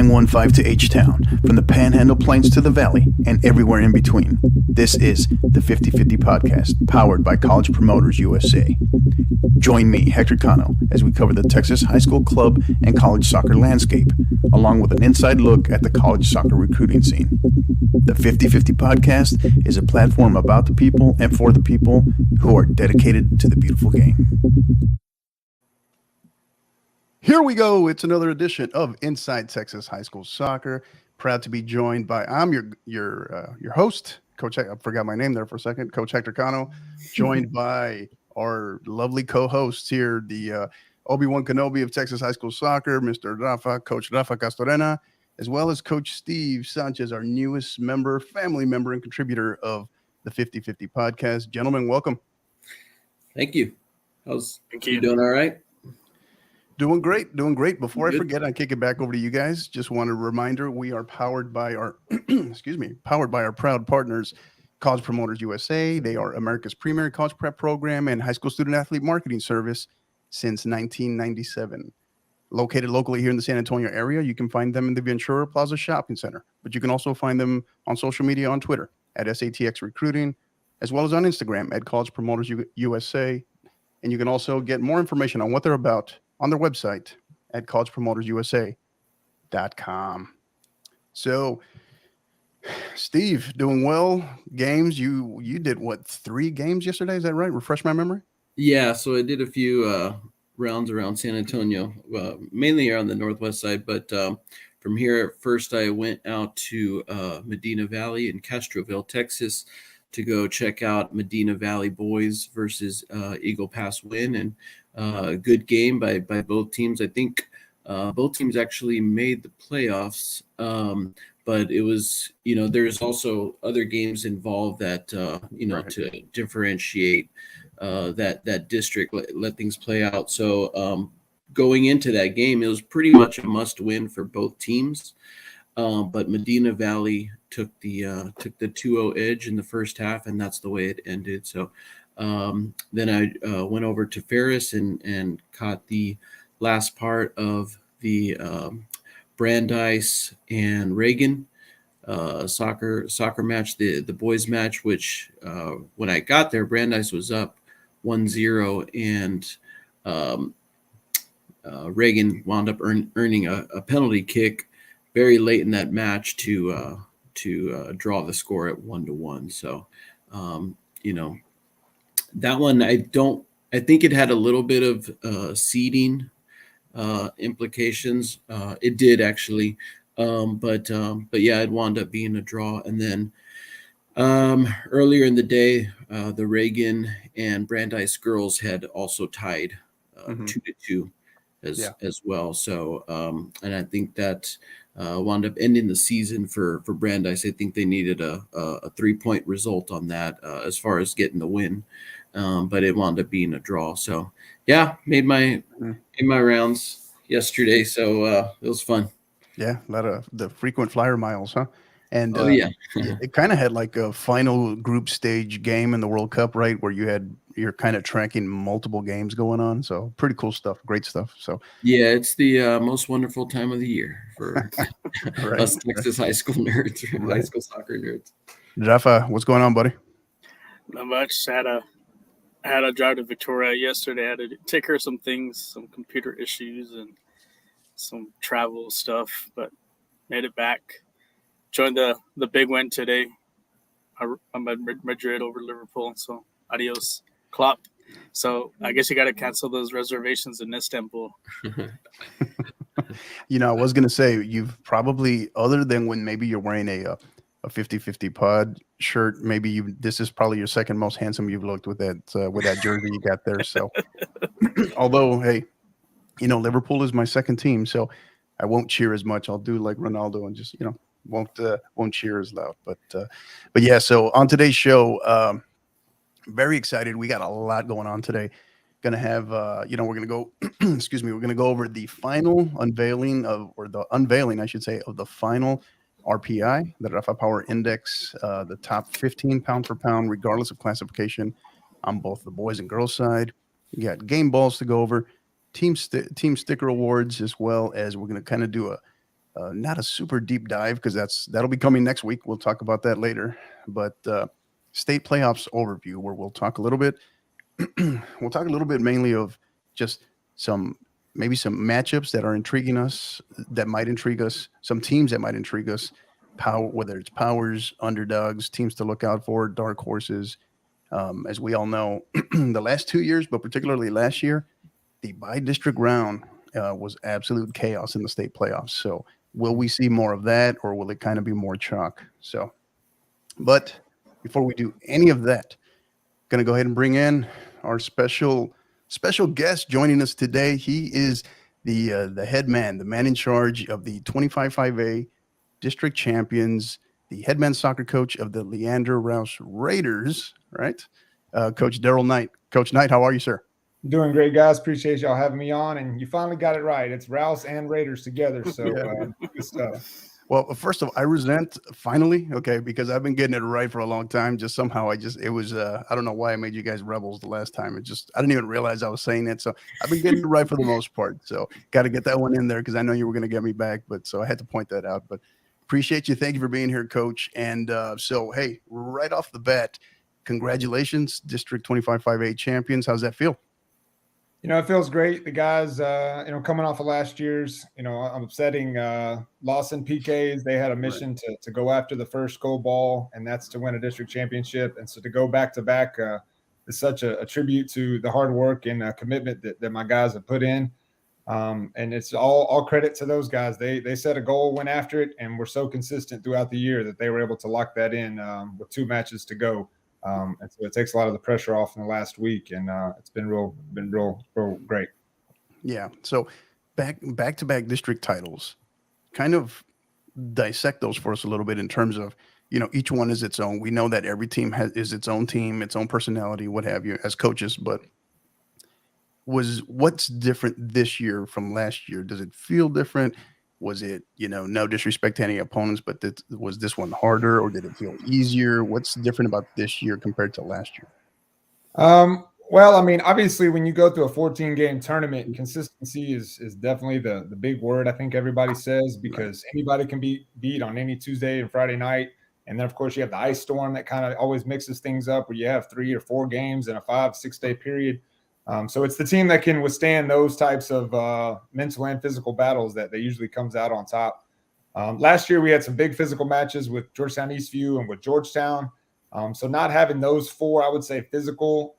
915 to H-Town, from the Panhandle Plains to the Valley, and everywhere in between. This is the 50/50 Podcast, powered by College Promoters USA. Join me, Hector Cano, as we cover the Texas high school club and college soccer landscape, along with an inside look at the college soccer recruiting scene. The 50/50 Podcast is a platform about the people and for the people who are dedicated to the beautiful game. Here we go. It's another edition of Inside Texas High School Soccer. Proud to be joined by your host, Coach. I forgot my name there for a second, Coach Hector Cano, joined by our lovely co-hosts here, the Obi-Wan Kenobi of Texas High School Soccer, Mr. Coach Rafa Castorena, as well as Coach Steve Sanchez, our newest member, family member, and contributor of the 50/50 Podcast. Gentlemen, welcome. Thank you. Thank you. Doing all right? Doing great. Before I forget, I kick it back over to you guys. Just want a reminder, we are powered by our powered by our proud partners, College Promoters USA. They are America's premier college prep program and high school student athlete marketing service since 1997. Located locally here in the San Antonio area, you can find them in the Ventura Plaza Shopping Center, but you can also find them on social media on Twitter at SATX Recruiting, as well as on Instagram at College Promoters USA. And you can also get more information on what they're about on their website at collegepromotersusa.com. So, Steve, doing well. Games, you did what, 3 games yesterday? Is that right? Refresh my memory. Yeah, so I did a few rounds around San Antonio, mainly on the northwest side. But from here, first I went out to Medina Valley in Castroville, Texas, to go check out Medina Valley boys versus Eagle Pass Win, and good game by both teams. I think both teams actually made the playoffs, but it was, there's also other games involved that, right, to differentiate that district, let things play out. So going into that game, it was pretty much a must win for both teams. But Medina Valley took the 2-0 edge in the first half, and that's the way it ended. So then I went over to Ferris and caught the last part of the Brandeis and Reagan soccer match, the boys match, which when I got there, Brandeis was up 1-0, and Reagan wound up earning a penalty kick very late in that match to draw the score at 1-1. So, that one, I think it had a little bit of seeding implications. It did actually, but yeah, it wound up being a draw. And then earlier in the day, the Reagan and Brandeis girls had also tied 2-2 as well. So, and I think that wound up ending the season for Brandeis. I think they needed a 3-point result on that as far as getting the win, but it wound up being a draw. So yeah, made my rounds yesterday, so it was fun. Yeah, a lot of the frequent flyer miles, huh? And it kind of had like a final group stage game in the World Cup, right, where you're kind of tracking multiple games going on. So pretty cool stuff, great stuff. So yeah, it's the most wonderful time of the year for us Texas high school nerds, high school soccer nerds. Rafa, what's going on, buddy? Not much. I had a drive to Victoria yesterday. I had to take care of some things, some computer issues and some travel stuff, but made it back. Joined the big win today. I'm at Madrid over Liverpool, so adios, Klopp. So I guess you got to cancel those reservations in Istanbul. I was going to say, you've probably, other than when maybe you're wearing a 50/50 pod shirt, maybe this is probably your second most handsome you've looked with that jersey you got there. So although, hey, Liverpool is my second team, so I won't cheer as much. I'll do like Ronaldo and just, won't cheer as loud. But yeah, so on today's show, very excited. We got a lot going on today. Gonna have we're gonna go excuse me, we're gonna go over the final unveiling of the final RPI, the Rafa Power Index, the top 15 pound for pound, regardless of classification, on both the boys and girls side. You got game balls to go over, team sticker awards, as well as we're going to kind of do not a super deep dive because that'll be coming next week. We'll talk about that later. But state playoffs overview, where we'll talk a little bit. We'll talk a little bit mainly of just maybe some matchups that are intriguing us, that might intrigue us, some teams that might intrigue us, whether it's powers, underdogs, teams to look out for, dark horses. As we all know, the last 2 years, but particularly last year, the by-district round was absolute chaos in the state playoffs. So will we see more of that, or will it kind of be more chalk? So, but before we do any of that, going to go ahead and bring in our special guest joining us today. He is the head man, the man in charge of the 25-5A district champions, the head men's soccer coach of the Leander Rouse Raiders, right? Coach Daryl Knight. Coach Knight, how are you, sir? Doing great, guys. Appreciate y'all having me on, and you finally got it right. It's Rouse and Raiders together, so good stuff. Well, first of all, I resent finally, okay, because I've been getting it right for a long time. Just somehow it was, I don't know why I made you guys rebels the last time. I didn't even realize I was saying it. So I've been getting it right for the most part. So got to get that one in there because I know you were going to get me back. But so I had to point that out. But appreciate you. Thank you for being here, Coach. And so, hey, right off the bat, congratulations, District 25-5A champions. How's that feel? It feels great. The guys, coming off of last year's, I'm upsetting loss in PKs. They had a mission to go after the first goal ball, and that's to win a district championship. And so to go back to back is such a tribute to the hard work and commitment that my guys have put in. And it's all credit to those guys. They set a goal, went after it, and were so consistent throughout the year that they were able to lock that in with 2 matches to go. And so it takes a lot of the pressure off in the last week, and it's been real great. Yeah. So back to back district titles, kind of dissect those for us a little bit in terms of, each one is its own. We know that every team is its own team, its own personality, what have you, as coaches. But what's different this year from last year? Does it feel different? Was it, no disrespect to any opponents, but was this one harder, or did it feel easier? What's different about this year compared to last year? Well, I mean, obviously, when you go through a 14-game tournament, consistency is definitely the big word, I think everybody says, because anybody can be beat on any Tuesday and Friday night. And then, of course, you have the ice storm that kind of always mixes things up, where you have 3 or 4 games in a 5-6 day period. So it's the team that can withstand those types of mental and physical battles that usually comes out on top. Last year, we had some big physical matches with Georgetown Eastview and with Georgetown. So not having those 4, I would say, physical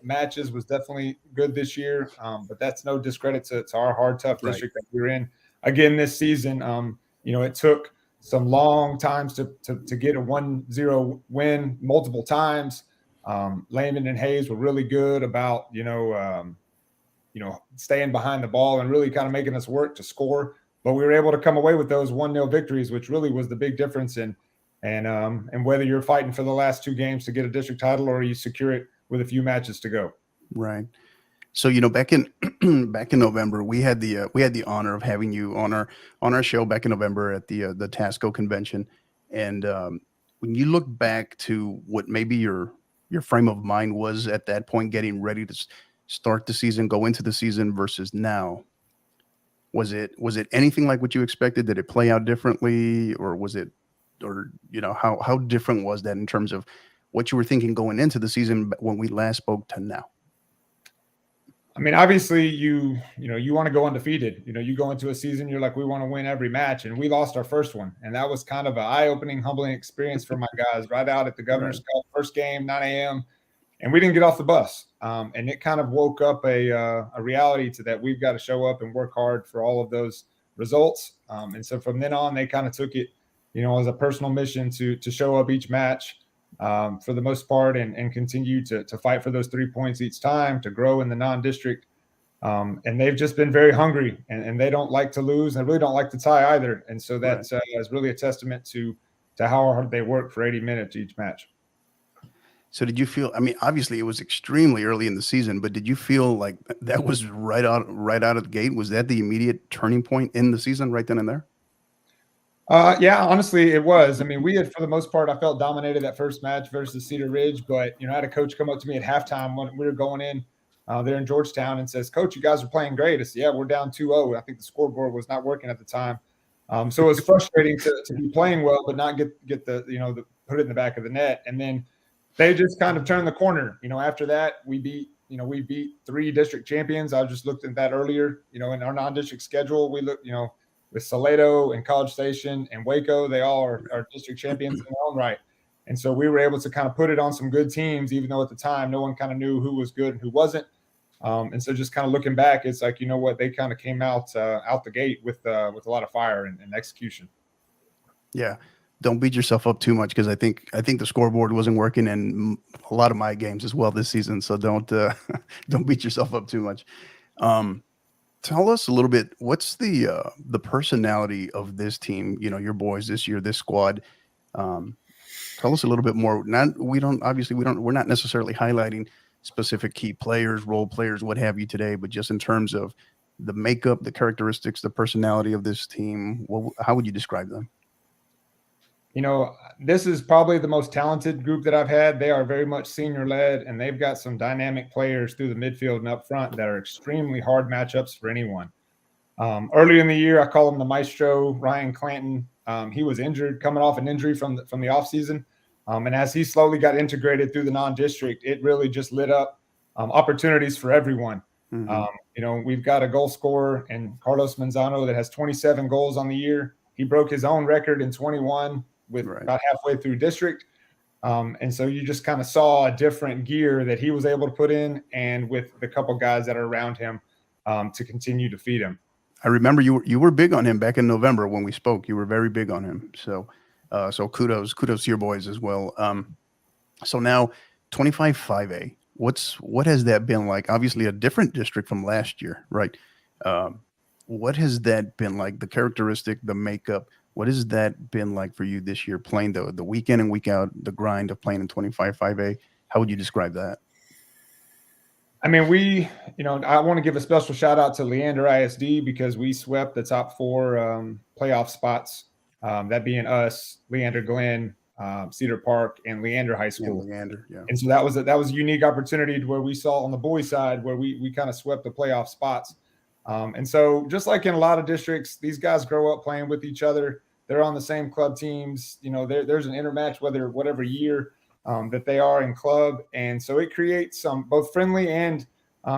matches was definitely good this year. But that's no discredit to our hard, tough district that we're in. Again, this season, it took some long times to get a 1-0 win multiple times. Layman and Hayes were really good about, staying behind the ball and really kind of making us work to score. But we were able to come away with those 1-0 victories, which really was the big difference in and whether you're fighting for the last 2 games to get a district title or you secure it with a few matches to go. Right. So, back in November, we had the honor of having you on our show back in November at the Tasco convention. And when you look back to what maybe your frame of mind was at that point, getting ready to start the season, go into the season versus now, was it anything like what you expected? Did it play out differently, or how different was that in terms of what you were thinking going into the season when we last spoke to now? I mean, obviously you want to go undefeated. You go into a season, you're like, we want to win every match, and we lost our first one. And that was kind of an eye-opening, humbling experience for my guys right out at the Governor's Cup, first game, 9 a.m. And we didn't get off the bus. And it kind of woke up a reality to that we've got to show up and work hard for all of those results. And so from then on, they kind of took it, as a personal mission to show up each match for the most part and continue to fight for those 3 points each time, to grow in the non-district. And they've just been very hungry, and they don't like to lose, and they really don't like to tie either. And so that's is really a testament to how hard they work for 80 minutes each match. So did you feel, I mean, obviously it was extremely early in the season, but did you feel like that was right out of the gate? Was that the immediate turning point in the season right then and there? Yeah, honestly, it was. I mean, we had, for the most part, I felt dominated that first match versus Cedar Ridge, but, I had a coach come up to me at halftime when we were going in there in Georgetown and says, "Coach, you guys are playing great." I said, "Yeah, we're down 2-0. I think the scoreboard was not working at the time. So it was frustrating to be playing well, but not get the put it in the back of the net. And then they just kind of turned the corner. After that, we beat 3 district champions. I just looked at that earlier. In our non-district schedule, we look, with Salado and College Station and Waco, they all are district champions in their own right. And so we were able to kind of put it on some good teams, even though at the time no one kind of knew who was good and who wasn't. And so just kind of looking back, it's like, they kind of came out the gate with a lot of fire and execution. Yeah. Don't beat yourself up too much, because I think the scoreboard wasn't working in a lot of my games as well this season. So don't beat yourself up too much. Tell us a little bit, what's the personality of this team? Your boys this year, this squad. Tell us a little bit more. We're not necessarily highlighting specific key players, role players, what have you today, but just in terms of the makeup, the characteristics, the personality of this team. How would you describe them? This is probably the most talented group that I've had. They are very much senior led, and they've got some dynamic players through the midfield and up front that are extremely hard matchups for anyone. Earlier in the year, I call him the maestro, Ryan Clanton. He was injured, coming off an injury from the offseason. And as he slowly got integrated through the non-district, it really just lit up opportunities for everyone. Mm-hmm. We've got a goal scorer in Carlos Manzano that has 27 goals on the year. He broke his own record in 21 with about halfway through district. And so you just kind of saw a different gear that he was able to put in, and with the couple guys that are around him to continue to feed him. I remember you were big on him back in November when we spoke. You were very big on him. So kudos to your boys as well. So now 25-5A, what has that been like? Obviously a different district from last year, right? What has that been like? The characteristic, the makeup, what has that been like for you this year, playing the week in and week out, the grind of playing in 25-5A? How would you describe that? I mean, I want to give a special shout out to Leander ISD, because we swept the top 4 playoff spots. That being us, Leander Glen, Cedar Park, and Leander High School. Yeah, Leander, yeah. And so that was a unique opportunity where we saw on the boys' side where we kind of swept the playoff spots. And so just like in a lot of districts, these guys grow up playing with each other. They're on the same club teams. There's an intermatch whatever year that they are in club. And so it creates some both friendly and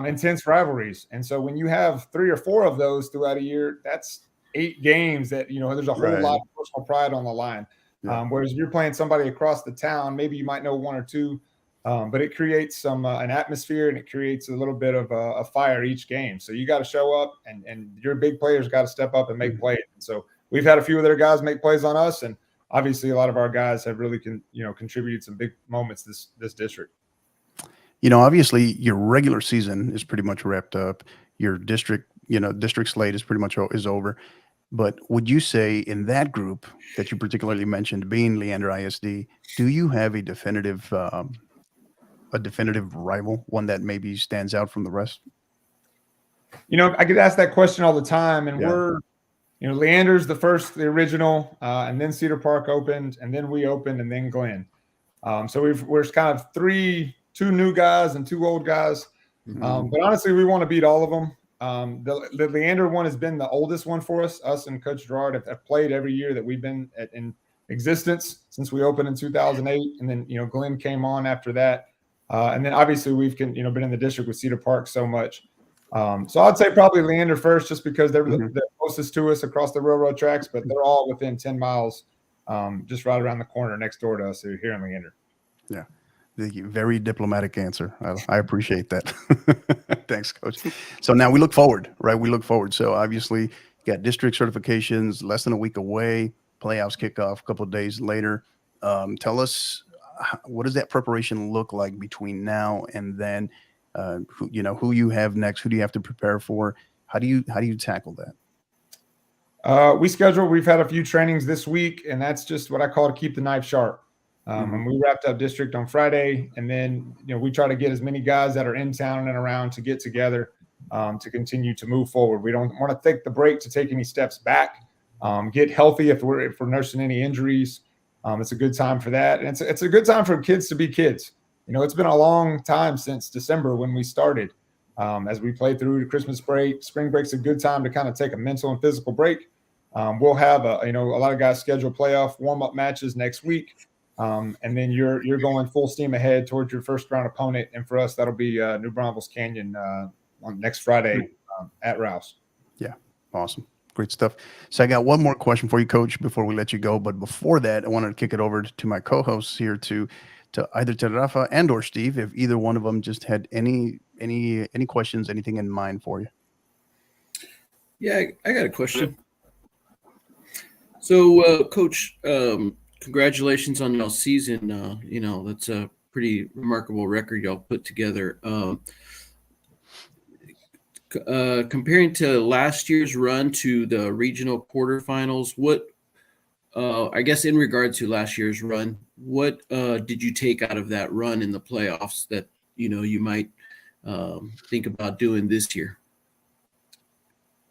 intense rivalries. And so when you have 3 or 4 of those throughout a year, that's 8 games that, there's a whole lot of personal pride on the line. Yeah. Whereas if you're playing somebody across the town, maybe you might know 1 or 2, but it creates some an atmosphere, and it creates a little bit of a fire each game. So you got to show up, and your big players got to step up and make plays. And so we've had a few of their guys make plays on us, and obviously a lot of our guys have really contributed some big moments this district. Obviously your regular season is pretty much wrapped up. Your district slate is pretty much is over. But would you say in that group that you particularly mentioned, being Leander ISD, do you have a definitive rival, one that maybe stands out from the rest? I get asked that question all the time, and we're, Leander's the original, and then Cedar Park opened, and then we opened, and then Glen. So we're kind of 2 new guys and 2 old guys. Mm-hmm. But honestly, we want to beat all of them. The Leander one has been the oldest one for us. Us and Coach Gerard have played every year that we've been in existence since we opened in 2008. And then, Glen came on after that. And then obviously we've been in the district with Cedar Park so much. So I'd say probably Leander first, just because they're the closest to us across the railroad tracks, but they're all within 10 miles, just right around the corner next door to us here in Leander. Yeah. The very diplomatic answer. I appreciate that. Thanks, Coach. So now we look forward, right? We look forward. So obviously you got district certifications less than a week away, playoffs kickoff a couple of days later. Tell us, what does that preparation look like between now and then? Who you have next? Who do you have to prepare for? How do you tackle that? We've had a few trainings this week, and that's just what I call to keep the knife sharp. And we wrapped up district on Friday, and then we try to get as many guys that are in town and around to get together to continue to move forward. We don't want to take the break to take any steps back. Get healthy if we're nursing any injuries. It's a good time for that, and it's a good time for kids to be kids. It's been a long time since December when we started. As we play through the Christmas break, spring break's a good time to kind of take a mental and physical break. We'll have a lot of guys schedule playoff warm-up matches next week. And then you're going full steam ahead towards your first round opponent. And for us, that'll be New Braunfels Canyon on next Friday at Rouse. Yeah. Awesome. Great stuff. So I got one more question for you, Coach, before we let you go. But before that, I wanted to kick it over to my co-hosts here to either to Rafa and or Steve, if either one of them just had any questions, anything in mind for you. Yeah, I got a question. So, Coach, congratulations on y'all's season. That's a pretty remarkable record y'all put together. Comparing to last year's run to the regional quarterfinals, what, I guess in regard to last year's run, what did you take out of that run in the playoffs that, you might think about doing this year?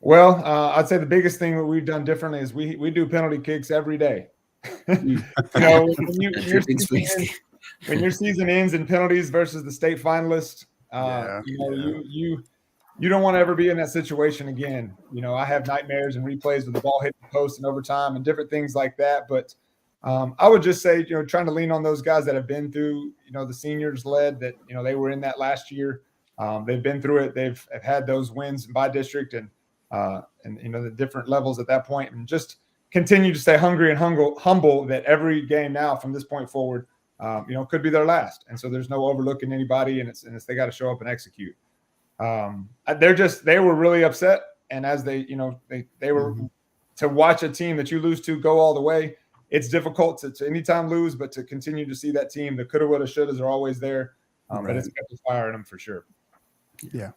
Well, I'd say the biggest thing that we've done differently is we do penalty kicks every day. When your season ends in penalties versus the state finalists, you don't want to ever be in that situation again. I have nightmares and replays with the ball hitting the post in overtime and different things like that. But I would just say, trying to lean on those guys that have been through, the seniors led that, they were in that last year. They've been through it. They've had those wins by district and the different levels at that point, and just continue to stay hungry and humble that every game now from this point forward, could be their last. And so there's no overlooking anybody, and it's they got to show up and execute. They were really upset. And as they were to watch a team that you lose to go all the way, it's difficult to anytime lose, but to continue to see that team, the coulda, woulda, shouldas are always there. But it's kept the fire in them for sure. Yeah.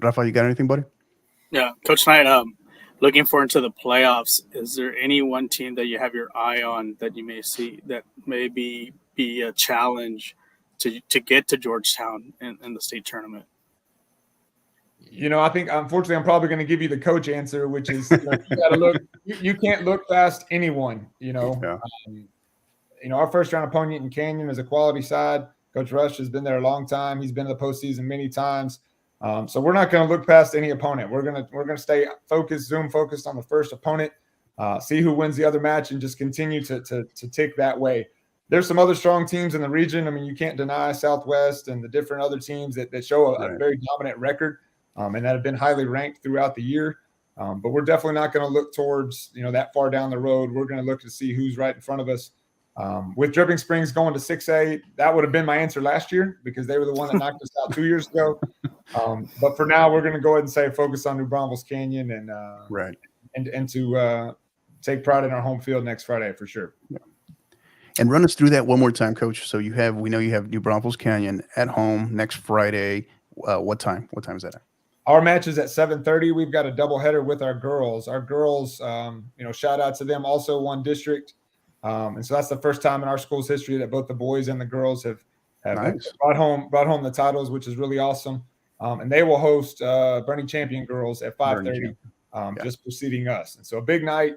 Rafa, you got anything, buddy? Yeah, Coach Knight, looking forward to the playoffs. Is there any one team that you have your eye on that you may see that may be a challenge to get to Georgetown in the state tournament? I think, unfortunately, I'm probably going to give you the coach answer, which is you got to look. You can't look past anyone. Our first round opponent in Canyon is a quality side. Coach Rush has been there a long time. He's been to the postseason many times. So we're not going to look past any opponent. We're gonna stay focused on the first opponent, see who wins the other match, and just continue to tick that way. There's some other strong teams in the region. I mean, you can't deny Southwest and the different other teams that show a very dominant record. And that have been highly ranked throughout the year. But we're definitely not going to look towards, that far down the road. We're going to look to see who's right in front of us. With Dripping Springs going to 6A, that would have been my answer last year because they were the one that knocked us out 2 years ago. But for now, we're going to go ahead and say focus on New Braunfels Canyon and to take pride in our home field next Friday for sure. Yeah. And run us through that one more time, Coach. So we know you have New Braunfels Canyon at home next Friday. What time? What time is that at? Our match is at 7:30. We've got a doubleheader with our girls. Our girls, shout out to them, also won district. And so that's the first time in our school's history that both the boys and the girls have brought home the titles, which is really awesome. And they will host Bernie Champion girls at 5:30, just preceding us. And so a big night,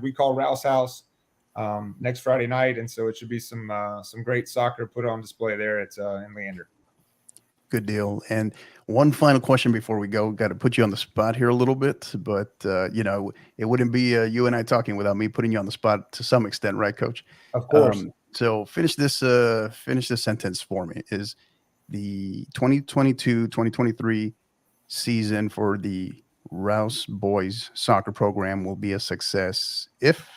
we call Rouse House next Friday night. And so it should be some great soccer put on display there in Leander. Good deal. And one final question before we go. Got to put you on the spot here a little bit, but it wouldn't be you and I talking without me putting you on the spot to some extent, right, Coach? Of course. So finish this sentence for me. Is the 2022-2023 season for the Rouse boys soccer program will be a success if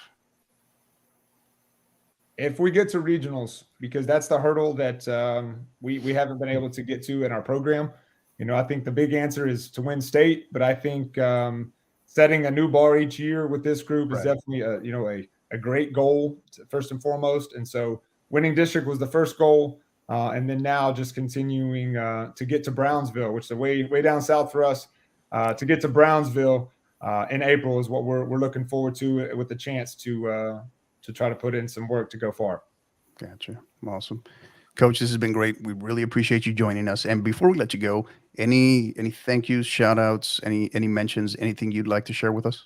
we get to regionals, because that's the hurdle that we haven't been able to get to in our program. I think the big answer is to win state, but I think setting a new bar each year with this group is definitely a great goal first and foremost. And so winning district was the first goal, and then now just continuing to get to Brownsville, which is way down south for us. To get to Brownsville in April is what we're looking forward to, with the chance to try to put in some work to go far. Gotcha. Awesome. Coach, this has been great. We really appreciate you joining us. And before we let you go, any thank yous, shout outs, any mentions, anything you'd like to share with us?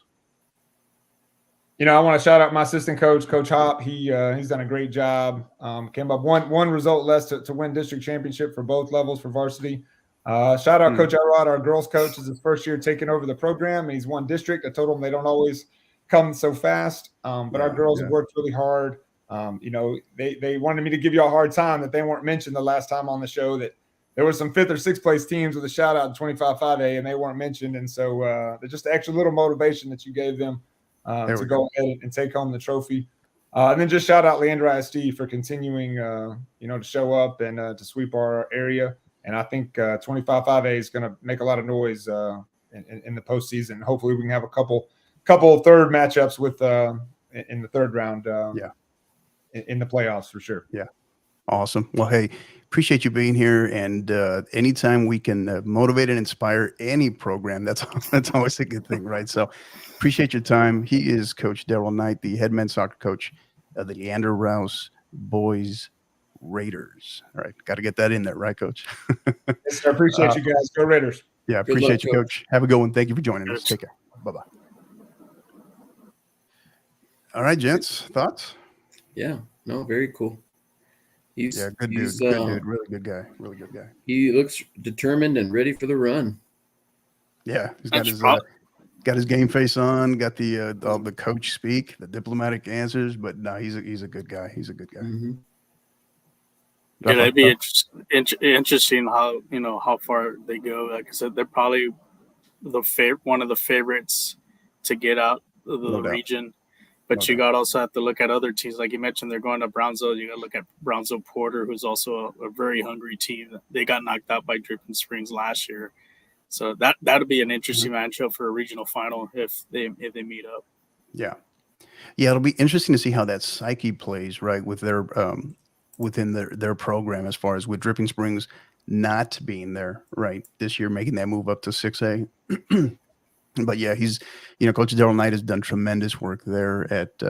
I want to shout out my assistant coach, Coach Hop. He's done a great job. Came up one result less to win district championship for both levels for varsity. Shout out Coach Elrod, our girls coach. Is his first year taking over the program, and he's won district. I told him they don't always come so fast, but our girls have worked really hard. They wanted me to give you a hard time that they weren't mentioned the last time on the show, that there were some 5th or 6th place teams with a shout out to 25-5A, and they weren't mentioned. And so they're just the extra little motivation that you gave them to go ahead and take home the trophy. And then just shout out Leandra ISD for continuing, to show up and to sweep our area. And I think 25-5A is going to make a lot of noise in the postseason. Hopefully, we can have a couple third matchups with in the third round. In the playoffs for sure. Yeah, awesome. Well, hey, appreciate you being here. And anytime we can motivate and inspire any program, that's always a good thing, right? So, appreciate your time. He is Coach Daryl Knight, the head men's soccer coach of the Leander Rouse Boys Raiders. All right, got to get that in there, right, Coach? Yes, sir. Appreciate you guys. Go Raiders. Yeah, appreciate you, Coach. Have a good one. Thank you for joining us. Take care. Bye-bye. All right, gents, thoughts? Yeah, no, very cool. Good dude. Good dude. Really good guy. Really good guy. He looks determined and ready for the run. Yeah, he's got his game face on. Got the coach speak, the diplomatic answers. But no, he's a good guy. He's a good guy. Mm-hmm. Yeah, it'd be interesting how far they go. Like I said, they're probably one of the favorites to get out of the region. But you got also have to look at other teams. Like you mentioned, they're going to Brownsville. You got to look at Brownsville Porter, who's also a very hungry team. They got knocked out by Dripping Springs last year. So that would be an interesting matchup for a regional final if they meet up. Yeah, it'll be interesting to see how that psyche plays, right, with their within their program, as far as with Dripping Springs not being there, right, this year, making that move up to 6A. But yeah, he's, Coach Daryl Knight has done tremendous work there at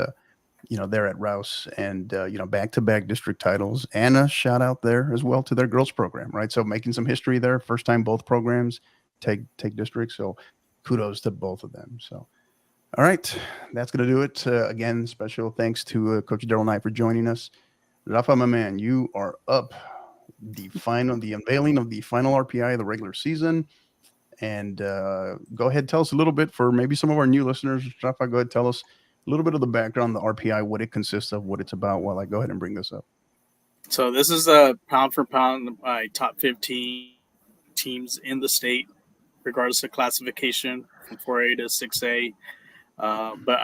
Rouse, and back-to-back district titles, and a shout out there as well to their girls program, right? So making some history there, first time both programs take districts. So kudos to both of them. So, all right, that's gonna do it. Again, special thanks to Coach Daryl Knight for joining us. Rafa, my man, you are up. The unveiling of the final RPI of the regular season. And go ahead, tell us a little bit for maybe some of our new listeners. Rafa, go ahead, tell us a little bit of the background, the RPI, what it consists of, what it's about, while I go ahead and bring this up. So this is a pound for pound by top 15 teams in the state, regardless of classification, from 4A to 6A. But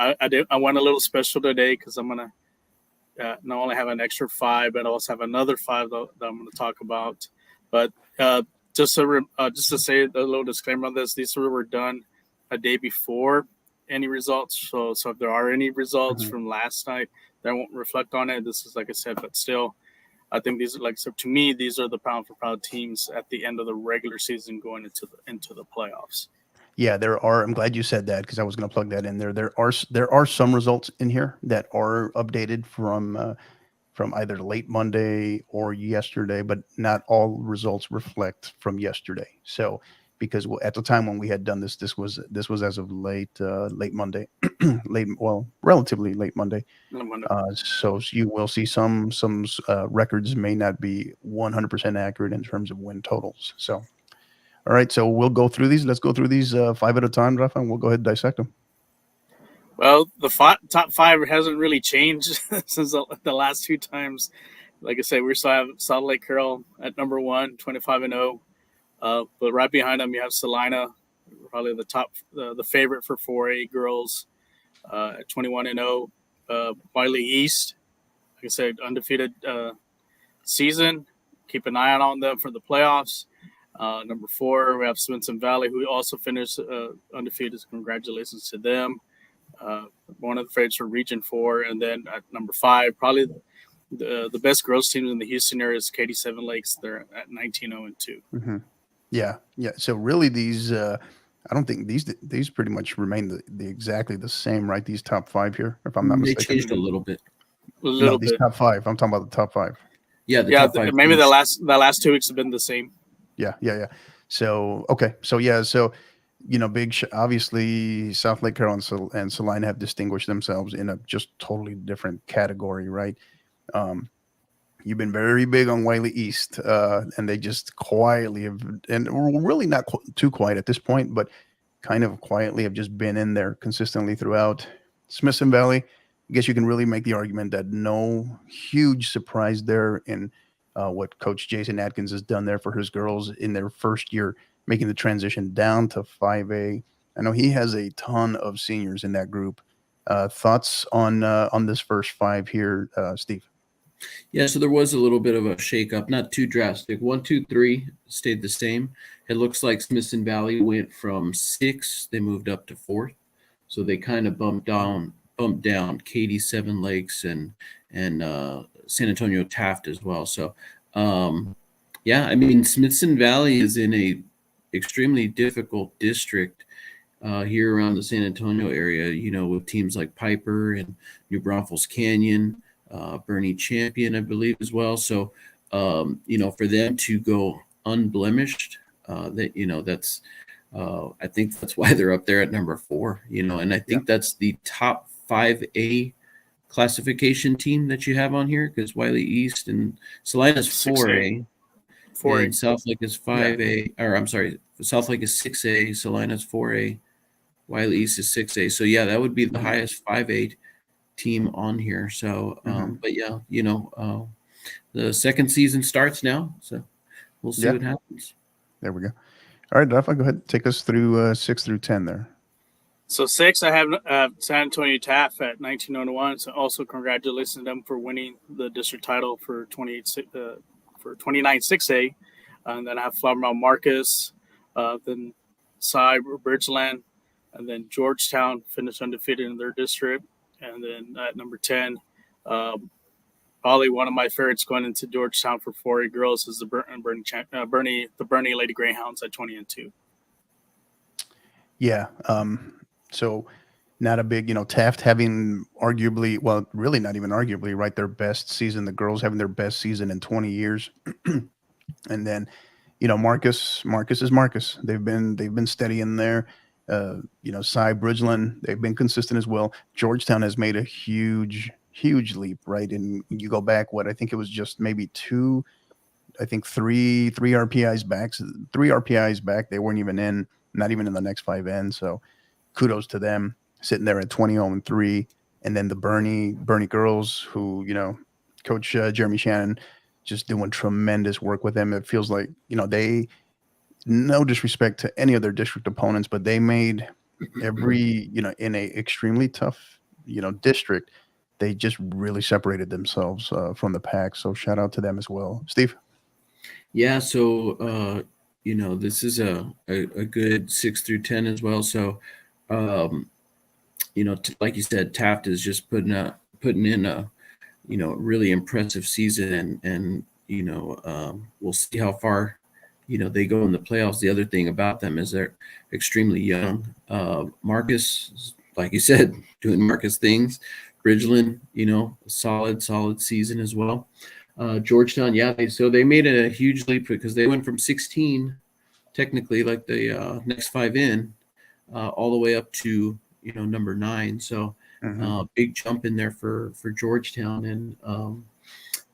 I went a little special today because I'm going to not only have an extra 5, but also have another 5 that I'm going to talk about. But just to say a little disclaimer on this, these were done a day before any results. So if there are any results from last night, that won't reflect on it. This is, like I said, but still, I think these are to me, these are the pound for pound teams at the end of the regular season going into the playoffs. Yeah, there are. I'm glad you said that because I was going to plug that in there. There are some results in here that are updated from either late Monday or yesterday, but not all results reflect from yesterday. So, because at the time when we had done this was as of late Monday, relatively late Monday. So you will see some records may not be 100% accurate in terms of win totals. So, all right, so we'll go through these. Let's go through these 5 at a time, Rafa, and we'll go ahead and dissect them. Well, the top 5 hasn't really changed since the last 2 times. Like I said, we still have Salt Lake Carroll at number 1, 25-0. But right behind them, you have Salina, probably the favorite for 4A girls, at 21-0. Wiley East, like I said, undefeated season. Keep an eye on them for the playoffs. Number 4, we have Swinson Valley, who also finished undefeated. Congratulations to them. One of the favorites for Region 4. And then at number 5, probably the best girls team in the Houston area is Katy Seven Lakes. They're at 19-0-2. Mm-hmm. Yeah. So really these, I don't think these pretty much remain the exactly the same, right? These top 5 here, if I'm not mistaken. They changed a little bit. These top 5. I'm talking about the top 5. Yeah. Top 5 maybe the last 2 weeks have been the same. Yeah. So, okay. So, obviously South Lake Carroll and Salina have distinguished themselves in a just totally different category, right? you've been very big on Wiley East, and they just quietly have, and we're really not too quiet at this point, but kind of quietly have just been in there consistently throughout. Smithson Valley, I guess you can really make the argument that no huge surprise there in what Coach Jason Atkins has done there for his girls in their first year, making the transition down to 5A. I know he has a ton of seniors in that group. Thoughts on this first five here, Steve? Yeah, so there was a little bit of a shakeup, not too drastic. 1, 2, 3 stayed the same. It looks like Smithson Valley went from 6, they moved up to 4th. So they kind of bumped down Katy, Seven Lakes, and San Antonio Taft as well. So yeah, I mean, Smithson Valley is in a extremely difficult district here around the San Antonio area, you know, with teams like Piper and New Braunfels Canyon, Bernie Champion, I believe, as well. So, you know, for them to go unblemished, that, you know, that's, I think that's why they're up there at number 4, you know, and I think that's the top 5A classification team that you have on here, because Wiley East and Salina's 4A. 4A. And South Lake is 5A, or I'm sorry, South Lake is 6A, Salina's 4A, Wiley East is 6A. So yeah, that would be the highest 5A team on here. So, but yeah, you know, the second season starts now, so we'll see what happens. There we go. All right, Rafa, go ahead. Take us through 6 through 10 there. So 6, I have San Antonio Taft at 1901. So also congratulations to them for winning the district title for 29 6A. And then I have Flower Mound Marcus, then Cy Bridgeland, and then Georgetown finished undefeated in their district. And then at number 10, probably one of my favorites going into Georgetown for 4A girls is the Bernie Lady Greyhounds at 20-2. Yeah. So not a big, you know, Taft having arguably, well, really not even arguably, right, their best season. The girls having their best season in 20 years. And then, you know, Marcus is Marcus. They've been steady in there. You know, Cy Bridgeland, they've been consistent as well. Georgetown has made a huge leap, right? And you go back, I think it was just maybe three RPIs back. 3 RPIs back. They weren't even not even in the next 5N. So kudos to them sitting there at 20-3. And then the Bernie girls, who, you know, Coach Jeremy Shannon just doing tremendous work with them. It feels like, you know, no disrespect to any of their district opponents, but they made every, you know, in a extremely tough, you know, district, they just really separated themselves from the pack. So shout out to them as well. Steve? Yeah, so, you know, this is a good 6 through 10 as well. So, you know, like you said, Taft is just putting in a, you know, really impressive season, and you know, we'll see how far, you know, they go in the playoffs. The other thing about them is they're extremely young. Marcus, like you said, doing Marcus things. Bridgeland, you know, solid season as well. Georgetown, yeah, they made a huge leap because they went from 16, technically, like the next 5 in, all the way up to, you know, number 9. So big jump in there for Georgetown. And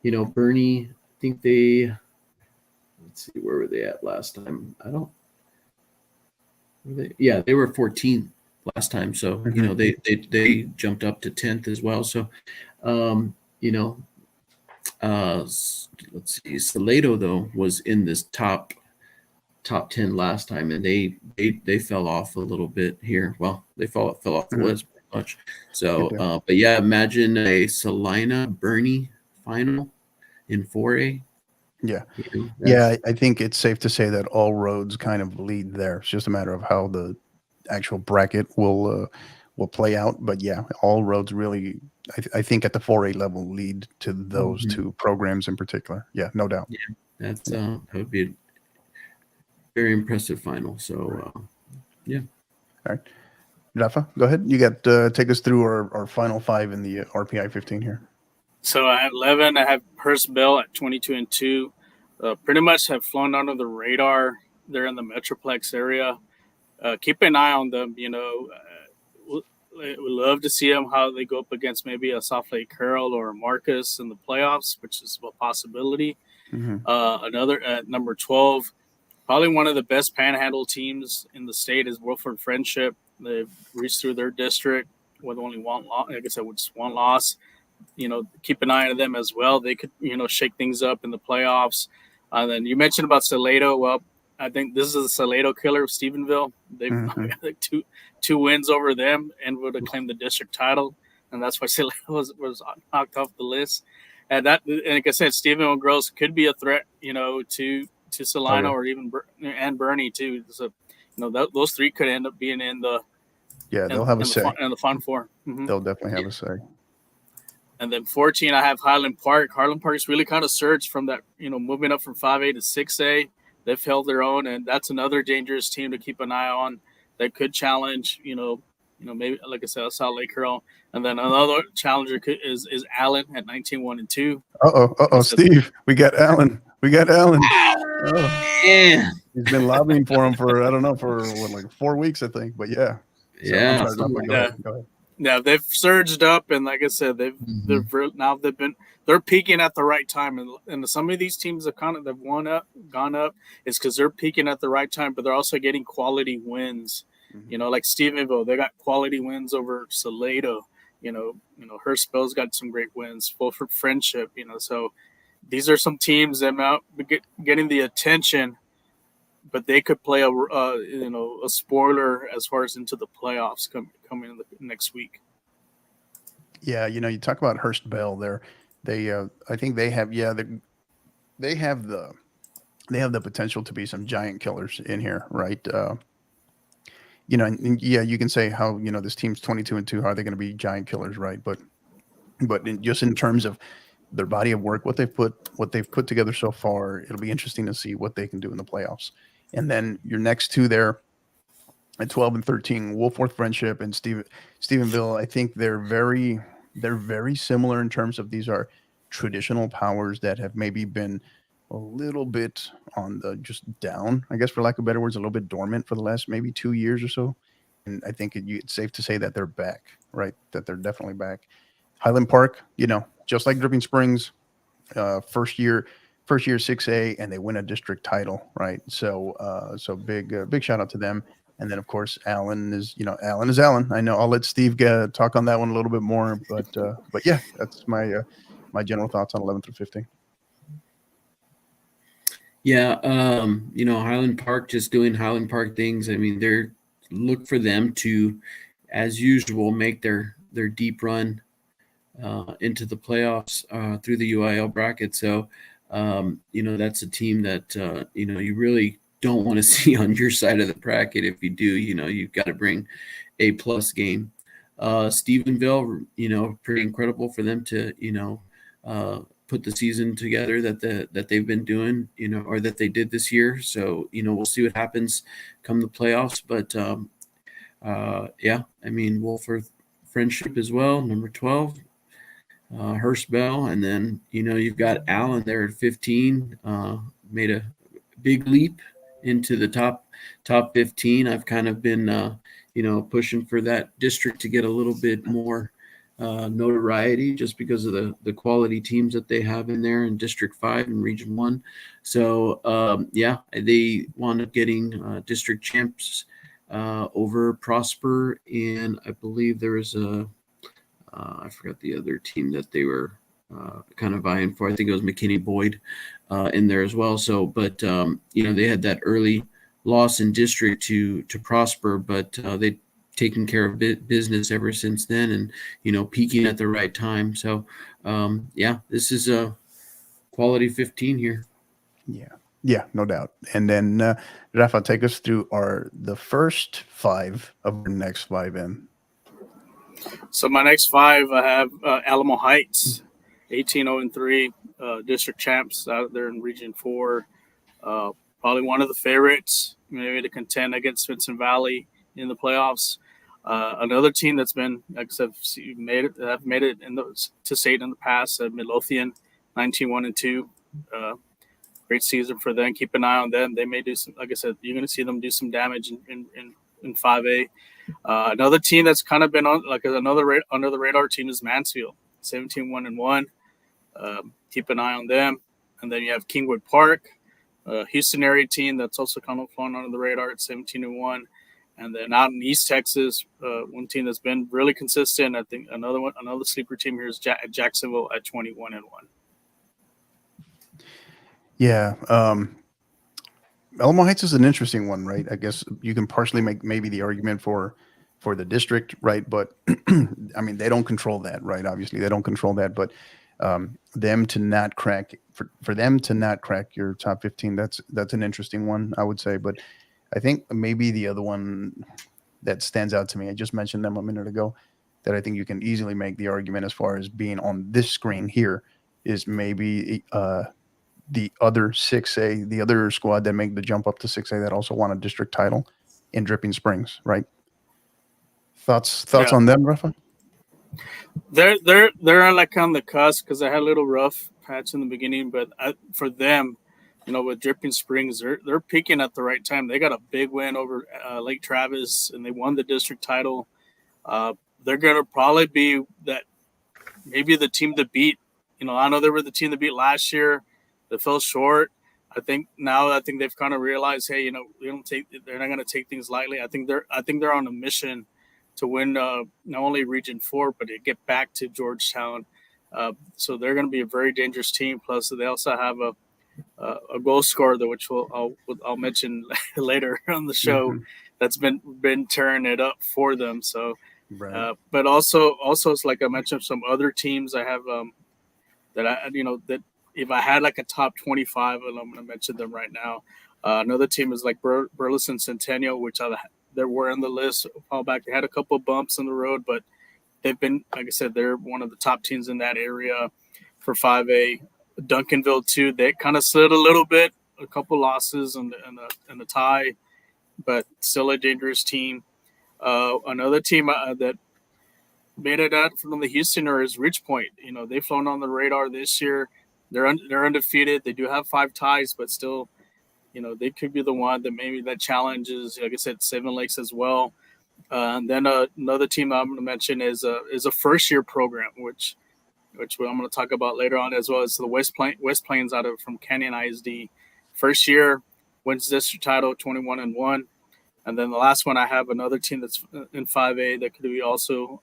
you know, Bernie, I think let's see, where were they at last time? They were 14th last time. So you know, they jumped up to 10th as well. So you know, let's see, Salado though was in this top 10 last time, and they fell off a little bit here. Well, they fell off the list pretty much. So but yeah, imagine a Salina Bernie final in 4A. Yeah. Yeah, I think it's safe to say that all roads kind of lead there. It's just a matter of how the actual bracket will play out. But yeah, all roads really, I think at the 4A level, lead to those two programs in particular. Yeah, no doubt. Yeah, that would be a very impressive final. So yeah. All right. Rafa, go ahead. You got take us through our final 5 in the RPI 15 here. So at 11, I have Percival at 22-2. Pretty much have flown under the radar. They're in the Metroplex area. Keep an eye on them. You know, would love to see them how they go up against maybe a South Lake Carroll or Marcus in the playoffs, which is a possibility. Mm-hmm. Another at number 12, probably one of the best panhandle teams in the state is Wilford Friendship. They've reached through their district with only one loss. Like I said, with just one loss. Keep an eye on them as well. They could, shake things up in the playoffs. And then you mentioned about Salado. Well, I think this is the Salado killer of Stephenville. They've Mm-hmm. got two wins over them and would have claimed the district title. And that's why Salado was knocked off the list. And like I said, Stephenville girls could be a threat, to Solano or even and Bernie too. So, those three could end up being in the they'll have a say. In the Fun Four. Mm-hmm. They'll definitely have a say. And then 14, I have Highland Park. Highland Park's really kind of surged from that, moving up from 5A to 6A. They've held their own, and that's another dangerous team to keep an eye on that could challenge, maybe, like I said, South Lake Carroll. And then another challenger is Allen at 19-1-2. Steve, we got Allen. Yeah. He's been lobbying for him for, I don't know, for like 4 weeks, I think. But yeah. Yeah. Go ahead. Yeah, they've surged up, and like I said, they're peaking at the right time, and some of these teams have gone up, is because they're peaking at the right time, but they're also getting quality wins. Mm-hmm. Like Stephenville, they got quality wins over Salado. Hurstbell's got some great wins. Fulford Friendship, so these are some teams that might be getting the attention, but they could play a spoiler as far as into the playoffs coming in the next week. Yeah, you talk about Hurst Bell there. I think they have they have the potential to be some giant killers in here, right? You can say how this team's 22-2. How are they going to be giant killers, right? But just in terms of their body of work, what they've put together so far, it'll be interesting to see what they can do in the playoffs. And then your next two there at 12 and 13, Wolfworth Friendship and Stephenville. I think they're very similar in terms of these are traditional powers that have maybe been a little bit on the just down, I guess, for lack of better words, a little bit dormant for the last maybe 2 years or so. And I think it's safe to say that they're back, right? That they're definitely back. Highland Park, just like Dripping Springs, first year 6A, and they win a district title, right? So big shout out to them. And then of course Allen is Allen. I know I'll let Steve talk on that one a little bit more, but yeah, that's my general thoughts on 11 through 15. Yeah, Highland Park just doing Highland Park things. I mean, look for them to, as usual, make their deep run into the playoffs through the UIL bracket. So, that's a team that you really don't want to see on your side of the bracket. If you do, you've got to bring a plus game. Stephenville, pretty incredible for them to put the season together that they've been doing, or that they did this year. So, we'll see what happens come the playoffs. But Wolford Friendship as well, number 12. Hurst Bell, and then you've got Allen there at 15. Made a big leap into the top 15. I've kind of been pushing for that district to get a little bit more notoriety just because of the quality teams that they have in there in District 5 and Region 1. So they wound up getting district champs over Prosper, and I believe there was I forgot the other team that they were kind of vying for. I think it was McKinney Boyd in there as well. So, but they had that early loss in district to Prosper, but they've taken care of business ever since then, and peaking at the right time. So, this is a quality 15 here. Yeah, no doubt. And then Rafa, take us through the first 5 of our next 5 in. So my next 5, I have Alamo Heights, 18-0-3, district champs out there in Region 4. Probably one of the favorites, maybe to contend against Vincent Valley in the playoffs. Another team that's been, like I said, made it to state in the past, Midlothian, 19-1-2. Great season for them. Keep an eye on them. They may do some, like I said, you're going to see them do some damage in 5A. Another team that's kind of been on like another under the radar team is Mansfield, 17-1-1. Keep an eye on them. And then you have Kingwood Park, Houston area team that's also kind of flown under the radar at 17-1. And then out in East Texas, one team that's been really consistent. I think another sleeper team here is Jacksonville at 21-1. Yeah. Alamo Heights is an interesting one, right? I guess you can partially make maybe the argument for the district, right? But I mean, they don't control that, right? Obviously, they don't control that. But them to not crack for them to not crack your top 15, that's an interesting one, I would say. But I think maybe the other one that stands out to me, I just mentioned them a minute ago, that I think you can easily make the argument as far as being on this screen here is maybe the other 6A, the other squad that make the jump up to 6A that also won a district title in Dripping Springs, right? Thoughts on them, Rafa? They're like on the cusp because I had a little rough patch in the beginning, but for them, with Dripping Springs, they're peaking at the right time. They got a big win over Lake Travis, and they won the district title. They're gonna probably be maybe the team to beat. I know they were the team to beat last year. They fell short. I think they've kind of realized, hey, they're not gonna take things lightly. I think they're on a mission to win not only Region 4, but to get back to Georgetown. So they're going to be a very dangerous team. Plus, they also have a goal scorer, which I'll mention later on the show. Mm-hmm. That's been tearing it up for them. So, right. But also it's like I mentioned, some other teams I have that if I had like a top 25, and I'm going to mention them right now. Another team is like Burleson Centennial, which they were on the list a while back. They had a couple of bumps in the road, but they've been, like I said, they're one of the top teams in that area for 5A. Duncanville too. They kind of slid a little bit, a couple losses and a tie, but still a dangerous team. Another team that made it out from the Houston area is Ridgepoint. They've flown on the radar this year. They're undefeated. They do have 5 ties, but still, they could be the one that maybe that challenges, like I said, Seven Lakes as well. And then another team I'm going to mention is a first-year program, which I'm going to talk about later on, as well as the West Plains out of from Canyon ISD. First year wins district title, 21-1. And then the last one, I have another team that's in 5A that could be also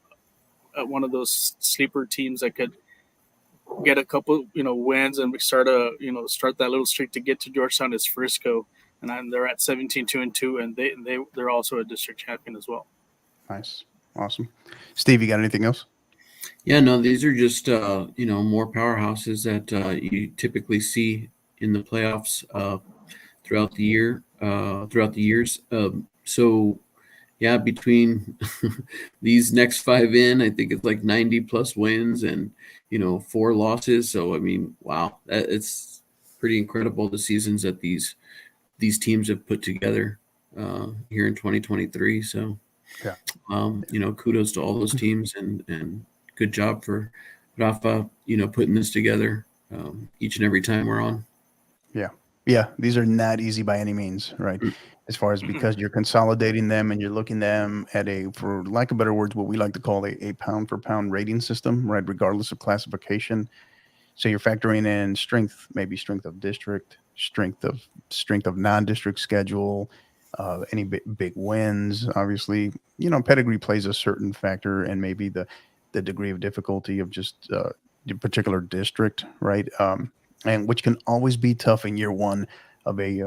one of those sleeper teams that could get a couple, wins and start that little streak to get to Georgetown is Frisco, and they're at 17-2-2, and they're also a district champion as well. Nice, awesome. Steve, you got anything else? Yeah, no, these are just more powerhouses that you typically see in the playoffs throughout the years. So yeah, between these next 5 in, I think it's like 90 plus wins and 4 losses. So I mean, wow, it's pretty incredible the seasons that these teams have put together here in 2023. So yeah, kudos to all those teams and good job for Rafa, putting this together each and every time we're on. Yeah, these are not easy by any means, right? As far as because you're consolidating them and you're looking them at for lack of better words, what we like to call a pound for pound rating system, right? Regardless of classification. So you're factoring in strength, maybe strength of district, strength of non-district schedule, any big wins. Obviously, pedigree plays a certain factor, and maybe the degree of difficulty of just the particular district, right? And which can always be tough in year one of a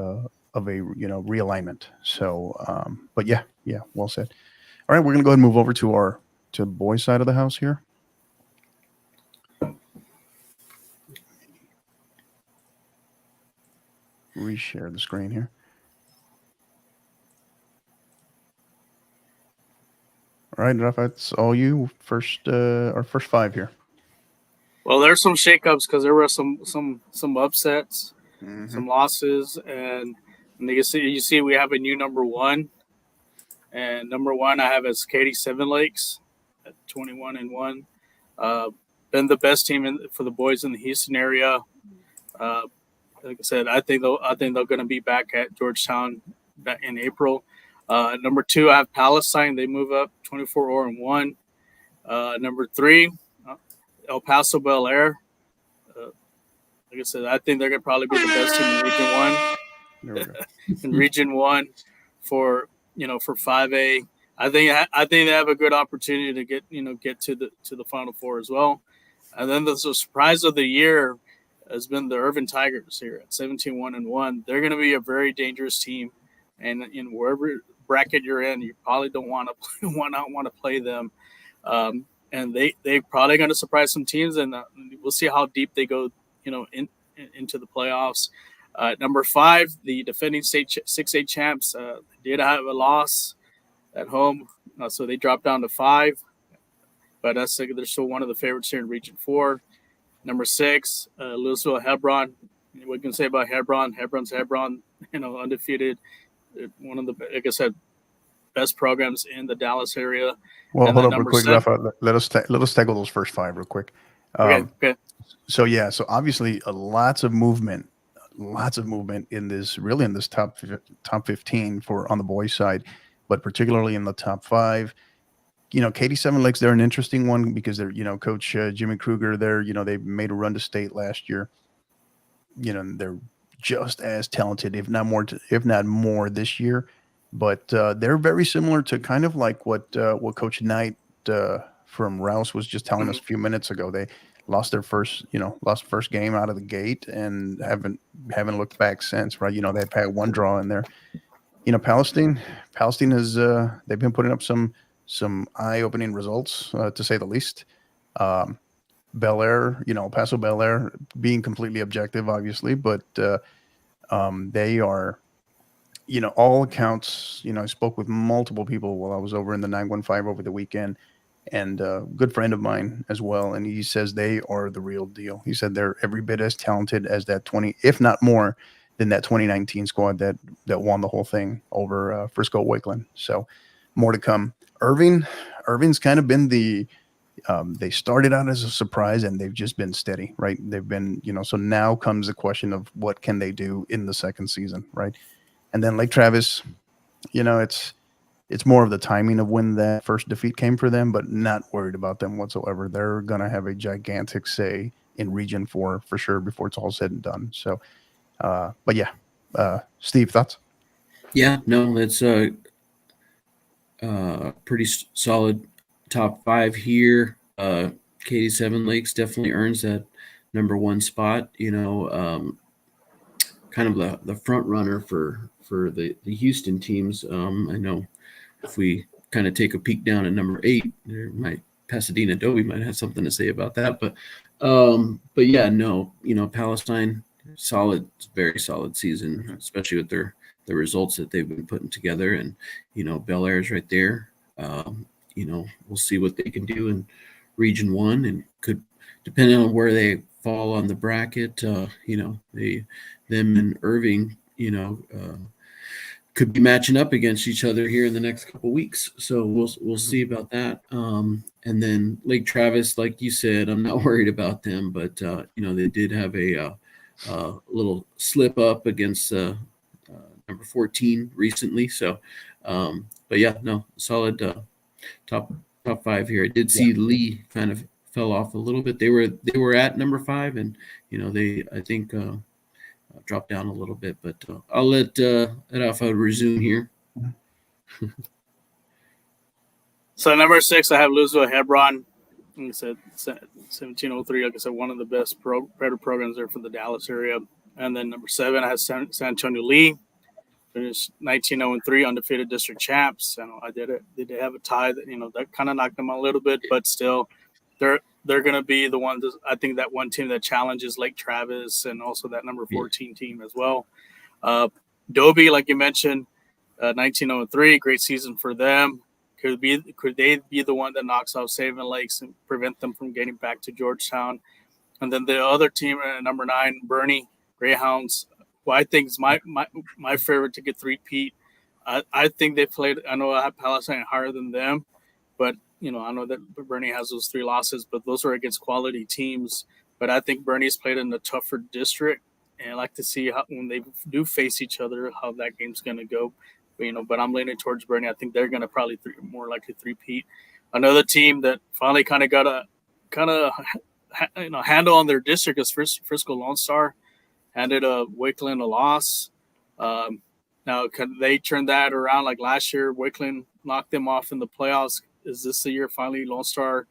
realignment. So, but yeah, well said. All right, we're gonna go ahead and move over to boys' side of the house here. Reshare the screen here. All right, Rafa, it's all you. Our first 5 here. Well, there's some shakeups because there were some upsets, some losses, and you see we have a new number 1. And number 1 I have as Katy Seven Lakes at 21-1. Been the best team for the boys in the Houston area. Like I said, I think they're going to be back at Georgetown in April. Number 2, I have Palestine. They move up 24-1. Number 3, El Paso Bel Air. Like I said, I think they're going to probably be the best team in Region 1. There we go. In Region 1 for 5A. I think they have a good opportunity to get to the Final Four as well. And then the surprise of the year has been the Irvin Tigers here at 17-1-1. They're going to be a very dangerous team, and in wherever bracket you're in, you probably don't want to play them. And they're probably going to surprise some teams, and we'll see how deep they go, into the playoffs. Number 5, the defending state 6A champs did have a loss at home, so they dropped down to 5. But they're still one of the favorites here in Region 4. Number 6, Louisville Hebron. What can you say about Hebron? Hebron's Hebron, undefeated. One of the, like I said, best programs in the Dallas area. Well, And hold then up real number quick, 7 Rafa. Let us tackle those first 5 real quick. Okay. So obviously lots of movement in this top 15 on the boys side, but particularly in the top 5. Katy Seven Lakes, they're an interesting one because they're, Coach Jimmy Kruger there, they made a run to state last year. They're just as talented, if not more this year. But they're very similar to kind of like what Coach Knight from Rouse was just telling us a few minutes ago. They lost their first game out of the gate and haven't looked back since, right? They've had one draw in there. Palestine has they've been putting up some eye-opening results, to say the least. Bel Air, El Paso Bel Air, being completely objective, obviously, but they are, all accounts. I spoke with multiple people while I was over in the 915 over the weekend, and a good friend of mine as well, and he says they are the real deal. He said they're every bit as talented as that 20, if not more, than that 2019 squad that won the whole thing over Frisco Wakeland. So more to come. Irving's kind of been they started out as a surprise and they've just been steady, right? They've been, so now comes the question of what can they do in the second season, right? And then Lake Travis, it's more of the timing of when that first defeat came for them, but not worried about them whatsoever. They're going to have a gigantic say in Region 4 for sure before it's all said and done. So, but yeah, Steve, thoughts? Yeah, no, it's pretty solid top 5 here. Katy Seven Lakes definitely earns that number 1 spot. Kind of the front runner for the Houston teams. I know if we kind of take a peek down at number 8, Pasadena Dobie might have something to say about that. But yeah, no, Palestine, very solid season, especially with the results that they've been putting together. And, Bel Air's right there. We'll see what they can do in Region 1, and could, depending on where they fall on the bracket, them and Irving, could be matching up against each other here in the next couple of weeks. So we'll see about that. And then Lake Travis, like you said, I'm not worried about them, but they did have a little slip up against number 14 recently. So, but yeah, no, solid top 5 here. I did see Lee kind of fell off a little bit. They were at number 5, and they, I think, dropped down a little bit. But I'll let Rafa resume here. So number 6, I have Louisville Hebron. Like I said, 1703. Like I said, one of the best better programs there for the Dallas area. And then number 7, I have San Antonio Lee. Finished 19-3, undefeated district champs. I did it. They did have a tie that that kind of knocked them out a little bit, but still, they're going to be the ones. I think that one team that challenges Lake Travis and also that number 14 team as well. Dobie, like you mentioned, 19-3, great season for them. Could they be the one that knocks out Savin Lakes and prevent them from getting back to Georgetown? And then the other team, number 9, Bernie Greyhounds. Well, I think is my favorite to get three-peat. I think they played. I know I have Palestine higher than them, but I know that Bernie has those 3 losses, but those are against quality teams. But I think Bernie's played in a tougher district, and I like to see how when they do face each other, how that game's going to go. but I'm leaning towards Bernie. I think they're going to probably more likely three-peat. Another team that finally kind of got a handle on their district is Frisco Lone Star. Handed Wakeland a loss. Now, can they turn that around like last year? Wakeland knocked them off in the playoffs. Is this the year finally Lone Star,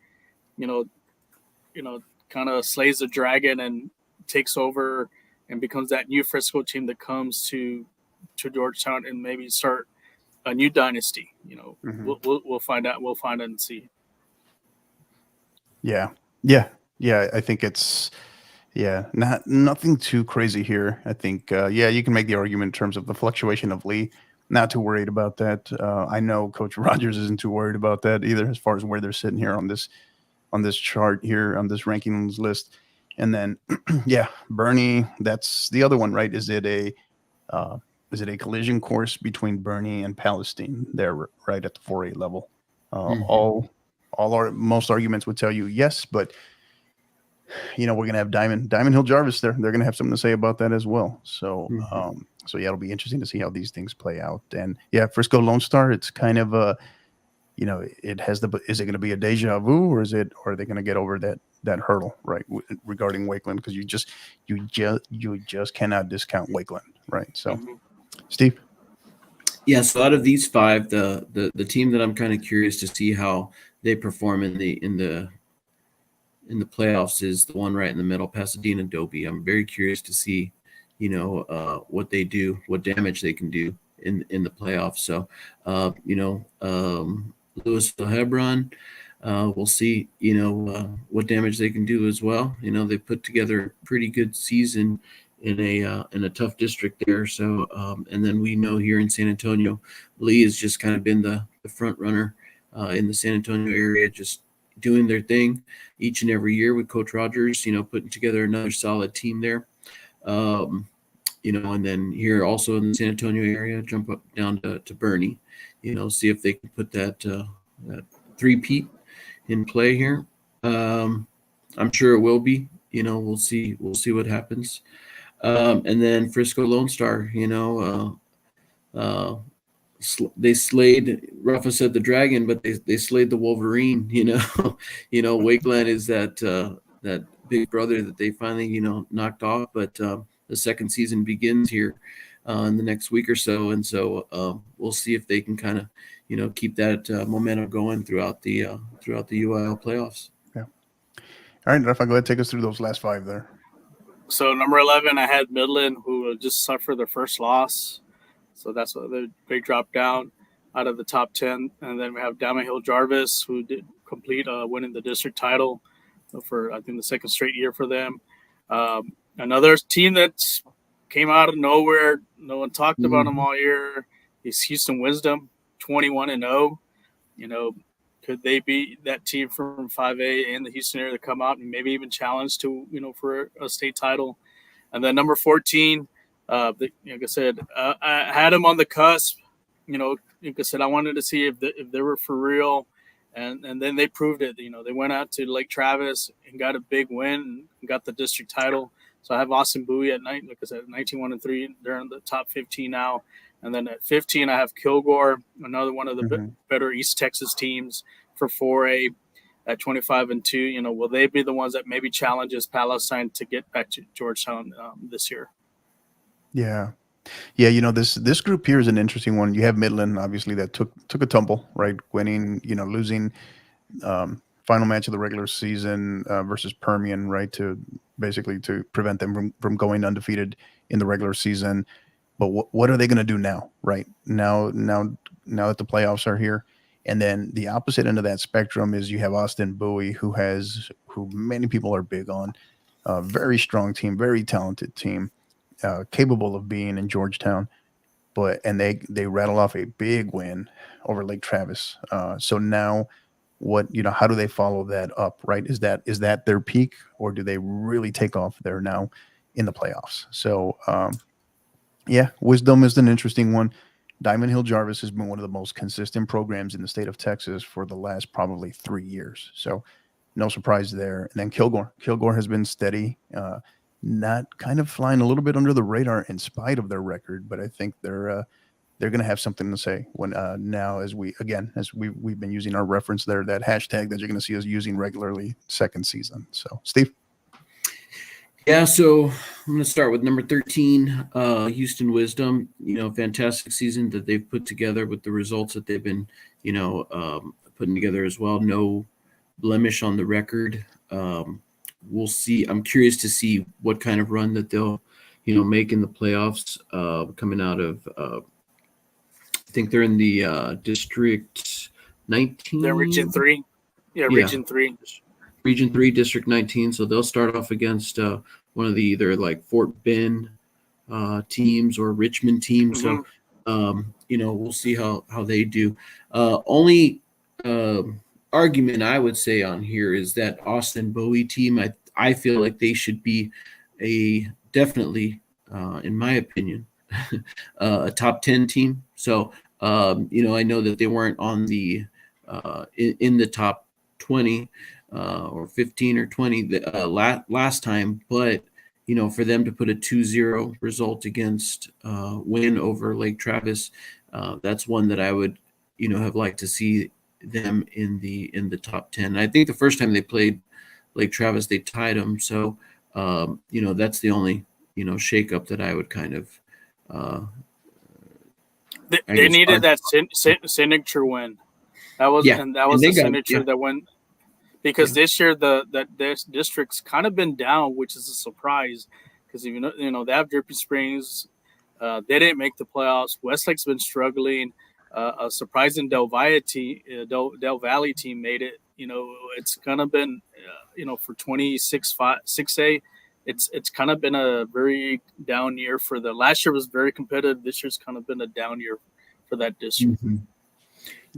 kind of slays the dragon and takes over and becomes that new Frisco team that comes to Georgetown and maybe start a new dynasty? We'll find out. We'll find out and see. Yeah. I think it's nothing too crazy here. I think you can make the argument in terms of the fluctuation of Lee. Not too worried about that. I know Coach Rogers isn't too worried about that either, as far as where they're sitting here on this chart here on this rankings list. And then Bernie, that's the other one, right? Is it a collision course between Bernie and Palestine there, right at the 4A level? Most arguments would tell you yes, but we're going to have Diamond Hill Jarvis there. They're going to have something to say about that as well. So, it'll be interesting to see how these things play out. And Frisco Lone Star, it's kind of it has is it going to be a deja vu, or are they going to get over that hurdle, right? Regarding Wakeland, because you just cannot discount Wakeland, right? So, Steve. Yeah, so out of these five, the team that I'm kind of curious to see how they perform in the playoffs is the one right in the middle, Pasadena Dobie. I'm very curious to see, what they do, what damage they can do in the playoffs. So, Louisville Hebron, we'll see, what damage they can do as well. They put together a pretty good season in a tough district there. So, and then we know here in San Antonio, Lee has just kind of been the front runner in the San Antonio area, just doing their thing each and every year with Coach Rogers, putting together another solid team there. And then here also in the San Antonio area, jump up down to Bernie, see if they can put that three-peat in play here. I'm sure it will be. We'll see what happens. And then Frisco Lone Star, they slayed. Rafa said the dragon, but they slayed the Wolverine. Wakeland is that big brother that they finally knocked off. But the second season begins here in the next week or so, and so we'll see if they can kind of keep that momentum going throughout the UIL playoffs. Yeah. All right, Rafa, go ahead, take us through those last five there. So number 11, I had Midland, who just suffered their first loss. So that's what they dropped down out of the top 10. And then we have Diamond Hill Jarvis, who did complete winning the district title for, I think, the second straight year for them. Another team that came out of nowhere, no one talked about them all year, is Houston Wisdom, 21-0. Could they be that team from 5A in the Houston area to come out and maybe even challenge to, for a state title? And then number 14, like I said, I had them on the cusp. Like I said, I wanted to see if they were for real. And then they proved it. They went out to Lake Travis and got a big win and got the district title. So I have Austin Bowie at night, like I said, 19-1-3. They're in the top 15 now. And then at 15, I have Kilgore, another one of the better East Texas teams for 4A at 25-2. Will they be the ones that maybe challenges Palestine to get back to Georgetown this year? Yeah. This group here is an interesting one. You have Midland, obviously, that took a tumble, right? Winning, losing final match of the regular season versus Permian, right? To prevent them from going undefeated in the regular season. But what are they going to do now, right? Now that the playoffs are here. And then the opposite end of that spectrum is you have Austin Bowie, who many people are big on. Very strong team, very talented team, capable of being in Georgetown. And they rattle off a big win over Lake Travis. So now how do they follow that up, right? Is that their peak, or do they really take off there now in the playoffs? So, Wisdom is an interesting one. Diamond Hill Jarvis has been one of the most consistent programs in the state of Texas for the last probably 3 years. So no surprise there. And then Kilgore has been steady, not kind of flying a little bit under the radar in spite of their record, but I think they're they're going to have something to say when now as we've been using our reference there, that hashtag that you're going to see us using regularly second season. So Steve. Yeah, so I'm going to start with number 13, Houston Wisdom. Fantastic season that they've put together with the results that they've been, putting together as well. No blemish on the record. We'll see. I'm curious to see what kind of run that they'll, make in the playoffs. Coming out of, I think they're in the District 19. They're Region 3. Yeah, Region 3. Region 3, District 19. So they'll start off against one of the either like Fort Bend teams or Richmond teams. Mm-hmm. So, we'll see how they do. Only argument I would say on here is that Austin Bowie team. I feel like they should be definitely, in my opinion, a top 10 team. So, I know that they weren't on the in the top 20 or 15 or 20 last time, but for them to put a 2-0 result against win over Lake Travis, that's one that I would have liked to see them in the top 10. I think the first time they played Lake Travis, they tied them. So that's the only shakeup that I would kind of. They needed that signature win. That was the signature that went, because this year this district's kind of been down, which is a surprise, because they have Dripping Springs, they didn't make the playoffs. Westlake's been struggling. A surprising Del Valley team made it. It's kind of been for 6A. It's kind of been a very down year for the last year was very competitive. This year's kind of been a down year for that district. Mm-hmm.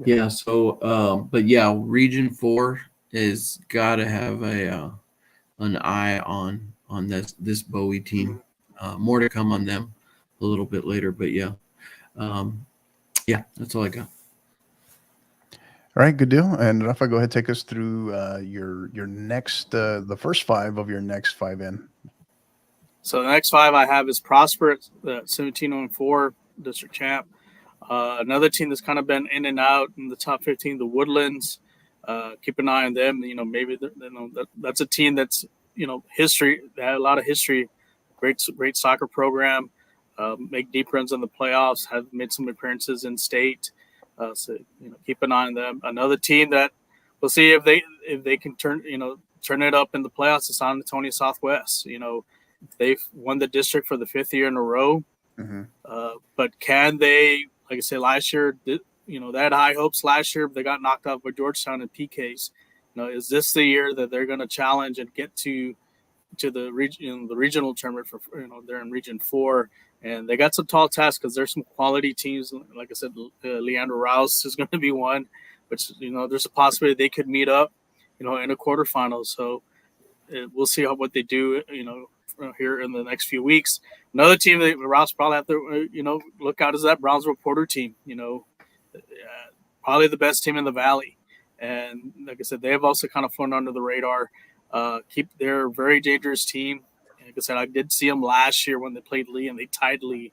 Yeah. So, but yeah, Region 4 has got to have an eye on this Bowie team. More to come on them a little bit later, but yeah, that's all I got. All right, good deal. And Rafa, go ahead, take us through your next the first 5 of your next 5N. So the next 5 I have is Prosper, the 17-4 district champ. Another team that's kind of been in and out in the top 15, the Woodlands. Keep an eye on them. Maybe that's a team that's history. They had a lot of history. Great soccer program. Make deep runs in the playoffs. Have made some appearances in state. So keep an eye on them. Another team that we'll see if they can turn it up in the playoffs is San Antonio Southwest. They've won the district for the 5th year in a row. Mm-hmm. But can they? Like I said, last year, they had high hopes last year, but they got knocked out by Georgetown in PKs. Is this the year that they're going to challenge and get to the regional tournament for they're in Region 4, and they got some tall tasks because there's some quality teams. Like I said, Leandro Rouse is going to be one, but there's a possibility they could meet up, in a quarterfinal. So we'll see what they do, here in the next few weeks. Another team that Rouse probably have to, look out is that Brownsville Porter team. Probably the best team in the Valley, and like I said, they have also kind of flown under the radar. They're a very dangerous team. Like I said, I did see them last year when they played Lee and they tied Lee,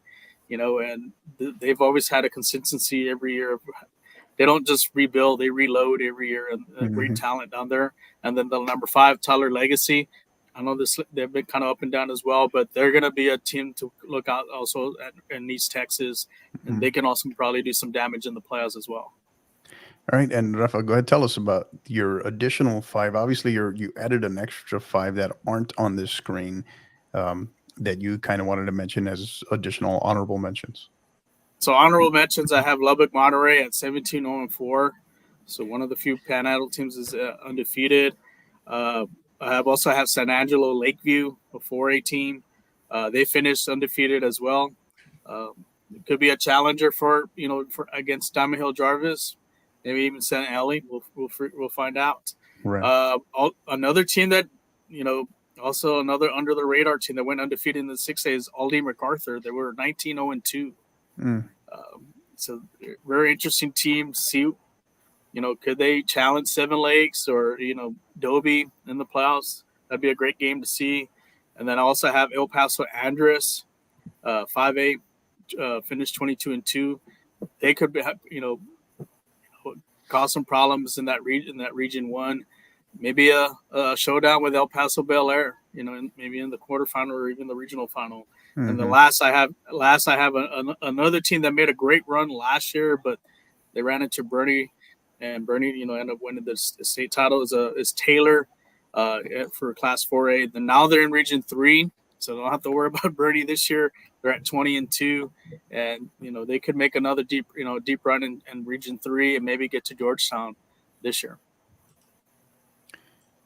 and they've always had a consistency every year. They don't just rebuild; they reload every year, and great talent down there. And then the number 5, Tyler Legacy. I know they've been kind of up and down as well, but they're going to be a team to look out also in East Texas, and they can also probably do some damage in the playoffs as well. All right, and Rafa, go ahead, tell us about your additional 5. Obviously, you added an extra 5 that aren't on this screen that you kind of wanted to mention as additional honorable mentions. So honorable mentions, I have Lubbock Monterey at 17-4. So one of the few Panhandle teams is undefeated. I also have San Angelo Lakeview, a 4A team. They finished undefeated as well. It could be a challenger for against Diamond Hill Jarvis, maybe even St. Ellie. We'll find out. Right. Another team that also another under the radar team that went undefeated in the 6A is Aldie MacArthur. They were 19-2. So very interesting team to see. Could they challenge Seven Lakes or, Dobie in the playoffs? That'd be a great game to see. And then I also have El Paso Andrés, 5A, finished 22-2. they could be, cause some problems in that region one. Maybe a showdown with El Paso Bel Air, maybe in the quarterfinal or even the regional final. Mm-hmm. And the last I have another team that made a great run last year, but they ran into Bernie, and Bernie, ended up winning the state title. Is Taylor for Class 4A. Then now they're in Region 3, so don't have to worry about Bernie this year. They're at 20-2, and they could make another deep run in Region 3 and maybe get to Georgetown this year.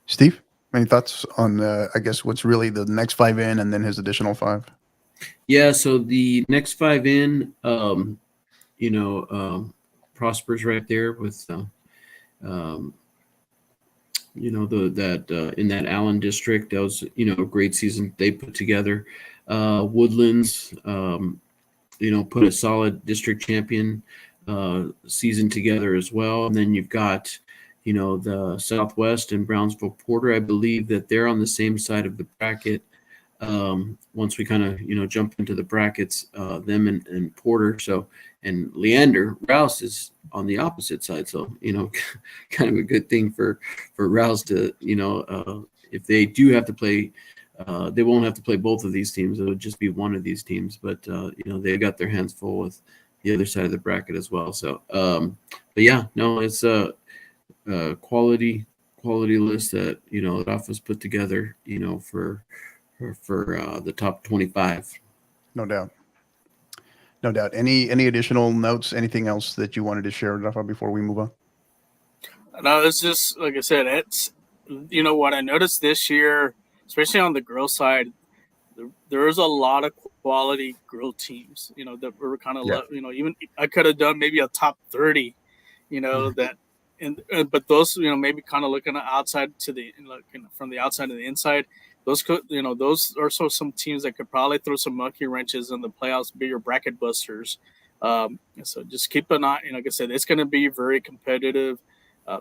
Steve, any thoughts on, I guess, what's really the next 5 in and then his additional 5? Yeah, so the next 5 in, Prosper's right there with, in that Allen district. That was, a great season they put together. Woodlands, put a solid district champion season together as well. And then you've got, the Southwest and Brownsville Porter. I believe that they're on the same side of the bracket. Once we kind of, jump into the brackets, them and Porter. So, and Leander Rouse is on the opposite side. So, kind of a good thing for Rouse to, if they do have to play, they won't have to play both of these teams. It'll just be one of these teams, but, they got their hands full with the other side of the bracket as well. So, but yeah, no, it's a quality list that, Rafa's put together, for the top 25. No doubt. Any additional notes, anything else that you wanted to share, Rafa, before we move on? No, it's just, like I said, it's, what I noticed this year, especially on the girls side, there is a lot of quality girl teams, that were kind of, even I could have done maybe a top 30, that, but those, maybe kind of looking outside to the, from the outside to the inside, those could, those are some teams that could probably throw some monkey wrenches in the playoffs, be your bracket busters. So just keep an eye. Like I said, it's going to be very competitive.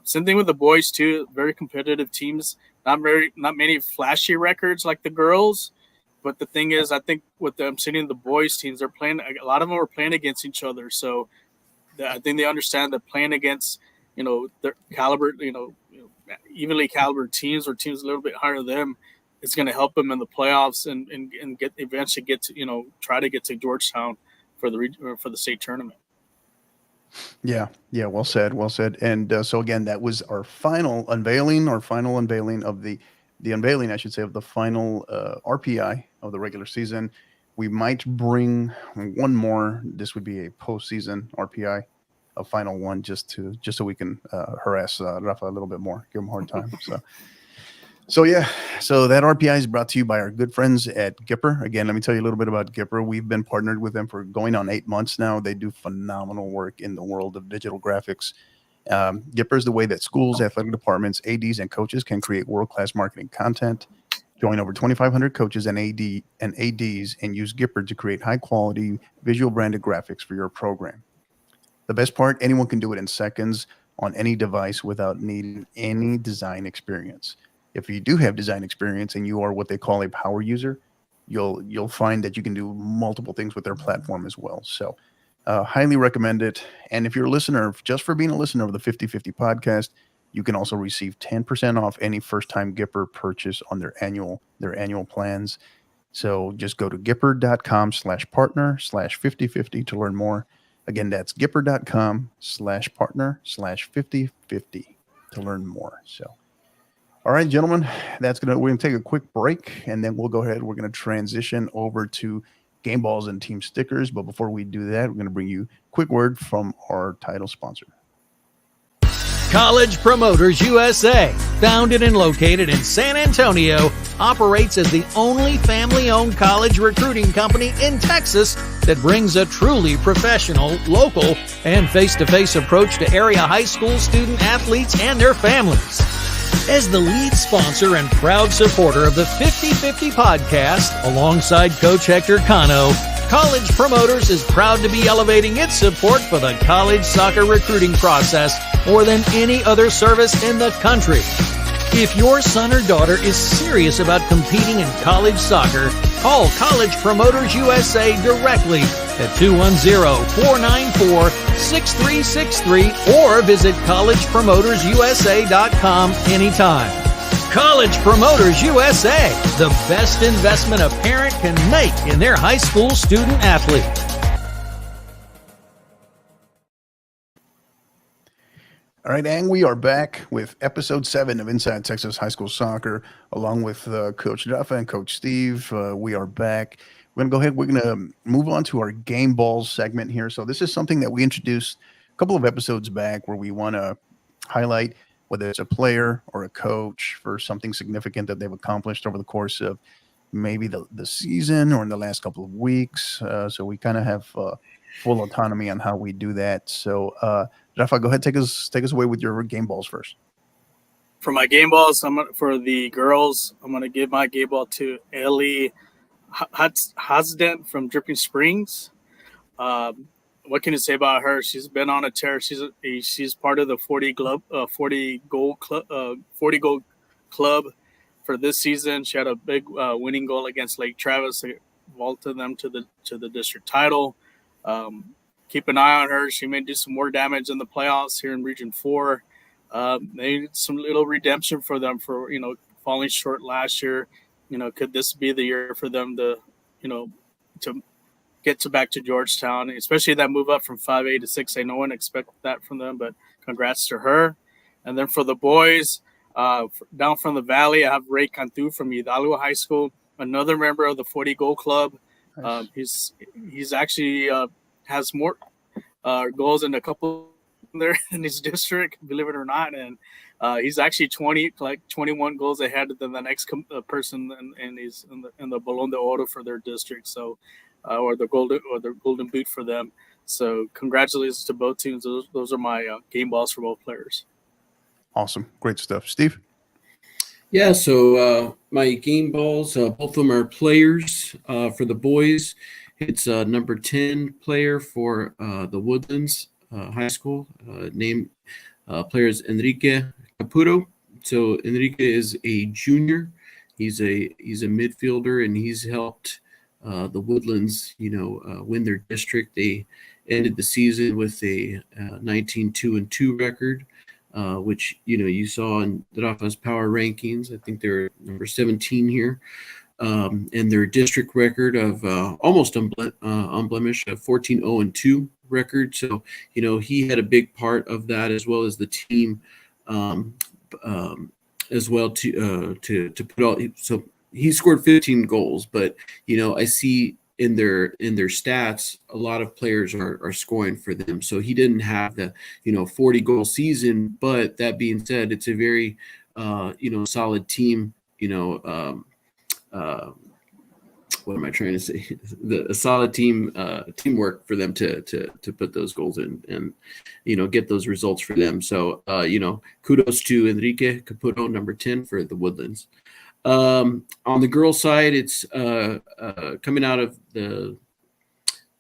Same thing with the boys too. Very competitive teams. Not many flashy records like the girls. But the thing is, I think with them sitting the boys teams, they're playing. A lot of them are playing against each other. So I think they understand that playing against, their caliber, evenly caliber teams or teams a little bit higher than them, it's going to help them in the playoffs and eventually get to, try to get to Georgetown for the state tournament. Yeah. Well said. And so again, that was our final unveiling of the unveiling, I should say, of the final RPI of the regular season. We might bring one more. This would be a postseason RPI, a final one, just so we can harass Rafa a little bit more, give him a hard time. So that RPI is brought to you by our good friends at Gipper. Again, let me tell you a little bit about Gipper. We've been partnered with them for going on 8 months now. They do phenomenal work in the world of digital graphics. Gipper is the way that schools, athletic departments, ADs, and coaches can create world-class marketing content. Join over 2,500 coaches and ADs and use Gipper to create high-quality visual branded graphics for your program. The best part, anyone can do it in seconds on any device without needing any design experience. If you do have design experience and you are what they call a power user, you'll find that you can do multiple things with their platform as well. So highly recommend it. And if you're a listener, just for being a listener of the 50/50 podcast, you can also receive 10% off any first-time Gipper purchase on their annual plans. So just go to gipper.com/partner/5050 to learn more. Again, that's gipper.com/partner/5050 to learn more. So, all right, gentlemen, we're going to take a quick break, and then we'll go ahead. We're going to transition over to game balls and team stickers. But before we do that, we're going to bring you a quick word from our title sponsor. College Promoters USA, founded and located in San Antonio, operates as the only family-owned college recruiting company in Texas that brings a truly professional, local, and face-to-face approach to area high school student athletes and their families. As the lead sponsor and proud supporter of the 50/50 podcast, alongside Coach Hector Cano, College Promoters is proud to be elevating its support for the college soccer recruiting process more than any other service in the country. If your son or daughter is serious about competing in college soccer, call College Promoters USA directly at 210-494-6363 or visit collegepromotersusa.com anytime. College Promoters USA, the best investment a parent can make in their high school student athlete. All right, and we are back with episode 7 of Inside Texas High School Soccer, along with Coach Rafa and Coach Steve. We are back. We're going to go ahead. We're going to move on to our game balls segment here. So this is something that we introduced a couple of episodes back where we want to highlight whether it's a player or a coach for something significant that they've accomplished over the course of maybe the season or in the last couple of weeks. So we kind of have full autonomy on how we do that. So Rafa, go ahead, take us away with your game balls first. For my game balls, for the girls, I'm gonna give my game ball to Ellie Hasden from Dripping Springs. What can you say about her? She's been on a tear. She's part of the 40 goal club for this season. She had a big winning goal against Lake Travis to vaulted them to the district title. Keep an eye on her. She may do some more damage in the playoffs here in Region 4. They need some little redemption for them for falling short last year. Could this be the year for them to get back to Georgetown, especially that move up from 5A to 6A. No one expected that from them, but congrats to her. And then for the boys, down from the valley, I have Ray Cantu from Hidalgo High School, another member of the 40 Goal Club. Nice. He's actually has more goals in a couple there in his district, believe it or not, and he's actually 21 goals ahead than the next person, and he's in the Balón de Oro for their district. So. Or the golden boot for them. So congratulations to both teams. Those are my game balls for both players. Awesome. Great stuff. Steve? Yeah, so my game balls, both of them are players. For the boys, it's number 10 player for the Woodlands High School. Named player is Enrique Caputo. So Enrique is a junior. He's a midfielder, and he's helped the Woodlands, win their district. They ended the season with a 19-2-2 record, which, you saw in Rafa's power rankings. I think they're number 17 here. And their district record of almost unblemished, a 14-0-2 record. So, he had a big part of that, as well as the team, as well to put all. So he scored 15 goals, but I see in their stats a lot of players are scoring for them. So he didn't have the 40 goal season, but that being said, it's a very solid team. What am I trying to say? A solid teamwork for them to put those goals in and get those results for them. So kudos to Enrique Caputo, number 10 for the Woodlands. On the girls' side, it's coming out of the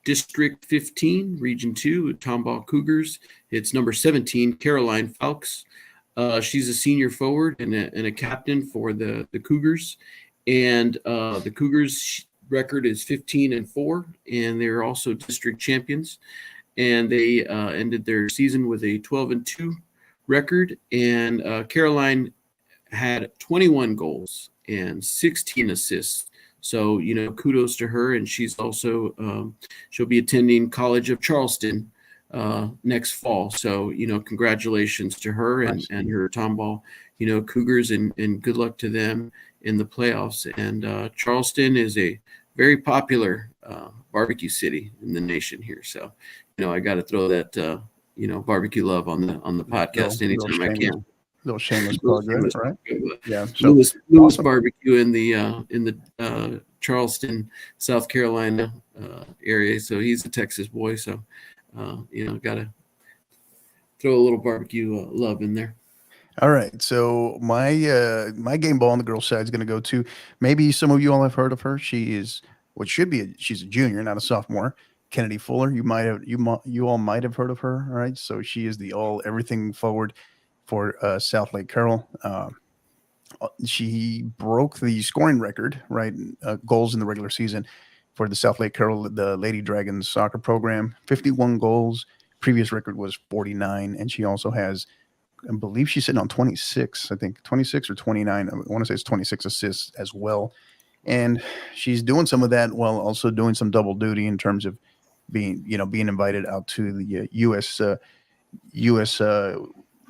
District 15, Region 2, Tomball Cougars. It's number 17, Caroline Falks. She's a senior forward and a captain for the Cougars. And the Cougars' record is 15-4, and they're also district champions. And they ended their season with a 12-2 record. And Caroline had 21 goals and 16 assists. So, kudos to her. And she's also, she'll be attending College of Charleston next fall. So, congratulations to her and her Tomball, Cougars, and good luck to them in the playoffs. And Charleston is a very popular barbecue city in the nation here. So, I got to throw that, barbecue love on the podcast anytime I can. Little shameless plug, right? Yeah. So Lewis awesome. Barbecue in the Charleston, South Carolina area. So he's a Texas boy. So got to throw a little barbecue love in there. All right. So my game ball on the girls' side is going to go to, maybe some of you all have heard of her. She's a junior, not a sophomore. Kennedy Fuller. You all might have heard of her. All right. So she is the everything forward for South Lake Carroll. She broke the scoring record, right? Goals in the regular season for the South Lake Carroll, the Lady Dragons soccer program, 51 goals. Previous record was 49. And she also has, I believe she's sitting on 26, I think 26 or 29. I want to say it's 26 assists as well. And she's doing some of that while also doing some double duty in terms of being invited out to the U.S.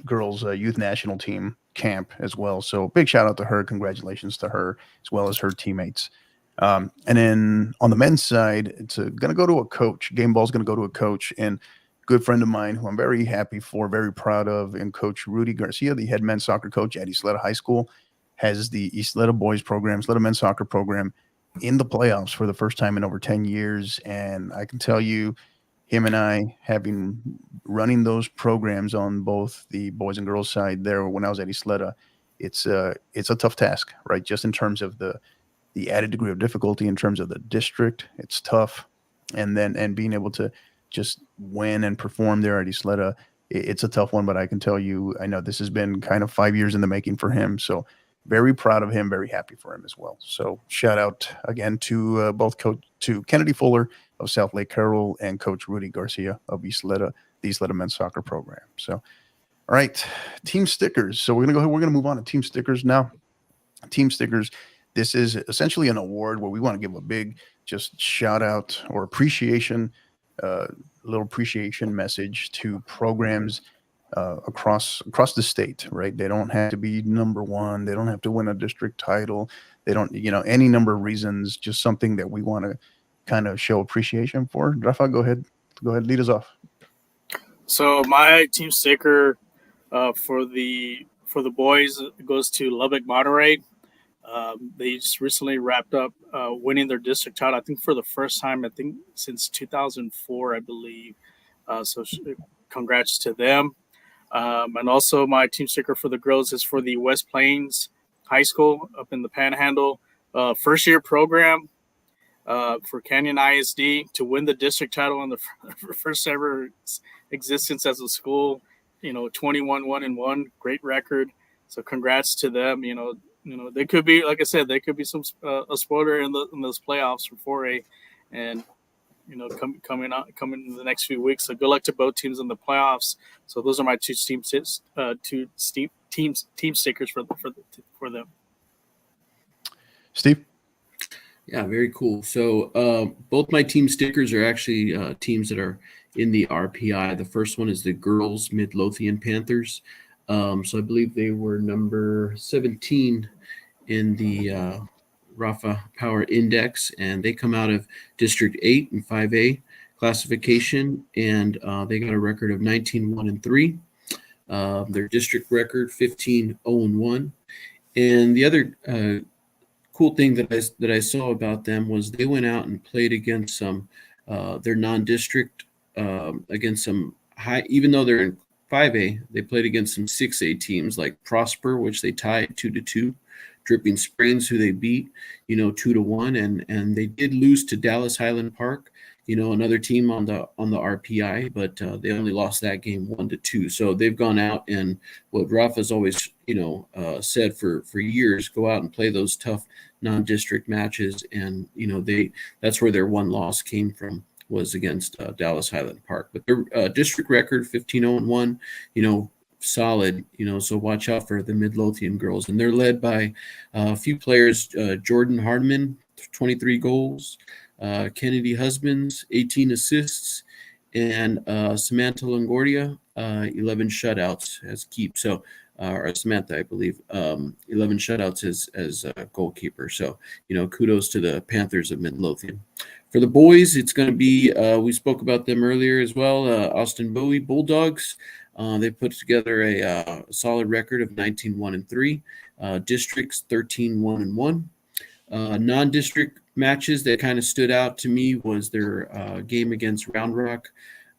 girls youth national team camp as well. So big shout out to her. Congratulations to her as well as her teammates. And then on the men's side, it's going to go to a coach. Game ball's going to go to a coach and good friend of mine who I'm very happy for, very proud of, and Coach Rudy Garcia, the head men's soccer coach at Isleta High School, has the Isleta boys program, Isleta men's soccer program in the playoffs for the first time in over 10 years. And I can tell you, him and I, having running those programs on both the boys and girls side there when I was at Isleta, it's a tough task, right? Just in terms of the added degree of difficulty in terms of the district, it's tough. And being able to just win and perform there at Isleta, it's a tough one, but I can tell you, I know this has been kind of 5 years in the making for him. So very proud of him, very happy for him as well. So shout out again to to Kennedy Fuller of South Lake Carroll and Coach Rudy Garcia of Isleta, the Isleta men's soccer program. So, all right, team stickers. So we're gonna move on to team stickers now. Team stickers. This is essentially an award where we want to give a big just shout out or appreciation, little appreciation message to programs across the state, right? They don't have to be number one. They don't have to win a district title. They don't, any number of reasons, just something that we want to kind of show appreciation for. Rafa, go ahead, lead us off. So my team sticker for the boys goes to Lubbock Monterey. They just recently wrapped up winning their district title, I think for the first time, I think since 2004, I believe. So congrats to them. And also my team sticker for the girls is for the West Plains High School up in the Panhandle. First year program for Canyon ISD to win the district title on the first ever existence as a school. 21-1-1, great record. So congrats to them. They could be, like I said, they could be some a spoiler in those playoffs for 4A, and coming in the next few weeks. So good luck to both teams in the playoffs. So those are my two team stickers for them. Steve. Yeah, very cool. So both my team stickers are actually teams that are in the RPI. The first one is the girls Midlothian Panthers. So I believe they were number 17 in the Rafa Power Index, and they come out of District 8 and 5A classification, and they got a record of 19-1-3. Their district record 15-0-1. And the other cool thing that I saw about them was they went out and played against some their non-district against some high, even though they're in 5A, they played against some 6A teams like Prosper, which they tied 2-2, Dripping Springs, who they beat 2-1, and they did lose to Dallas Highland Park, another team on the RPI, but they only lost that game 1-2. So they've gone out, and what Rafa's always said for years, go out and play those tough non-district matches, and that's where their one loss came from, was against Dallas Highland Park. But their district record 15-0-1, solid, so watch out for the Midlothian girls. And they're led by a few players, Jordan Hardiman, 23 goals, Kennedy Husbands, 18 assists, and Samantha Longoria, 11 shutouts as keep. So, or Samantha, I believe, 11 shutouts as a goalkeeper. So, kudos to the Panthers of Midlothian. For the boys, it's going to be, we spoke about them earlier as well, Austin Bowie Bulldogs. They put together a solid record of 19-1-3, districts 13-1-1. Non-district matches that kind of stood out to me was their game against Round Rock,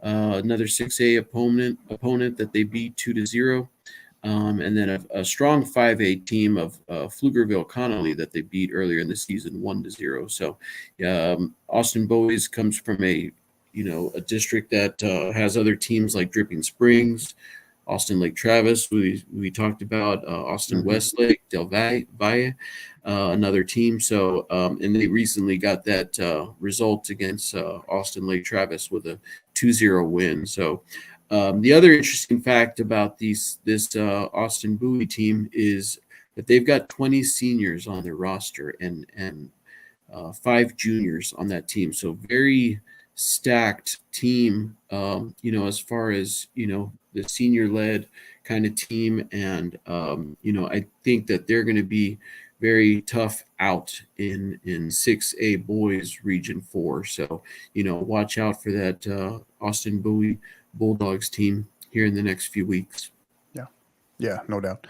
another 6A opponent that they beat 2-0, and then a strong 5A team of Pflugerville Connolly that they beat earlier in the season 1-0. So Austin Bowies comes from a district that has other teams like Dripping Springs, Austin Lake Travis. We talked about Austin Westlake, Del Valle, another team. So and they recently got that result against Austin Lake Travis with a 2-0 win. So the other interesting fact about this Austin Bowie team is that they've got 20 seniors on their roster and 5 juniors on that team. So very stacked team, as far as, the senior led kind of team. And, I think that they're going to be very tough out in 6A boys region 4. So, watch out for that Austin Bowie Bulldogs team here in the next few weeks. Yeah, no doubt.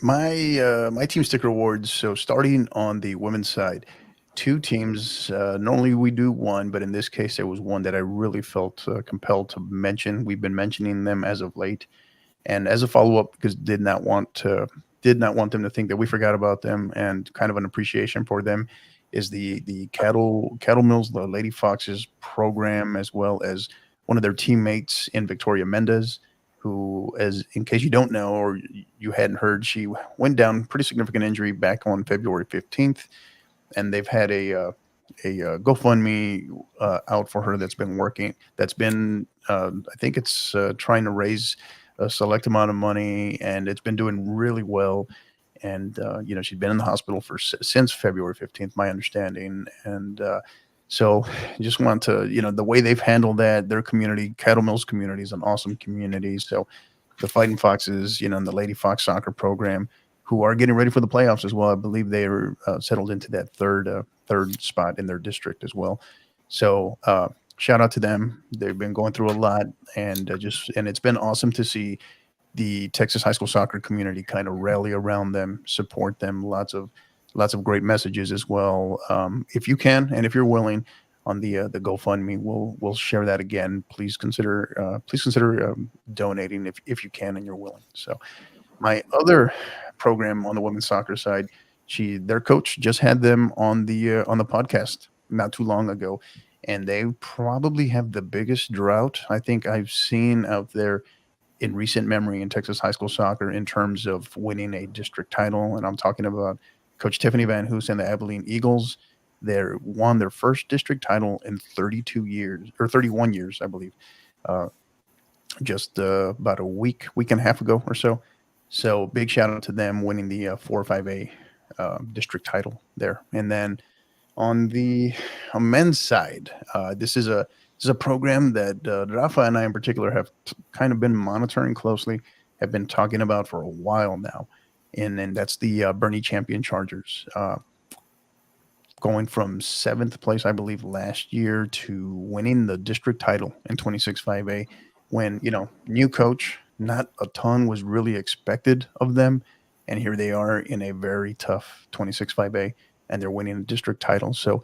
My team sticker awards. So starting on the women's side, 2 teams. Normally we do one, but in this case there was one that I really felt compelled to mention. We've been mentioning them as of late, and as a follow up, because did not want them to think that we forgot about them, and kind of an appreciation for them is the cattle mills, the Lady Foxes program, as well as one of their teammates in Victoria Mendez, who, as in case you don't know or you hadn't heard, she went down pretty significant injury back on February 15th, and they've had a GoFundMe out for her that's been working. That's been I think it's trying to raise a select amount of money, and it's been doing really well. And she's been in the hospital since February 15th, my understanding, and so just want to, the way they've handled that, their community, Cattle Mills community, is an awesome community. So the Fighting Foxes, and the Lady Fox soccer program, who are getting ready for the playoffs as well. I believe they are settled into that third spot in their district as well. So shout out to them. They've been going through a lot, and it's been awesome to see the Texas high school soccer community kind of rally around them, support them. Lots of great messages as well. If you can, and if you're willing, on the GoFundMe, we'll share that again. Please consider donating if you can and you're willing. So my other program on the women's soccer side, their coach just had them on the podcast not too long ago, and they probably have the biggest drought I think I've seen out there in recent memory in Texas high school soccer in terms of winning a district title. And I'm talking about Coach Tiffany Van Hoos and the Abilene Eagles. They won their first district title in 32 years or 31 years, I believe, just about a week and a half ago or so. So big shout out to them winning the 405A district title there. And then on the men's side, this is a program that Rafa and I in particular have kind of been monitoring closely, have been talking about for a while now. And then that's the Bernie Champion Chargers, going from 7th place, I believe, last year to winning the district title in 26-5A when, new coach, not a ton was really expected of them. And here they are in a very tough 26-5A, and they're winning a district title. So,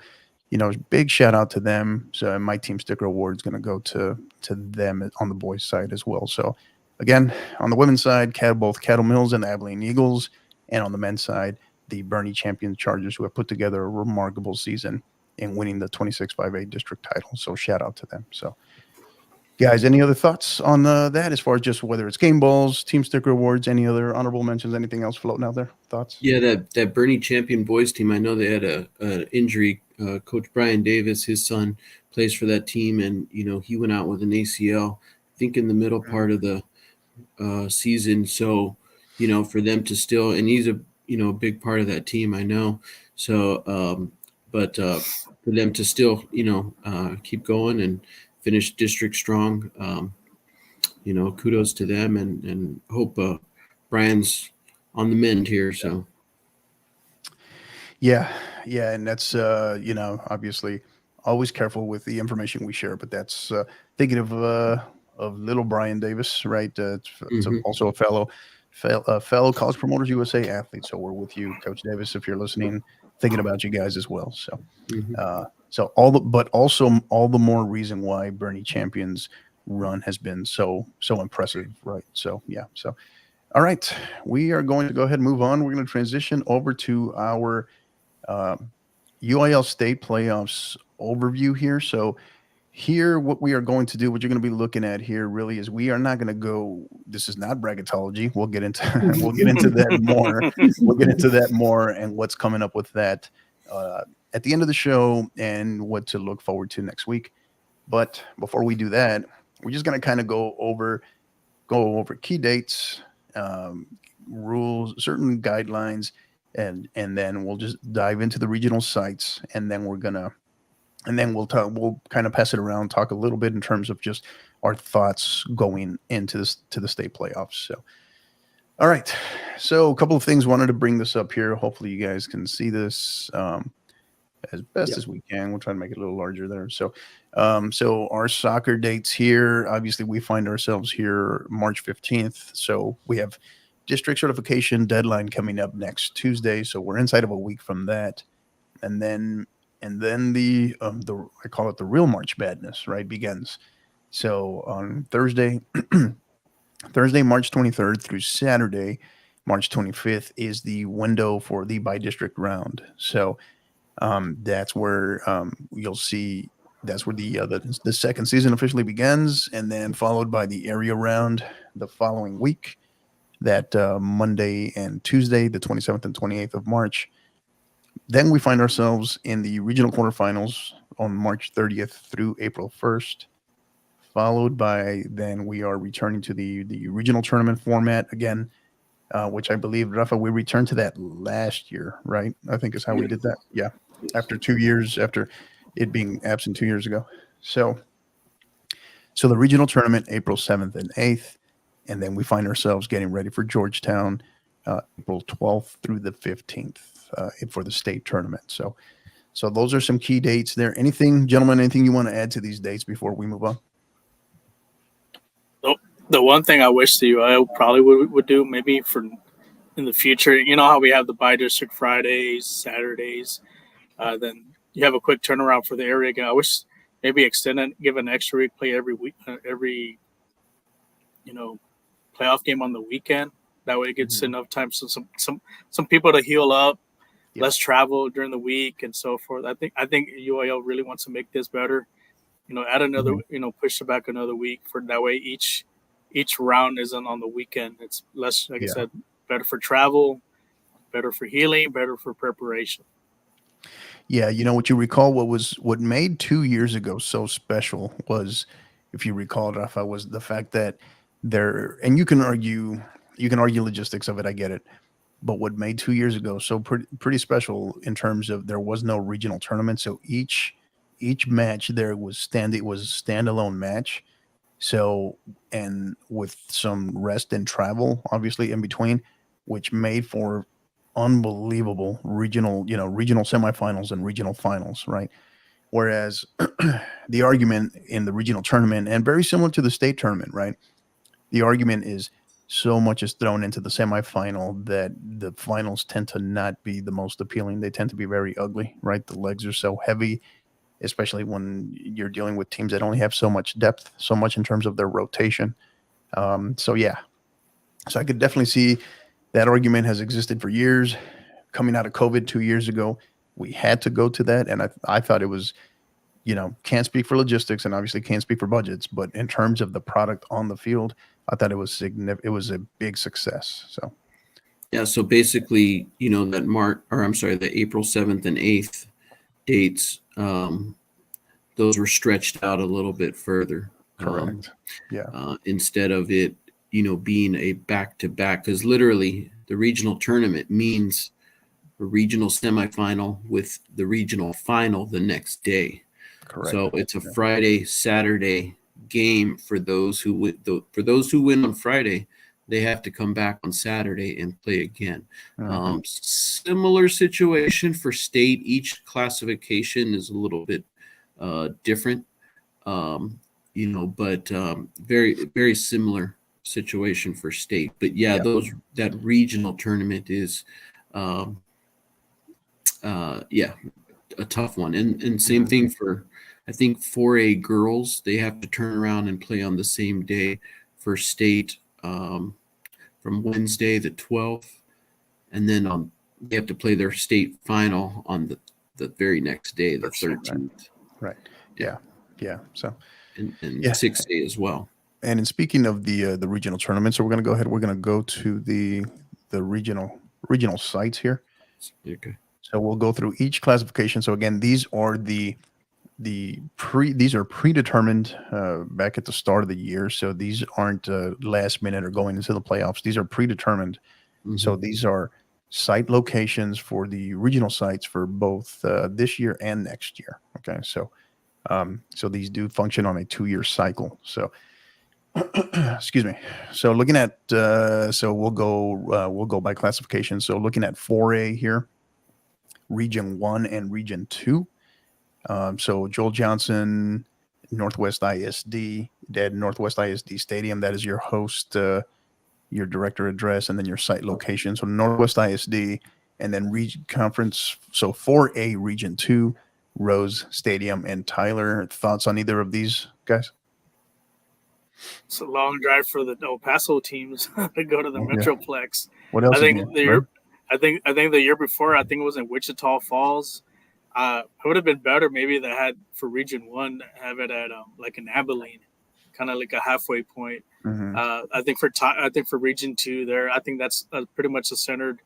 big shout out to them. So my team sticker award is going to go to them on the boys' side as well. So again, on the women's side, both Cattle Mills and the Abilene Eagles, and on the men's side, the Bernie Champion Chargers, who have put together a remarkable season in winning the 26-5A district title. So shout out to them. So guys, any other thoughts on that, as far as just whether it's game balls, team sticker awards, any other honorable mentions, anything else floating out there? Thoughts? Yeah, that Bernie Champion boys team, I know they had an injury. Coach Brian Davis, his son, plays for that team, and he went out with an ACL, I think in the middle part of the season. So for them to still, and he's a big part of that team, I know. So but for them to still keep going and finish district strong, kudos to them, and hope Brian's on the mend here. So yeah, and that's obviously always careful with the information we share, but that's thinking of little Brian Davis, right? It's also a fellow College Promoters USA athlete. So we're with you, Coach Davis, if you're listening, thinking about you guys as well. So so all the more reason why Bernie Champion's run has been so impressive, right? So yeah, so all right, we are going to go ahead and move on. We're going to transition over to our UIL state playoffs overview here. So here, what we are going to do, what you're going to be looking at here, really, is we are not going to go. This is not bracketology. We'll get into that more. We'll get into that more and what's coming up with that at the end of the show and what to look forward to next week. But before we do that, we're just going to kind of go over key dates, rules, certain guidelines, and then we'll just dive into the regional sites, and then we'll kind of pass it around, talk a little bit in terms of just our thoughts going into the state playoffs. So, all right. So a couple of things, wanted to bring this up here. Hopefully you guys can see this as best as we can. We'll try to make it a little larger there. So, so our soccer dates here, obviously we find ourselves here March 15th. So we have district certification deadline coming up next Tuesday. So we're inside of a week from that. And then the I call it the real March Madness, right, begins. So on Thursday, March 23rd through Saturday, March 25th is the window for the by-district round. So that's where you'll see that's where the second season officially begins, and then followed by the area round the following week, that Monday and Tuesday, the 27th and 28th of March. Then we find ourselves in the regional quarterfinals on March 30th through April 1st, followed by then we are returning to the regional tournament format again, which I believe, Rafa, we returned to that last year, right? I think is how we did that. Yeah. After 2 years, after it being absent 2 years ago. So the regional tournament, April 7th and 8th, and then we find ourselves getting ready for Georgetown, April 12th through the 15th for the state tournament. So those are some key dates there. Anything, gentlemen, anything you want to add to these dates before we move on? The one thing I wish the UIL probably would do maybe for in the future, you know how we have the bi-district Fridays, Saturdays, then you have a quick turnaround for the area game. I wish maybe extend it, give an extra week, play every week, every playoff game on the weekend. That way it gets enough time so some people to heal up, less travel during the week and so forth. I think UIL really wants to make this better. Add another, push it back another week for that way each round isn't on the weekend. It's less, like I said, better for travel, better for healing, better for preparation. Yeah, what you recall, what made 2 years ago so special was, if you recall, Rafa, was the fact that and you can argue logistics of it, I get it, but what made 2 years ago so pretty special in terms of there was no regional tournament, so each match there was a standalone match. So, and with some rest and travel, obviously in between, which made for unbelievable regional semifinals and regional finals, right? Whereas the argument in the regional tournament, and very similar to the state tournament, right? The argument is so much is thrown into the semifinal that the finals tend to not be the most appealing. They tend to be very ugly, right? The legs are so heavy, especially when you're dealing with teams that only have so much depth, so much in terms of their rotation. So I could definitely see that argument has existed for years. Coming out of COVID 2 years ago, we had to go to that. And I thought it was, can't speak for logistics and obviously can't speak for budgets, but in terms of the product on the field, I thought it was significant. It was a big success. So. Yeah. So basically, the April 7th and 8th dates, those were stretched out a little bit further. Correct. Instead of it, being a back-to-back, because literally the regional tournament means a regional semifinal with the regional final the next day. Correct. So it's a Friday, Saturday game for those who win on Friday. They have to come back on Saturday and play again. Similar situation for state. Each classification is a little bit different, but very, very similar situation for state. But that regional tournament is, a tough one. And same thing for, I think 4A girls, they have to turn around and play on the same day for state. From Wednesday the 12th, and then they have to play their state final on the very next day, the 13th. Right. Yeah. Yeah. So and Yeah. 6A as well. And in speaking of the regional tournament, so we're going to go ahead. We're going to go to the regional sites here. Okay. So we'll go through each classification. So again, these are these are predetermined back at the start of the year. So these aren't last minute or going into the playoffs. These are predetermined. So these are site locations for the regional sites for both this year and next year. Okay, so so these do function on a 2-year cycle. So excuse me. So looking at so we'll go by classification. So looking at 4A here, Region 1 and Region 2. So Joel Johnson, Northwest ISD, Northwest ISD Stadium. That is your host, your director address, and then your site location. So Northwest ISD, and then region conference. So 4A Region 2, Rose Stadium, and Tyler. Thoughts on either of these guys? It's a long drive for the El Paso teams to go to the Yeah. Metroplex. What else? I think is the new, year, right? I think the year before, I think it was in Wichita Falls. It would have been better maybe they had for Region 1 have it at like in Abilene, kind of like a halfway point. Mhm. I think for Region 2 there, I think that's pretty much a centered,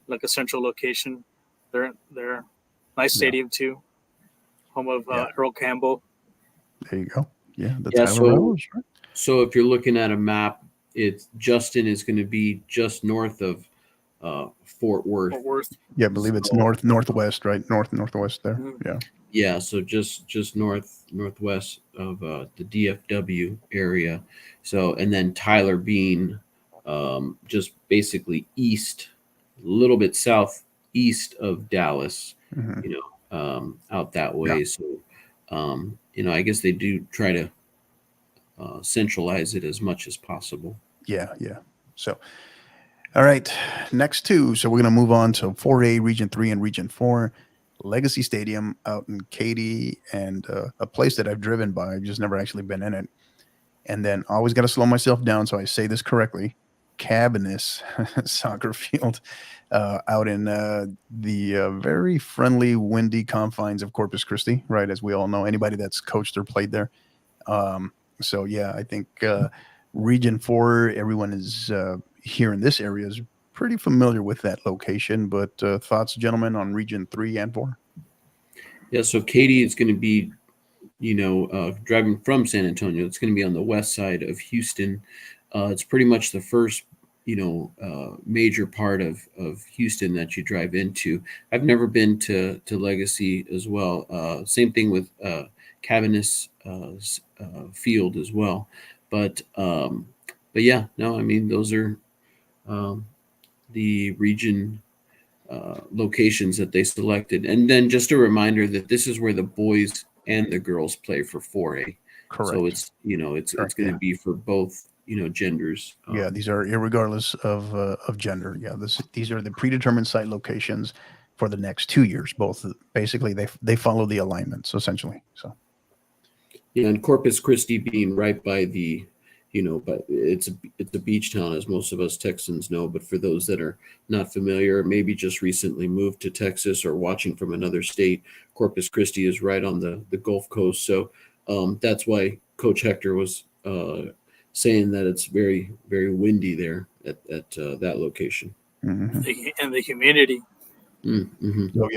like a central location. They're nice Yeah. stadium too, home of Yeah. Earl Campbell. There you go. Yeah, the Yeah, Tyler so- Rose, right? So if you're looking at a map, Justin is going to be just north of Fort Worth. Fort Worth. Yeah, I believe it's So- northwest, right? Northwest there. Mhm. Yeah. Yeah, so just northwest of the DFW area. So and then Tyler being just basically east, a little bit southeast of Dallas, Mhm. out that way. Yeah. So I guess they do try to centralize it as much as possible. Yeah. So, all right, next two. So we're gonna move on to 4A Region 3 and Region 4, Legacy Stadium out in Katy, and a place that I've driven by. I've just never actually been in it. And then I always got to slow myself down so I say this correctly. Cabinets soccer field out in the very friendly, windy confines of Corpus Christi, right? As we all know, anybody that's coached or played there. So yeah, I think Region 4, everyone is here in this area is pretty familiar with that location. But thoughts, gentlemen, on Region 3 and 4? Yeah, so Katy is going to be, driving from San Antonio. It's going to be on the west side of Houston. It's pretty much the first, major part of Houston that you drive into. I've never been to Legacy as well. Same thing with Cabinets Field as well. But yeah, no, I mean, those are the region locations that they selected. And then just a reminder that this is where the boys and the girls play for 4A. Correct. So it's Correct, going to yeah. be for both, genders. Yeah, these are irregardless of gender. Yeah, these are the predetermined site locations for the next 2 years. Both basically they follow the alignments essentially. So Yeah, and Corpus Christi being right by the, but it's a beach town, as most of us Texans know. But for those that are not familiar, maybe just recently moved to Texas or watching from another state, Corpus Christi is right on the Gulf Coast. So that's why Coach Hector was saying that it's very, very windy there at that location. mhm. And the humidity. Mm-hmm. Oh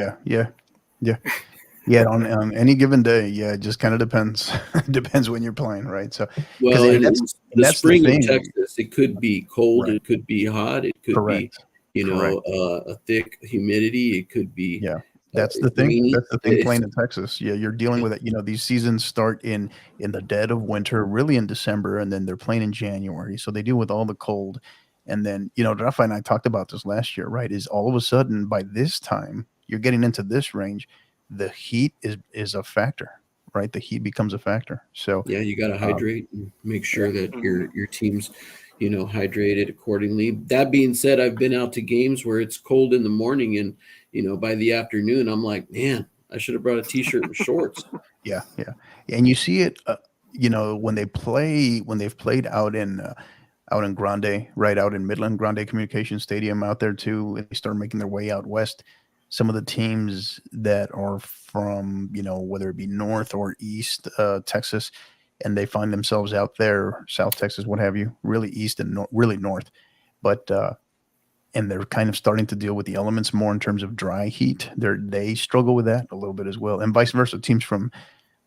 yeah. On any given day, yeah, it just kind of depends. Depends when you're playing, right? So Well, and and that's- in and the that's the spring in thing. Texas, it could be cold, Right. it could be hot, it could Correct. be, a thick humidity, it could be Yeah. That's the thing. rainy. That's the thing It's- playing in Texas. Yeah, you're dealing with it. These seasons start in the dead of winter, really in December, and then they're playing in January. So they deal with all the cold. And then, Rafa and I talked about this last year, right? Is all of a sudden by this time you're getting into this range, the heat is a factor, right? The heat becomes a factor. So Yeah, you got to hydrate and make sure that your team's, hydrated accordingly. That being said, I've been out to games where it's cold in the morning and, by the afternoon, I'm like, man, I should have brought a t-shirt and shorts. Yeah. And you see it, when they've played out in Grande, right out in Midland, Grande Communication Stadium out there too, and they start making their way out west. some of the teams that are from, whether it be North or East Texas, and they find themselves out there, South Texas, what have you, really East and really North. But and they're kind of starting to deal with the elements more in terms of dry heat. They struggle with that a little bit as well, and vice versa. Teams from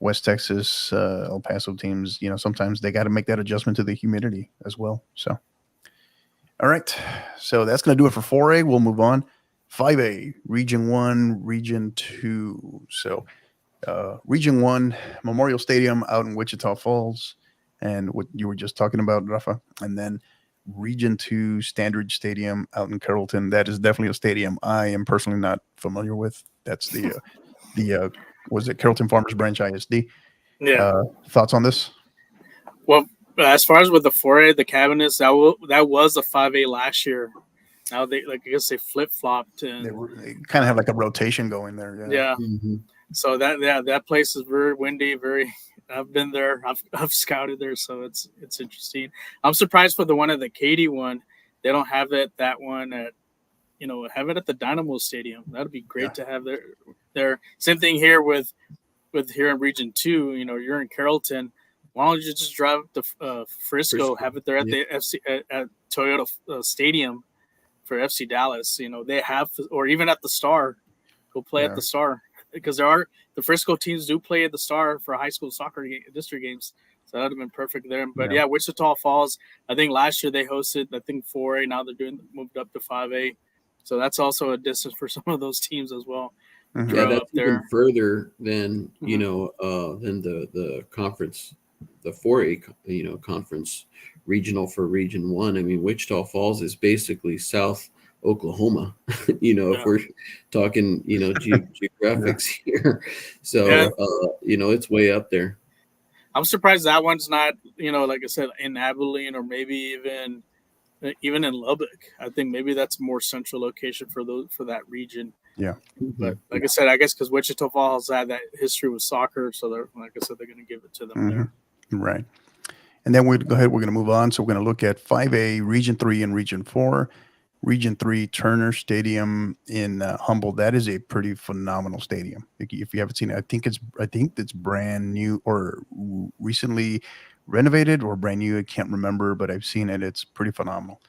West Texas, El Paso teams, sometimes they got to make that adjustment to the humidity as well. So, all right, so that's going to do it for 4A. We'll move on. 5A, Region 1, Region 2. So, Region 1, Memorial Stadium out in Wichita Falls, and what you were just talking about, Rafa, and then Region 2 Standard Stadium out in Carrollton. That is definitely a stadium I am personally not familiar with. That's the was it Carrollton Farmers Branch ISD? Yeah. Thoughts on this? Well, as far as with the 4A, the cabinets, that was a 5A last year. Now I guess they flip flopped, and They kind of have like a rotation going there. Yeah. Mm-hmm. So that place is very windy. I've been there. I've scouted there, so it's interesting. I'm surprised for the one at the Katy one. They don't have that one at, have it at the Dynamo Stadium. That'd be great to have there. Same thing here with here in Region 2. You're in Carrollton. Why don't you just drive to Frisco, have it there at the FC at Toyota Stadium for FC Dallas? They have, or even at the Star. Go play at the Star, because the Frisco teams do play at the Star for high school soccer district games. So that would have been perfect there. But Wichita Falls, I think last year they hosted, 4A. Now they're moved up to 5A. So that's also a distance for some of those teams as well. Mm-hmm. Yeah, that's even further than, than the conference, the 4A, conference regional for Region 1. I mean, Wichita Falls is basically South Oklahoma, if we're talking, geographics here. So, it's way up there. I'm surprised that one's not, like I said, in Abilene, or maybe even in Lubbock. I think maybe that's a more central location for that region. Yeah. But like I said, I guess because Wichita Falls had that history with soccer, so they're going to give it to them there. Right. And then we're going to move on. So we're going to look at 5A, Region 3 and Region 4. Region 3, Turner Stadium in Humboldt. That is a pretty phenomenal stadium. If you haven't seen it, I think it's brand new or recently renovated or brand new. I can't remember, but I've seen it. It's pretty phenomenal.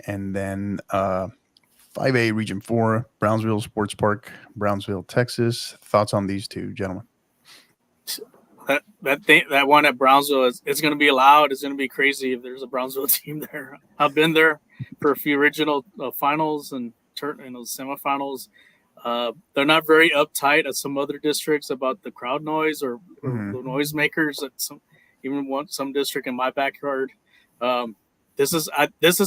And then 5A, Region 4, Brownsville Sports Park, Brownsville, Texas. Thoughts on these two, gentlemen? That one at Brownsville it's going to be loud. It's going to be crazy if there's a Brownsville team there. I've been there for a few regional finals and semifinals. They're not very uptight as some other districts about the crowd noise or the noisemakers that some district in my backyard. This is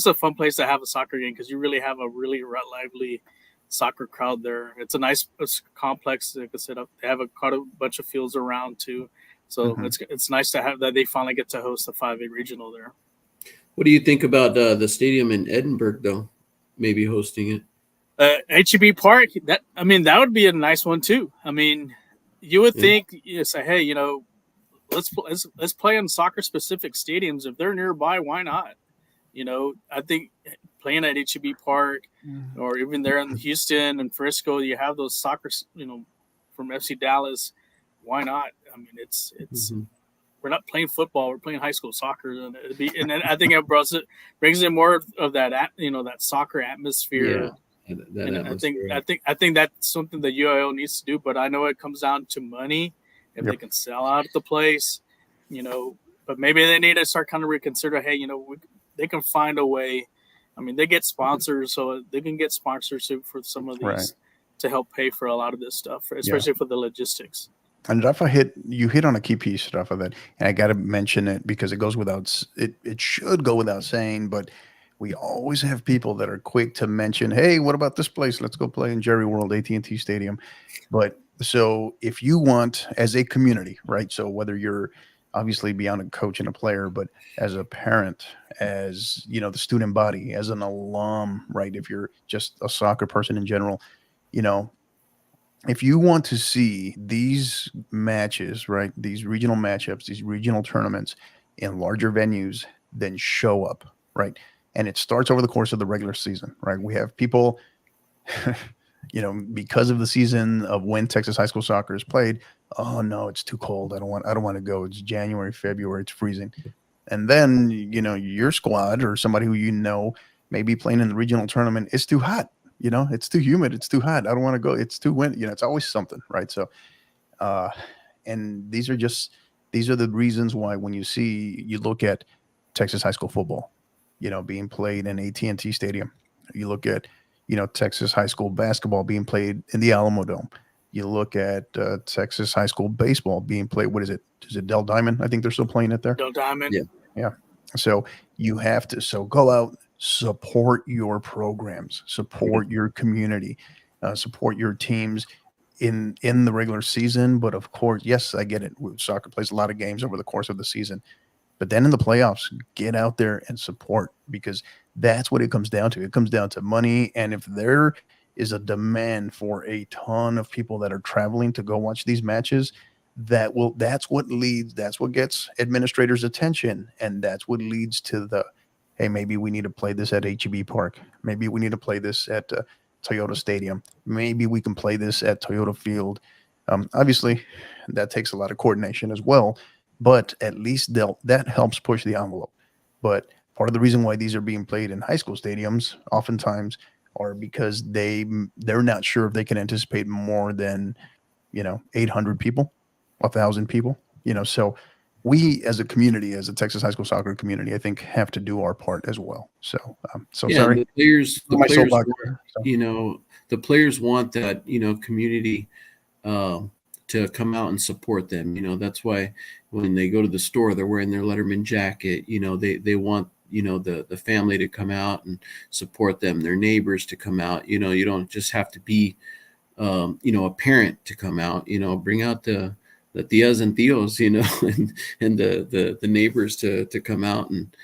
a fun place to have a soccer game, because you really have a really lively soccer crowd there. It's a nice complex. Like I said, they have quite a bunch of fields around too. So it's nice to have that they finally get to host the 5A regional there. What do you think about the stadium in Edinburgh, though? Maybe hosting it. HEB Park. That would be a nice one too. I mean, you would think you say, hey, let's play in soccer specific stadiums. If they're nearby, why not? I think playing at HEB Park, or even there in Houston and Frisco, you have those soccer, from FC Dallas. Why not? I mean, it's we're not playing football; we're playing high school soccer, and then I think it brings in more of that, that soccer atmosphere. Yeah, I think that's something the UIL needs to do. But I know it comes down to money. If they can sell out the place, but maybe they need to start kind of reconsider. Hey, they can find a way. I mean, they get sponsors, so they can get sponsorship for some of these to help pay for a lot of this stuff, especially for the logistics. And Rafa hit on a key piece, Rafa, and I got to mention it because it goes without it should go without saying, but we always have people that are quick to mention, hey, what about this place? Let's go play in Jerry World, AT&T Stadium. But so if you want, as a community, right? So whether you're obviously beyond a coach and a player, but as a parent, as the student body, as an alum, right? If you're just a soccer person in general, if you want to see these matches, right, these regional matchups, these regional tournaments in larger venues, then show up, right? And it starts over the course of the regular season, right? We have people, because of the season of when Texas high school soccer is played. Oh no, it's too cold. I don't want to go. It's January, February. It's freezing. And then, your squad or somebody who may be playing in the regional tournament, it's too hot. It's too humid. It's too hot. I don't want to go. It's too windy. It's always something, right? So, and these are the reasons why when you look at Texas high school football, being played in AT&T Stadium. You look at, Texas high school basketball being played in the Alamo Dome. You look at Texas high school baseball being played. What is it? Is it Del Diamond? I think they're still playing it there. Del Diamond. Yeah. So you have to. So go out, support your programs, support your community, support your teams in the regular season. But of course, yes, I get it. Soccer plays a lot of games over the course of the season. But then in the playoffs, get out there and support, because that's what it comes down to. It comes down to money. And if there is a demand for a ton of people that are traveling to go watch these matches, that's what gets administrators' attention. And that's what leads to hey, maybe we need to play this at HEB Park. Maybe we need to play this at Toyota Stadium. Maybe we can play this at Toyota Field. Obviously, that takes a lot of coordination as well. But at least that helps push the envelope. But part of the reason why these are being played in high school stadiums oftentimes are because they're not sure if they can anticipate more than 800 people, 1,000 people. So we as a community, as a Texas high school soccer community, I think have to do our part as well. So sorry. The players the players want that community to come out and support them. That's why when they go to the store, they're wearing their Letterman jacket. They want the family to come out and support them, their neighbors to come out. You don't just have to be a parent to come out. Bring out the tias and tios, and the neighbors to come out and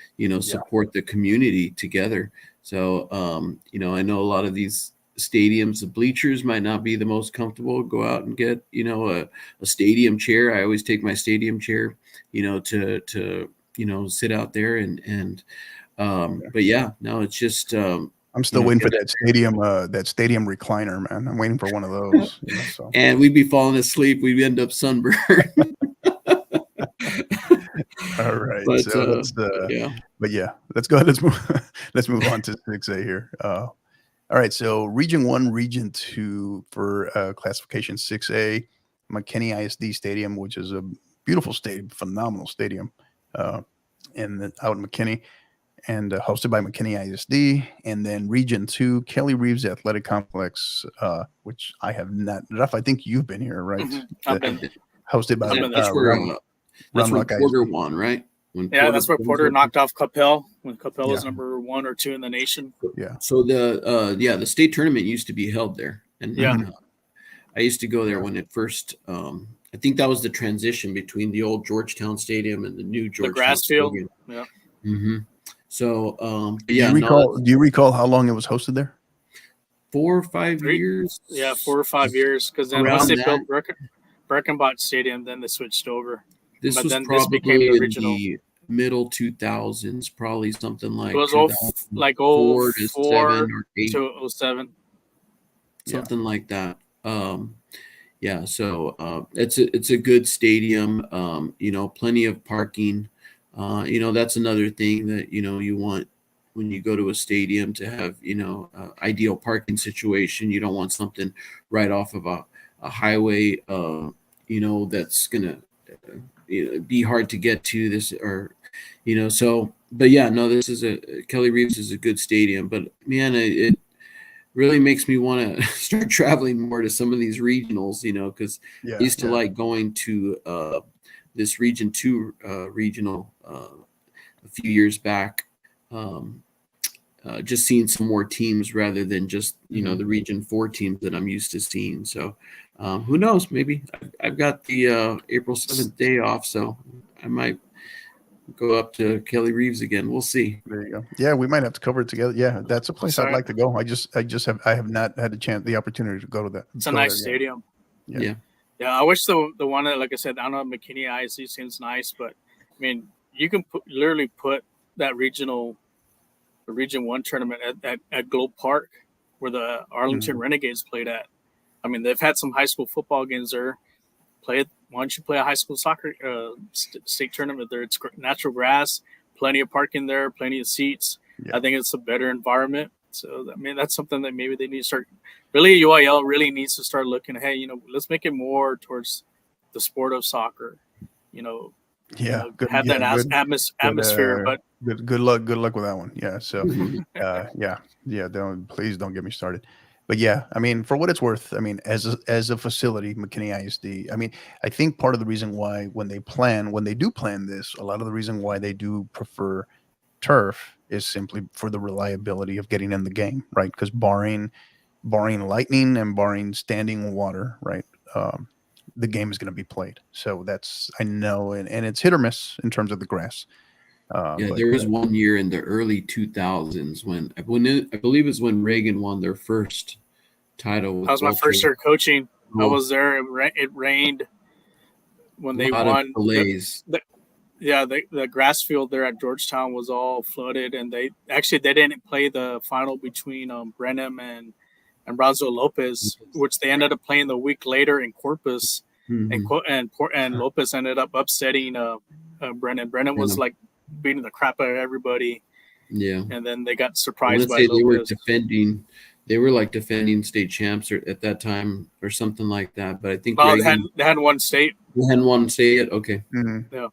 support the community together. So I know a lot of these stadiums, the bleachers might not be the most comfortable. Go out and get a stadium chair. I always take my stadium chair to sit out there and but yeah, no, it's just I'm still waiting for that stadium recliner, man. I'm waiting for one of those. So. And we'd be falling asleep. We'd end up sunburned. All right. But, so let's go ahead. Let's move on to 6A here. All right. So Region 1, Region 2 for classification 6A, McKinney ISD Stadium, which is a beautiful stadium, phenomenal stadium, out in McKinney, and hosted by McKinney ISD. And then Region 2, Kelly Reeves Athletic Complex, which I have not. Ralph, I think you've been here, right? Mm-hmm. I've been. Hosted by that's where Porter won, right? That's where Porter knocked off Capel when Capel was number 1 or 2 in the nation. Yeah. So the state tournament used to be held there, and I used to go there when it first. I think that was the transition between the old Georgetown Stadium and the new Georgetown grass field. Stadium. Yeah. Mm-hmm. So do you recall how long it was hosted there? 4 or 5 years. Yeah, 4 or 5 years. Because then once they built Breckenbach Stadium, then they switched over. This but was then probably this became the in original. the middle 2000s, probably something like it was 04 to 7 or 8 to 07, something like that. So it's a good stadium. Plenty of parking. That's another thing that you want when you go to a stadium to have ideal parking situation. You don't want something right off of a highway that's gonna be hard to get to this this is Kelly Reeves is a good stadium, but man, it really makes me want to start traveling more to some of these regionals, because I used to like going to this Region 2 regional a few years back, just seeing some more teams rather than just the Region 4 teams that I'm used to seeing. So who knows, maybe I've got the April 7th day off, so I might go up to Kelly Reeves again. We'll see. There you go. Yeah, we might have to cover it together. Yeah, that's a place I'd like to go. I have not had the opportunity to go to that. It's a nice stadium. Yeah. I wish the one that, like I said, I don't know, McKinney ISD seems nice, but I mean, you can literally put that Region 1 tournament at Globe Park, where the Arlington Mhm. Renegades played at. I mean, they've had some high school football games there. Why don't you play a high school soccer state tournament there? It's natural grass, plenty of parking there, plenty of seats. Yeah. I think it's a better environment. So, I mean, that's something that maybe they need to start. Really, UIL really needs to start looking. Hey, let's make it more towards the sport of soccer. Yeah, good. Have Yeah, that good. atmosphere. But Good luck. Good luck with that one. Yeah. So, yeah. Please don't get me started. But yeah, I mean, for what it's worth, I mean, as a facility, McKinney ISD. I mean, I think part of the reason why when they do plan this, a lot of the reason why they do prefer turf is simply for the reliability of getting in the game, right? Because barring lightning and barring standing water, right? The game is going to be played. So I know, and it's hit or miss in terms of the grass. Yeah, But there was one year in the early 2000s when I believe it was when Reagan won their first title. that was my first year coaching. I was there. It rained when they won. Delays. The grass field there at Georgetown was all flooded, and they didn't play the final between Brenham and Brownsville Lopez, which they ended up playing the week later in Corpus, and Lopez ended up upsetting Brenham. Brenham was like beating the crap out of everybody. Yeah, and then they got surprised by Lopez. They were defending state champs at that time or something like that. But I think they had one state. They hadn't won state yet. Okay. Mm-hmm. Yeah.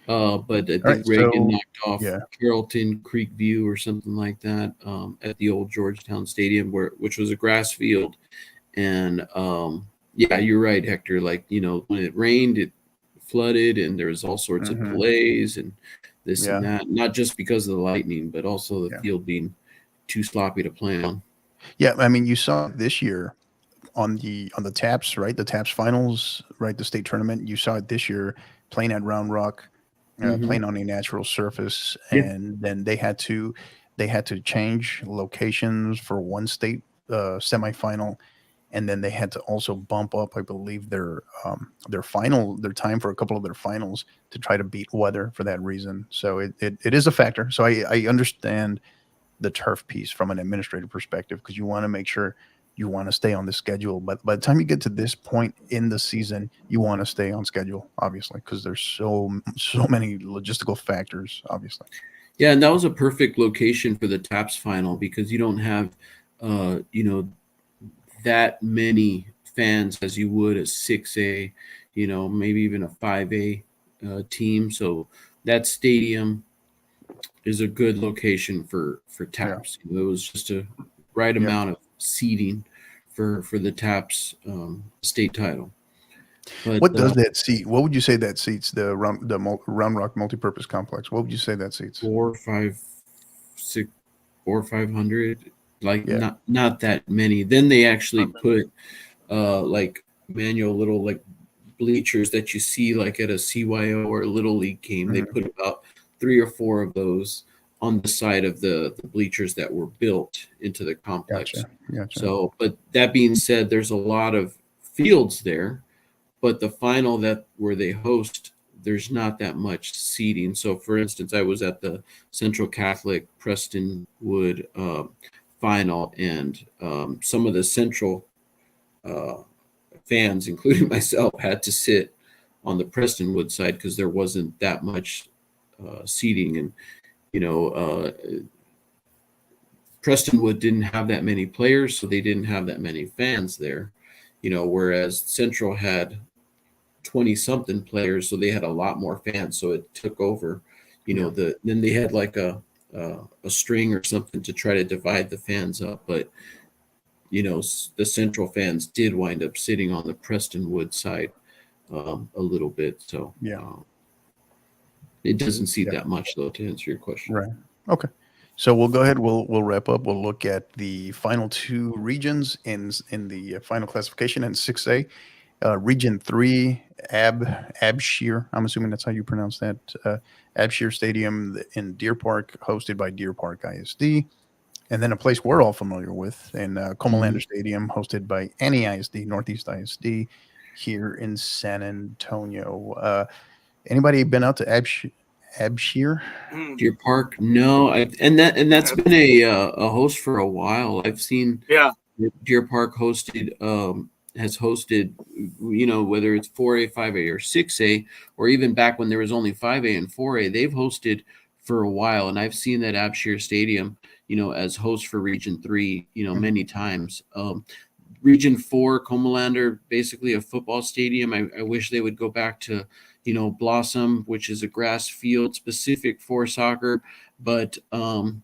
But I think Reagan knocked off Carrollton Creek View or something like that at the old Georgetown Stadium, which was a grass field. And yeah, you're right, Hector. Like, when it rained, it flooded, and there was all sorts of delays and this and that. Not just because of the lightning, but also the field being too sloppy to play on. Yeah, I mean, you saw this year on the TAPS, right? The TAPS finals, right? The state tournament. You saw it this year playing at Round Rock. Playing on a natural surface, and then they had to change locations for one state semifinal, and then they had to also bump up, I believe, their time for a couple of their finals to try to beat weather for that reason. So it is a factor. So I understand the turf piece from an administrative perspective, because you want to make sure you want to stay on the schedule. But by the time you get to this point in the season, you want to stay on schedule, obviously, because there's so many logistical factors, obviously. Yeah, and that was a perfect location for the TAPS final, because you don't have, that many fans as you would a 6A, maybe even a 5A team. So that stadium is a good location for TAPS. It was just a right amount of seating for the TAPS state title. But, what does that seat? What would you say that seats the Round Rock multipurpose complex? What would you say that seats? 400, 500, not that many. Then they actually put like manual little like bleachers that you see like at a CYO or a Little League game. They put about 3 or 4 of those on the side of the bleachers that were built into the complex. Gotcha. So, but that being said, there's a lot of fields there, but the final where they host, there's not that much seating. So, for instance, I was at the Central Catholic Prestonwood final, and some of the Central fans, including myself, had to sit on the Prestonwood side because there wasn't that much seating. And Prestonwood didn't have that many players, so they didn't have that many fans there, whereas Central had 20-something players, so they had a lot more fans, so it took over, then they had like a string or something to try to divide the fans up, but the Central fans did wind up sitting on the Prestonwood side a little bit, so it doesn't seat that much, though, to answer your question. Right. Okay. So we'll go ahead. We'll wrap up. We'll look at the final 2 regions in the final classification in 6A. Region 3, Abshire. I'm assuming that's how you pronounce that. Abshire Stadium in Deer Park, hosted by Deer Park ISD. And then a place we're all familiar with, in Comalander Stadium, hosted by Annie ISD, Northeast ISD, here in San Antonio. Anybody been out to Abshire. Deer Park, no, that's been a host for a while. I've seen Yeah. Deer Park has hosted, whether it's 4A, 5A, or 6A, or even back when there was only 5A and 4A, they've hosted for a while, and I've seen that Abshire Stadium, as host for Region 3, many times. Region 4, Comalander, basically a football stadium. I wish they would go back to, Blossom, which is a grass field specific for soccer. But, to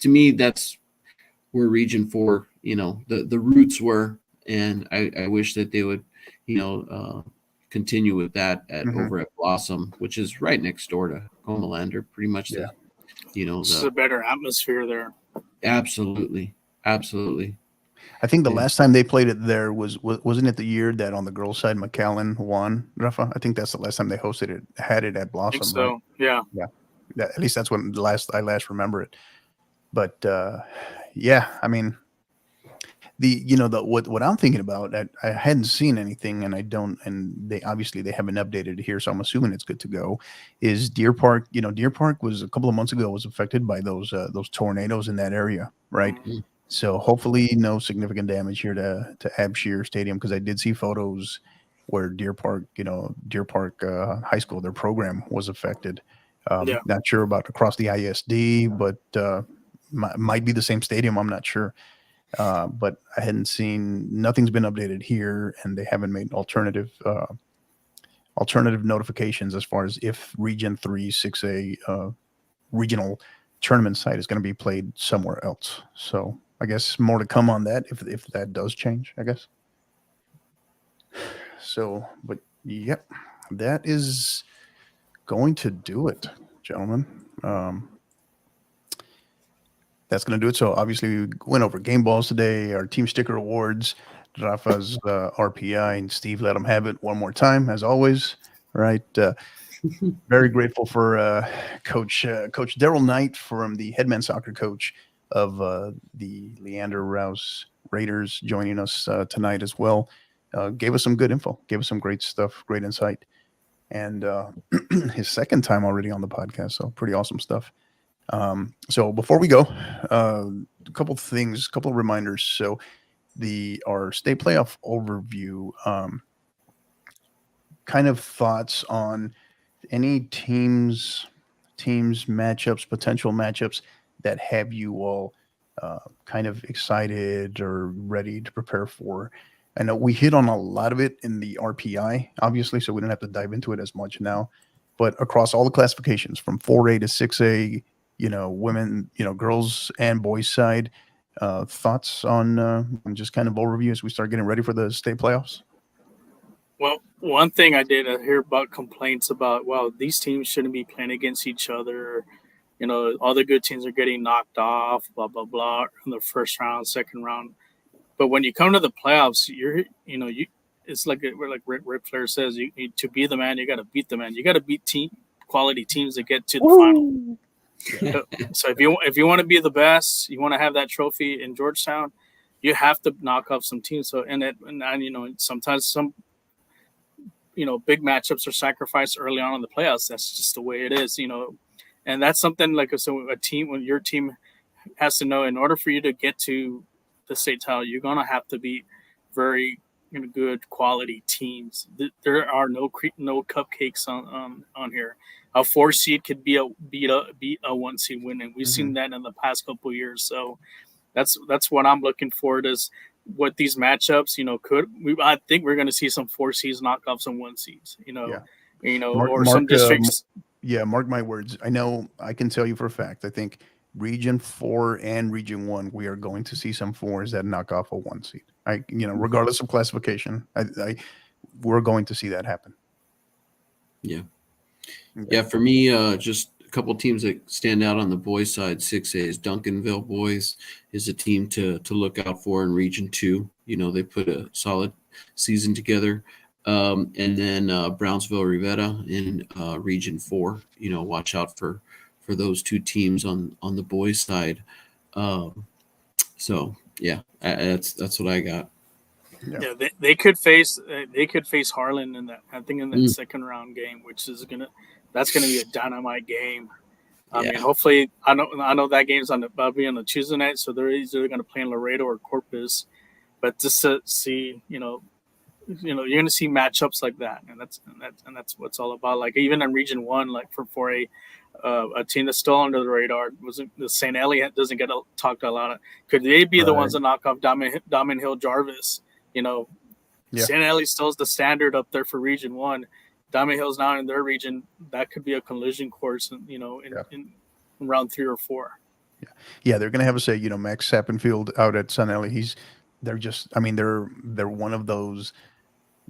me, that's where Region 4, the roots were. And I wish that they would, continue with that over at Blossom, which is right next door to Comalander, pretty much It's a better atmosphere there. Absolutely. Absolutely. I think the last time they played it there wasn't it the year that on the girls' side McAllen won, Rafa? I think that's the last time they had it at Blossom. I think so. Right? Yeah. At least that's when I last remember it. But yeah, I mean, what I'm thinking about, I hadn't seen anything, and they haven't updated it here, so I'm assuming it's good to go. Is Deer Park? Deer Park was a couple of months ago was affected by those tornadoes in that area, right? Mm-hmm. So hopefully no significant damage here to Abshire Stadium, because I did see photos where Deer Park High School, their program was affected. Not sure about across the ISD, but might be the same stadium. I'm not sure. But I hadn't seen, nothing's been updated here, and they haven't made alternative notifications as far as if Region 3 6A regional tournament site is going to be played somewhere else. So I guess more to come on that if that does change, I guess. So, but yep, that is going to do it, gentlemen. That's going to do it. So obviously we went over game balls today, our team sticker awards, Rafa's RPI, and Steve let him have it one more time, as always. Right. Very grateful for Coach Daryl Knight, from the head men's soccer coach of the Leander Rouse Raiders, joining us tonight as well. Gave us some good info, gave us some great stuff, great insight, and his second time already on the podcast. So pretty awesome stuff. So before we go, a couple of reminders. So our state playoff overview, kind of thoughts on any teams, matchups, potential matchups that have you all kind of excited or ready to prepare for. I know we hit on a lot of it in the RPI, obviously, so we don't have to dive into it as much now. But across all the classifications, from 4A to 6A, women, girls and boys side, thoughts on just kind of overview as we start getting ready for the state playoffs? Well, one thing I did hear about complaints about, well, these teams shouldn't be playing against each other. All the good teams are getting knocked off, blah, blah, blah, in the first round, second round. But when you come to the playoffs, it's like Ric Flair says, you need to be the man. You got to beat the man. You got to beat quality teams to get to the final. So if you want to be the best, you want to have that trophy in Georgetown, you have to knock off some teams. So sometimes some big matchups are sacrificed early on in the playoffs. That's just the way it is, and that's something like a team, when your team has to know, in order for you to get to the state title, you're gonna have to be very good quality teams. There are no cupcakes on here. A 4 seed could beat a 1 seed win, and we've seen that in the past couple of years. So that's what I'm looking forward is what these matchups, I think we're going to see some 4 seeds knock off some 1 seeds, some districts. Mark my words. I know, I can tell you for a fact, I think Region 4 and Region 1, we are going to see some 4s that knock off a 1 seed. Regardless of classification, we're going to see that happen. Yeah. Okay. Yeah, for me, just a couple teams that stand out on the boys' side. 6A is Duncanville Boys is a team to look out for in Region 2. They put a solid season together. And then Brownsville Rivera in Region 4. Watch out for those two teams on the boys' side. So yeah, that's what I got. Yeah, they could face Harlan in that. I think in that second round game, which is that's gonna be a dynamite game. I mean, hopefully, I know that game's that'll be on a Tuesday night, so they're either gonna play in Laredo or Corpus. But just to see, you're gonna see matchups like that, and that's what it's all about. Like even in Region 1, like for a team that's still under the radar, wasn't the St. Eliot doesn't get talked a lot. Could they be the ones that knock off Diamond Hill Jarvis? St. Eliot still is the standard up there for Region 1. Diamond Hill's now in their region. That could be a collision course, in round 3 or 4. Yeah, they're going to have a say. Max Sappenfield out at St. Eliot. They're one of those.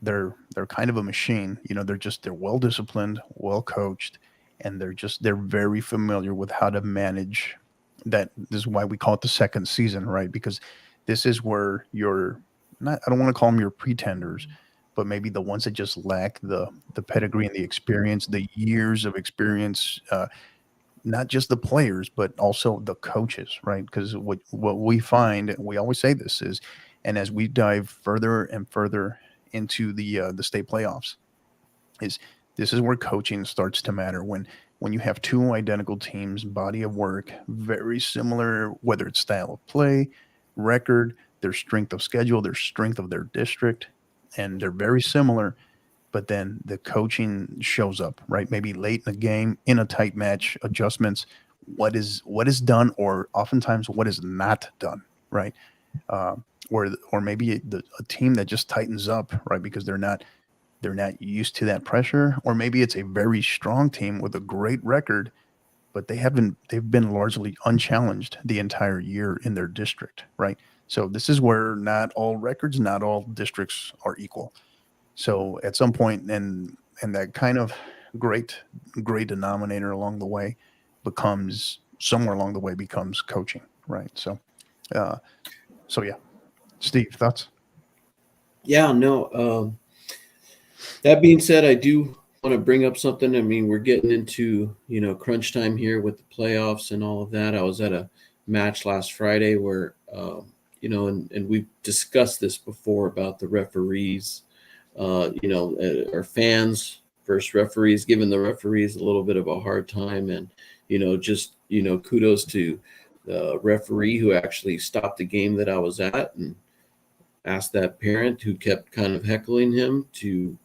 They're kind of a machine. They're well disciplined, well coached, and they're very familiar with how to manage that. This is why we call it the second season, right? Because this is where you're not. I don't want to call them your pretenders, but maybe the ones that just lack the pedigree and the experience, the years of experience. Not just the players, but also the coaches, right? Because what we find, and we always say this is, and as we dive further and further into the state playoffs, this is where coaching starts to matter. When you have two identical teams, body of work, very similar, whether it's style of play, record, their strength of schedule, their strength of their district, and they're very similar. But then the coaching shows up, right? Maybe late in the game, in a tight match, adjustments, what is done, or oftentimes what is not done, right? Or maybe a team that just tightens up, right? Because they're not used to that pressure, or maybe it's a very strong team with a great record, but they've been largely unchallenged the entire year in their district, right? So this is where not all records, not all districts are equal. So at some point, and that kind of great denominator along the way becomes coaching, right? So yeah. Steve, thoughts? Yeah, no. That being said, I do want to bring up something. I mean, we're getting into, crunch time here with the playoffs and all of that. I was at a match last Friday where, and we've discussed this before about the referees. Our fans versus referees, giving the referees a little bit of a hard time, and kudos to the referee who actually stopped the game that I was at and asked that parent who kept kind of heckling him to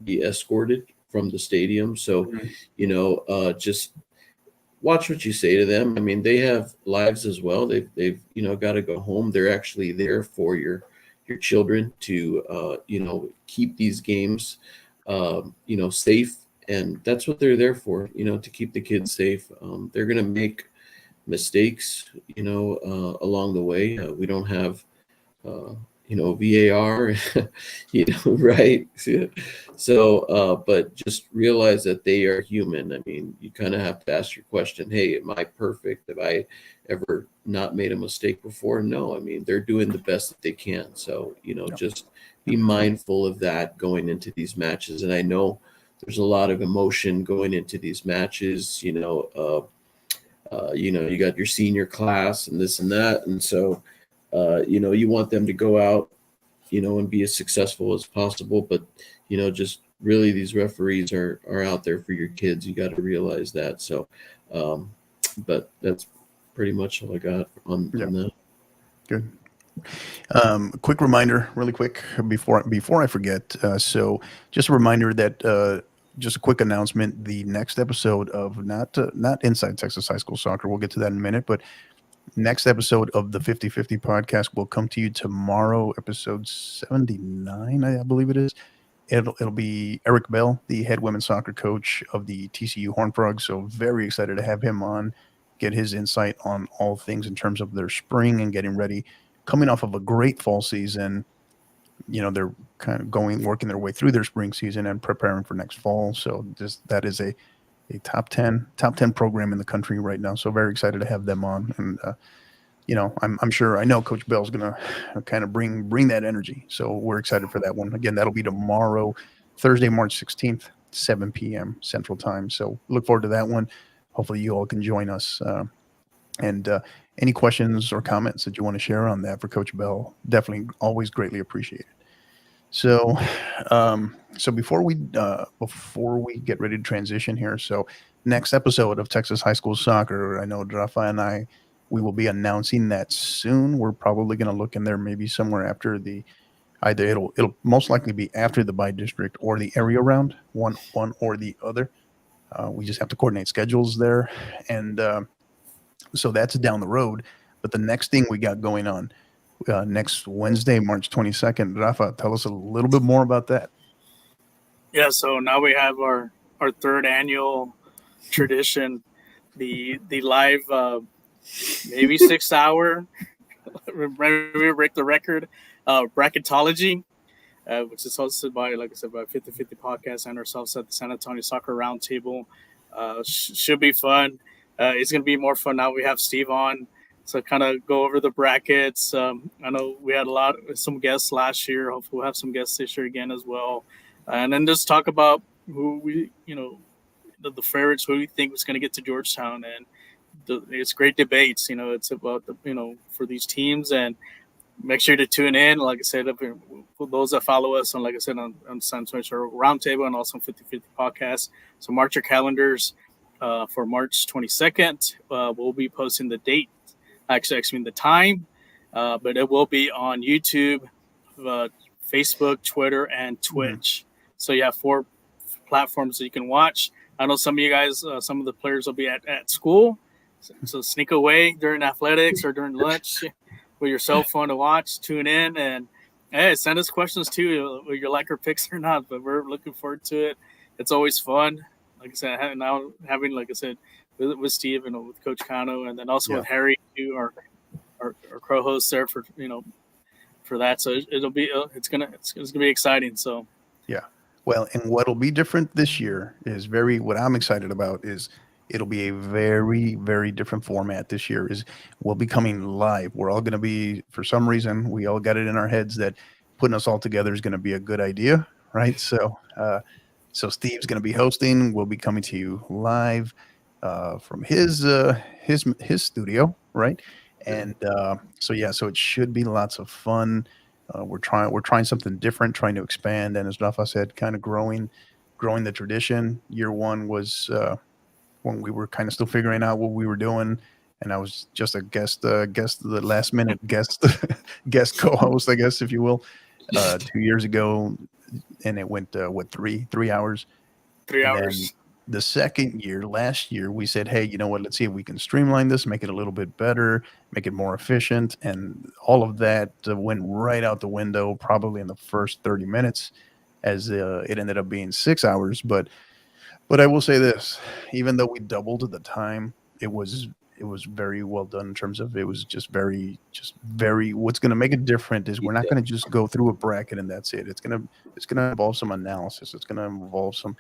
be escorted from the stadium. So, just watch what you say to them. I mean, they have lives as well. They've got to go home. They're actually there for your children to, keep these games, safe. And that's what they're there for, to keep the kids safe. They're going to make mistakes, along the way. We don't have, VAR, right. So, but just realize that they are human. I mean, you kind of have to ask your question, hey, am I perfect? Have I ever not made a mistake before? No, I mean, they're doing the best that they can. So, just be mindful of that going into these matches. And I know there's a lot of emotion going into these matches, you got your senior class and this and that. And so, you want them to go out, and be as successful as possible. But, just really these referees are out there for your kids. You got to realize that. So, but that's pretty much all I got on that. Good. Quick reminder, really quick, before I forget. So just a reminder that just a quick announcement: the next episode of not Inside Texas High School Soccer, we'll get to that in a minute, but next episode of the 50/50 podcast will come to you tomorrow, episode 79, I believe it is. It'll be Eric Bell, the head women's soccer coach of the TCU Horned Frogs. So very excited to have him on, get his insight on all things in terms of their spring and getting ready, coming off of a great fall season. They're kind of working their way through their spring season and preparing for next fall. So that is a top 10 program in the country right now. So very excited to have them on. And, I'm sure, I know Coach Bell's going to kind of bring that energy. So we're excited for that one. Again, that'll be tomorrow, Thursday, March 16th, 7 p.m. Central Time. So look forward to that one. Hopefully you all can join us. And any questions or comments that you want to share on that for Coach Bell, definitely always greatly appreciated. So, so before we get ready to transition here, so next episode of Texas High School Soccer, I know Rafa and I, we will be announcing that soon. We're probably going to look in there maybe somewhere after either it'll most likely be after the by district or the area round, one or the other. We just have to coordinate schedules there, and so that's down the road. But the next thing we got going on next Wednesday, March 22nd. Rafa, tell us a little bit more about that. Yeah, so now we have our third annual tradition, the live maybe 6 hour we break the record bracketology, which is hosted by, like I said, by 50/50 podcast and ourselves at the San Antonio Soccer Roundtable. Should be fun. It's gonna be more fun now. We have Steve on, so kind of go over the brackets. I know we had some guests last year. Hopefully, we'll have some guests this year again as well, and then just talk about who we, the favorites, who we think was going to get to Georgetown, and it's great debates. It's about for these teams, and make sure to tune in. Like I said, for those that follow us on, like I said, on San Antonio Roundtable and also 50/50 podcast. So mark your calendars for March 22nd. We'll be posting the date, actually the time, but it will be on YouTube, Facebook, Twitter, and Twitch. So you have 4 platforms that you can watch. I know some of you guys, some of the players will be at school, so sneak away during athletics or during lunch with your cell phone to watch, tune in, and hey, send us questions too, whether you like our picks or not, but we're looking forward to it. It's always fun. Like I said, having like I said, with Steve and with Coach Cano, and then also with Harry, too, our co-host there for that. So it's gonna be exciting. So yeah, well, and what'll be different this year is what I'm excited about is it'll be a very, very different format this year. Is we'll be coming live. We're all going to be, for some reason, we all got it in our heads that putting us all together is going to be a good idea, right? So, so Steve's going to be hosting. We'll be coming to you live from his studio, right? And so it should be lots of fun. We're trying something different, trying to expand, and as Rafa said, kind of growing the tradition. Year one was when we were kind of still figuring out what we were doing, and I was just a guest, the last minute guest co-host, I guess, if you will. 2 years ago, and it went 3 hours. 3 hours. The second year, last year, we said, hey, you know what? Let's see if we can streamline this, make it a little bit better, make it more efficient, and all of that went right out the window, probably in the first 30 minutes, as it ended up being 6 hours. But I will say this: even though we doubled the time, it was very well done in terms of it was just very. What's going to make it different is we're not going to just go through a bracket and that's it. It's going to involve some analysis. It's going to involve some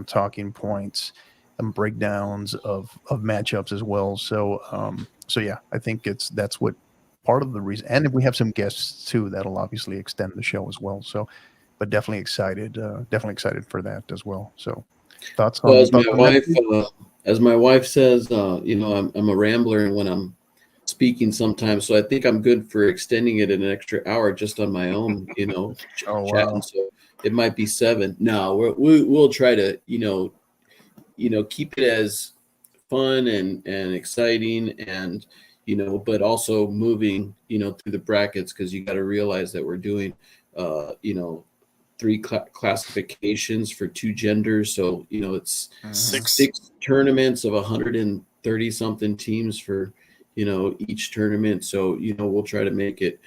talking points, some breakdowns of matchups as well. So yeah, I think that's what part of the reason. And if we have some guests too, that'll obviously extend the show as well. So, but definitely excited for that as well. So. Thoughts on, as my wife says, I'm a rambler when I'm speaking sometimes, so I think I'm good for extending it an extra hour just on my own, Oh, chatting. wow. So it might be 7. No, we'll try to, keep it as fun and exciting, and but also moving, through the brackets, because you got to realize that we're doing, 3 classifications for 2 genders. So, it's 6 tournaments of 130 something teams for, each tournament. So, we'll try to make it,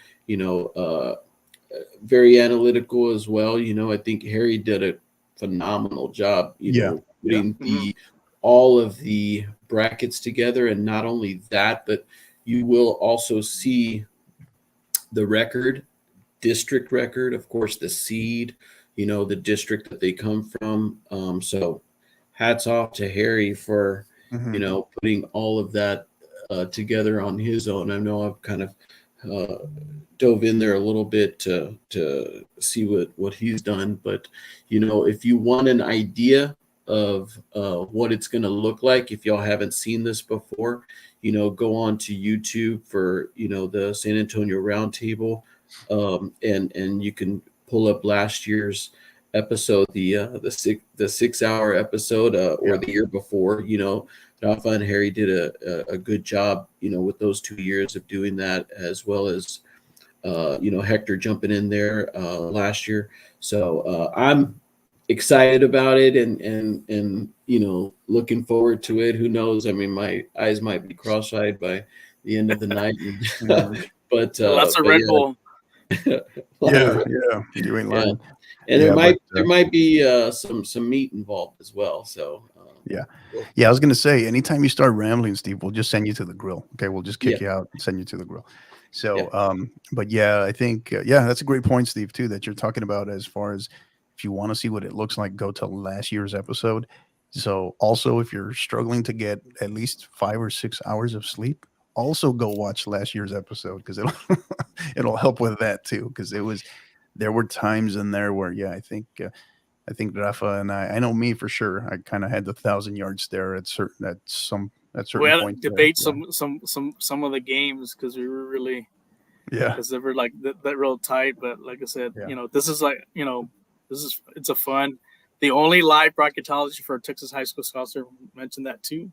very analytical as well. I think Harry did a phenomenal job, putting all of the brackets together. And not only that, but you will also see the district record, of course, the seed, the district that they come from. So hats off to Harry for, putting all of that together on his own. I know I've kind of dove in there a little bit to see what he's done. But, if you want an idea of what it's going to look like, if y'all haven't seen this before, go on to YouTube for, the San Antonio Roundtable. And you can pull up last year's episode, the 6-hour episode, or the year before, Rafa and Harry did a good job, with those 2 years of doing that, as well as, Hector jumping in there last year. So I'm excited about it and looking forward to it. Who knows? I mean, my eyes might be cross-eyed by the end of the night, but lots of Red Bull. Yeah, you ain't lying. And there might be some meat involved as well. So I was gonna say, anytime you start rambling, Steve, we'll just send you to the grill. Okay, we'll just kick you out and send you to the grill. So but I think that's a great point, Steve, too, that you're talking about, as far as if you want to see what it looks like, go to last year's episode. So also, if you're struggling to get at least 5 or 6 hours of sleep, also go watch last year's episode, because it'll help with that too, because there were times in there where I think Rafa and I know me for sure, I kind of had the 1,000-yard stare at some points. Debate some of the games, because we were really because they were like that real tight. But like I said, this is like it's a fun. The only live bracketology for Texas high school scholar mentioned that too.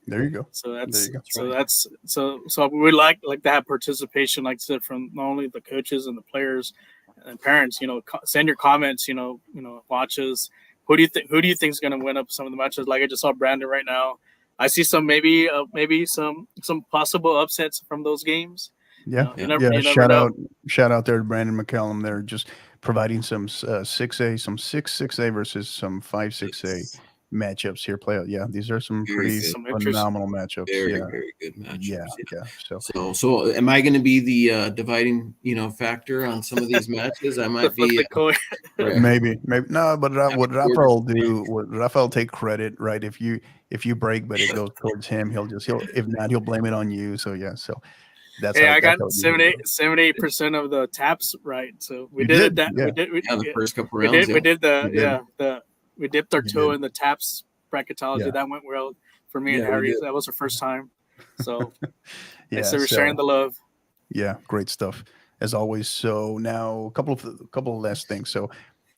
There you go. So so we like to have participation, like I said, from not only the coaches and the players and parents. Send your comments. Watches. Who do you think is going to win up some of the matches? Like I just saw Brandon right now. I see some maybe some possible upsets from those games. Shout out there to Brandon McCallum. They're just providing some 6A, some 6A versus some 5-6A matchups here. These are some pretty phenomenal matchups. Very good matchups. So am I going to be the dividing factor on some of these matches? I might be maybe no, but what Rafael do, Rafael take credit, right? If you break but it goes towards him, he'll if not, he'll blame it on you. So that's I got 78% of the taps right. So we did that. We did the first couple rounds. We dipped our toe in the taps bracketology. That went well for me and Harry. That was our first time. So so we're sharing the love. Yeah, great stuff as always. So now a couple of last things. So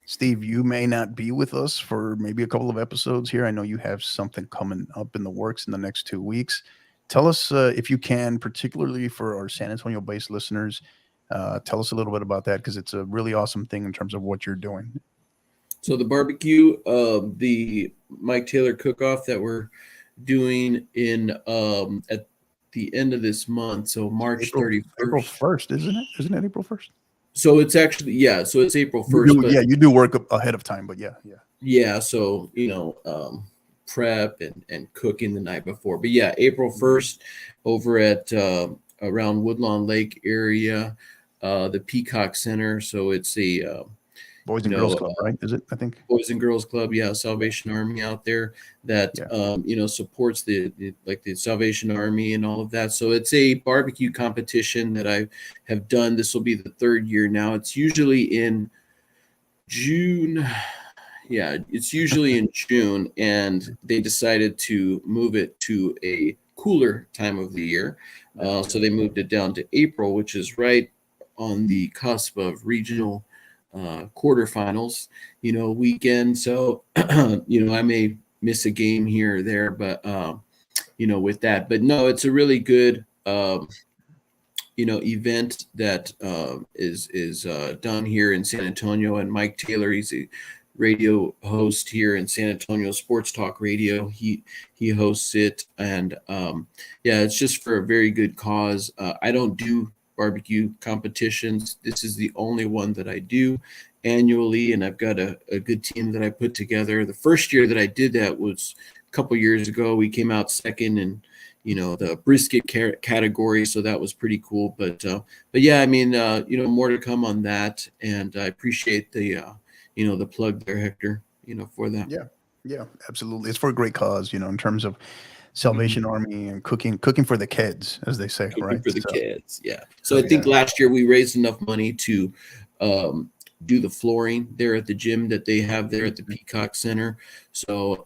Steve, you may not be with us for maybe a couple of episodes here. I know you have something coming up in the works in the next 2 weeks. Tell us, if you can, particularly for our San Antonio-based listeners, tell us a little bit about that, because it's a really awesome thing in terms of what you're doing. So the barbecue, the Mike Taylor cook-off that we're doing in at the end of this month, so March 31st. April 1st, isn't it? Isn't it April 1st? So it's actually, so it's April 1st. You do work ahead of time, but Yeah, so, prep and cooking the night before. But April 1st over at around Woodlawn Lake area, the Peacock Center. So it's a Boys and Girls Club, right? Is it? I think Boys and Girls Club. Salvation Army out there that supports the Salvation Army and all of that. So it's a barbecue competition that I have done. This will be the 3rd year now. It's usually in June. It's usually in June, and they decided to move it to a cooler time of the year. So they moved it down to April, which is right on the cusp of regional quarterfinals, weekend. So, I may miss a game here or there, but, with that. But no, it's a really good, event that is done here in San Antonio. And Mike Taylor, he's a radio host here in San Antonio, Sports Talk Radio. He hosts it, and it's just for a very good cause. I don't do barbecue competitions. This is the only one that I do annually, and I've got a good team that I put together. The first year that I did that was a couple years ago. We came out second in the brisket category, so that was pretty cool. But I mean, more to come on that, and I appreciate the the plug there, Hector, for that. Yeah, absolutely. It's for a great cause, in terms of Salvation Army and cooking for the kids, as they say, cooking right? For the kids, yeah. So I think last year we raised enough money to do the flooring there at the gym that they have there at the Peacock Center. So,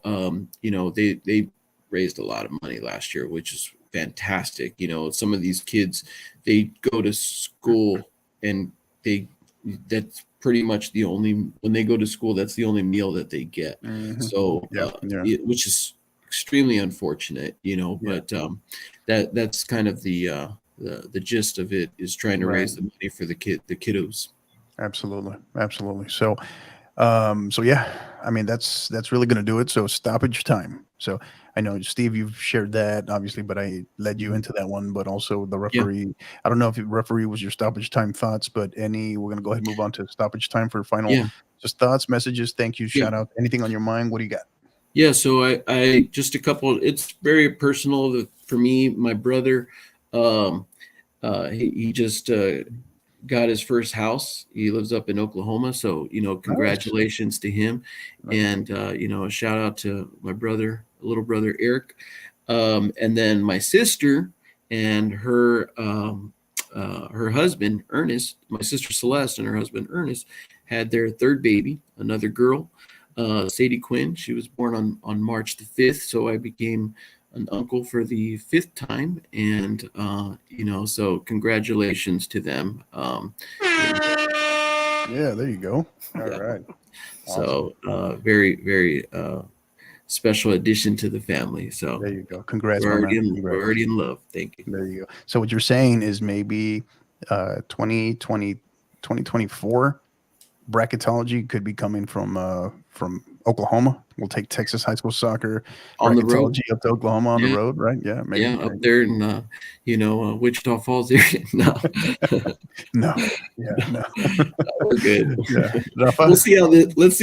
they raised a lot of money last year, which is fantastic. Some of these kids, they go to school and that's pretty much the only, when they go to school, that's the only meal that they get. Mhm. So, Yeah, yeah. which is extremely unfortunate, Yeah. but that's kind of the gist of it, is trying to raise the money for the kiddos. Absolutely. Absolutely. So, so yeah, I mean, that's really going to do it. So stoppage time. So I know, Steve, you've shared that obviously, but I led you into that one, but also the referee. I don't know if the referee was your stoppage time thoughts, but we're going to go ahead and move on to stoppage time for final, Yeah. just thoughts, messages, thank you, Yeah. shout out, anything on your mind. What do you got? Yeah, so I just a couple. It's very personal for me. My brother, he just got his first house. He lives up in Oklahoma, so congratulations to him, and a shout out to my brother, little brother Eric, and then my sister and her husband Ernest. My sister Celeste and her husband Ernest had their third baby, another girl. Sadie Quinn. She was born on March the 5th, so I became an uncle for the 5th time, and so congratulations to them. Yeah, there you go. All Yeah. right. So very, very special addition to the family. So There you go. Congrats, we're my man. we're already in love. Thank you. There you go. So what you're saying is maybe 2024 bracketology could be coming from Oklahoma. We'll take Texas high school soccer On the road. bracketology up to Oklahoma on the road, right? Yeah, maybe. Yeah, up there in Wichita Falls area. No, No, yeah, no. we're good. Yeah, Rafa? Let's see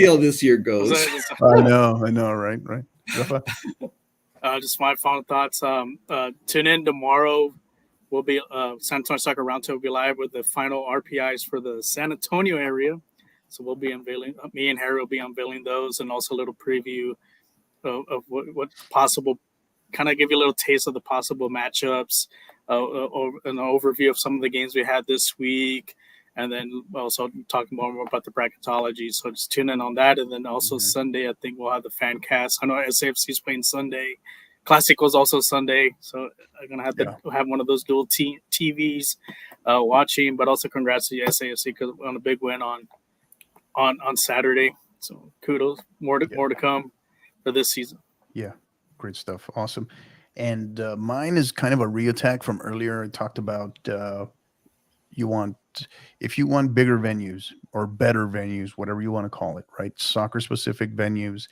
how this year goes. I know, right. Rafa? Just my final thoughts. Tune in tomorrow. We'll be San Antonio Soccer Roundtable will be live with the final RPIs for the San Antonio area. So we'll be unveiling. Me and Harry will be unveiling those, and also a little preview of what possible. Kind of give you a little taste of the possible matchups, an overview of some of the games we had this week, and then also talking more about the bracketology. So just tune in on that, and then also Sunday, I think we'll have the fan cast. I know SAFC is playing Sunday. Classico is also Sunday, so I'm gonna have to have one of those dual TVs watching. But also congrats to the SAFC on a big win on Saturday. So kudos, more to come for this season. Yeah, great stuff, awesome. And mine is kind of a reattack from earlier. I talked about if you want bigger venues or better venues, whatever you want to call it, right? Soccer specific venues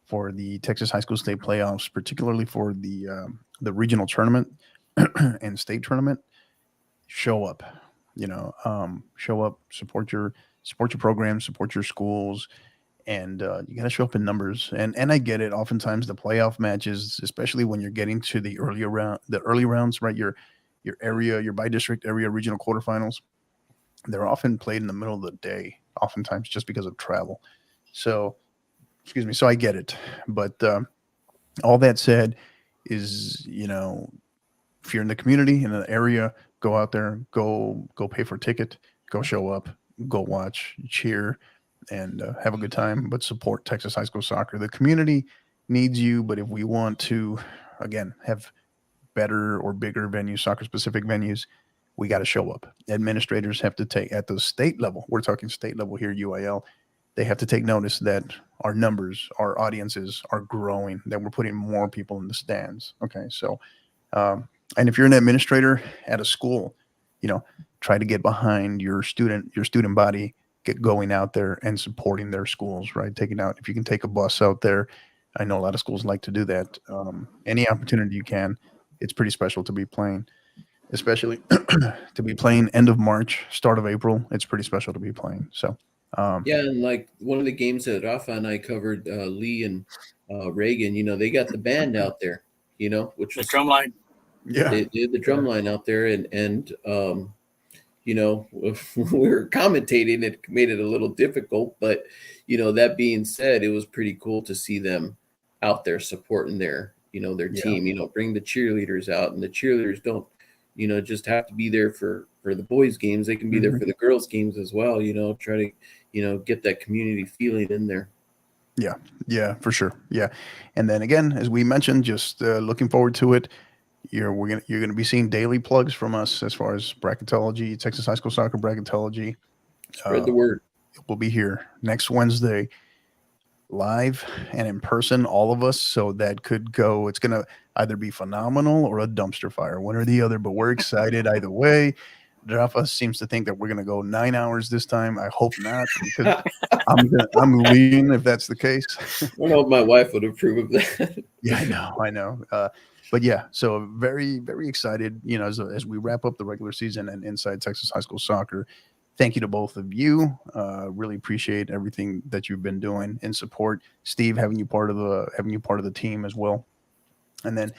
for the Texas High School State Playoffs, particularly for the regional tournament and state tournament. Show up, show up, support your program, support your schools, and you got to show up in numbers. And I get it. Oftentimes the playoff matches, especially when you're getting to the early rounds, right? Your area, your by-district area regional quarterfinals, they're often played in the middle of the day, oftentimes just because of travel. So, excuse me. So I get it. But all that said is, if you're in the community, in the area, go out there, go pay for a ticket, go show up, go watch, cheer, and have a good time, but support Texas high school soccer. The community needs you, but if we want to, again, have better or bigger venues, soccer-specific venues, we got to show up. Administrators have to take, at the state level, we're talking state level here, UIL, they have to take notice that our numbers, our audiences are growing, that we're putting more people in the stands. Okay, so, and if you're an administrator at a school, try to get behind your student body, get going out there and supporting their schools, right? Taking out, if you can take a bus out there, I know a lot of schools like to do that. Any opportunity you can, it's pretty special to be playing, especially to be playing end of March, start of April. It's pretty special to be playing. So, yeah, and like one of the games that Rafa and I covered, Lee and Reagan, they got the band out there, which was the drum line. Yeah, they did the drum line out there, and we were commentating. It made it a little difficult, but that being said, it was pretty cool to see them out there supporting their team. Bring the cheerleaders out, and the cheerleaders don't just have to be there for the boys' games. They can be there for the girls' games as well. Try to get that community feeling in there. Yeah, for sure. Yeah, and then again, as we mentioned, just looking forward to it. You're gonna be seeing daily plugs from us as far as bracketology, Texas high school soccer bracketology. Spread the word. we'll be here next Wednesday, live and in person, all of us. So that could go. It's gonna either be phenomenal or a dumpster fire, one or the other. But we're excited either way. Rafa seems to think that we're gonna go 9 hours this time. I hope not, because I'm leaving if that's the case. I don't know if my wife would approve of that. Yeah, I know. But yeah, so very, very excited, as we wrap up the regular season and Inside Texas High School Soccer. Thank you to both of you. Really appreciate everything that you've been doing in support. Steve, having you part of the team as well. And then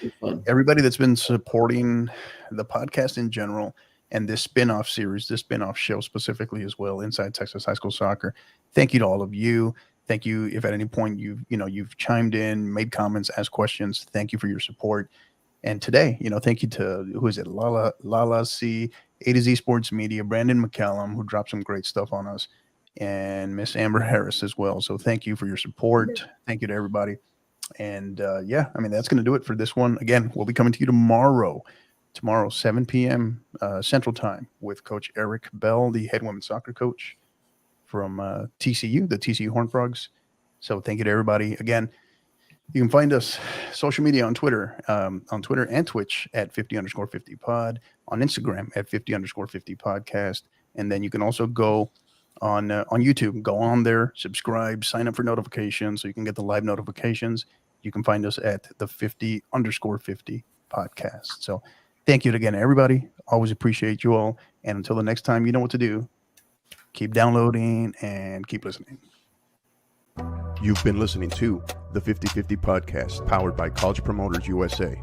everybody that's been supporting the podcast in general and this spin-off series, this spin-off show specifically as well, Inside Texas High School Soccer. Thank you to all of you. Thank you if at any point you've chimed in, made comments, asked questions. Thank you for your support. And today, thank you to, who is it? Lala C, A to Z Sports Media, Brandon McCallum, who dropped some great stuff on us, and Miss Amber Harris as well. So thank you for your support. Thank you to everybody. And that's going to do it for this one. Again, we'll be coming to you tomorrow, 7 p.m. Central Time, with Coach Eric Bell, the head women's soccer coach from TCU, the TCU Horned Frogs. So thank you to everybody. Again, you can find us social media on Twitter and Twitch at 50_50pod, on Instagram at 50_50 podcast. And then you can also go on YouTube, go on there, subscribe, sign up for notifications so you can get the live notifications. You can find us at the 50_50 podcast. So thank you again, everybody. Always appreciate you all. And until the next time, you know what to do. Keep downloading and keep listening. You've been listening to the 50/50 podcast, powered by College Promoters USA.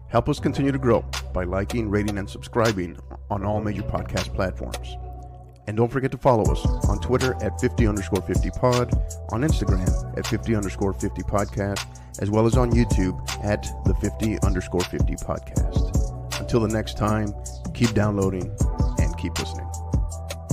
Help us continue to grow by liking, rating, and subscribing on all major podcast platforms. And don't forget to follow us on Twitter at 50_50pod, on Instagram at 50_50 podcast, as well as on YouTube at the 50_50 podcast. Until the next time, keep downloading and keep listening.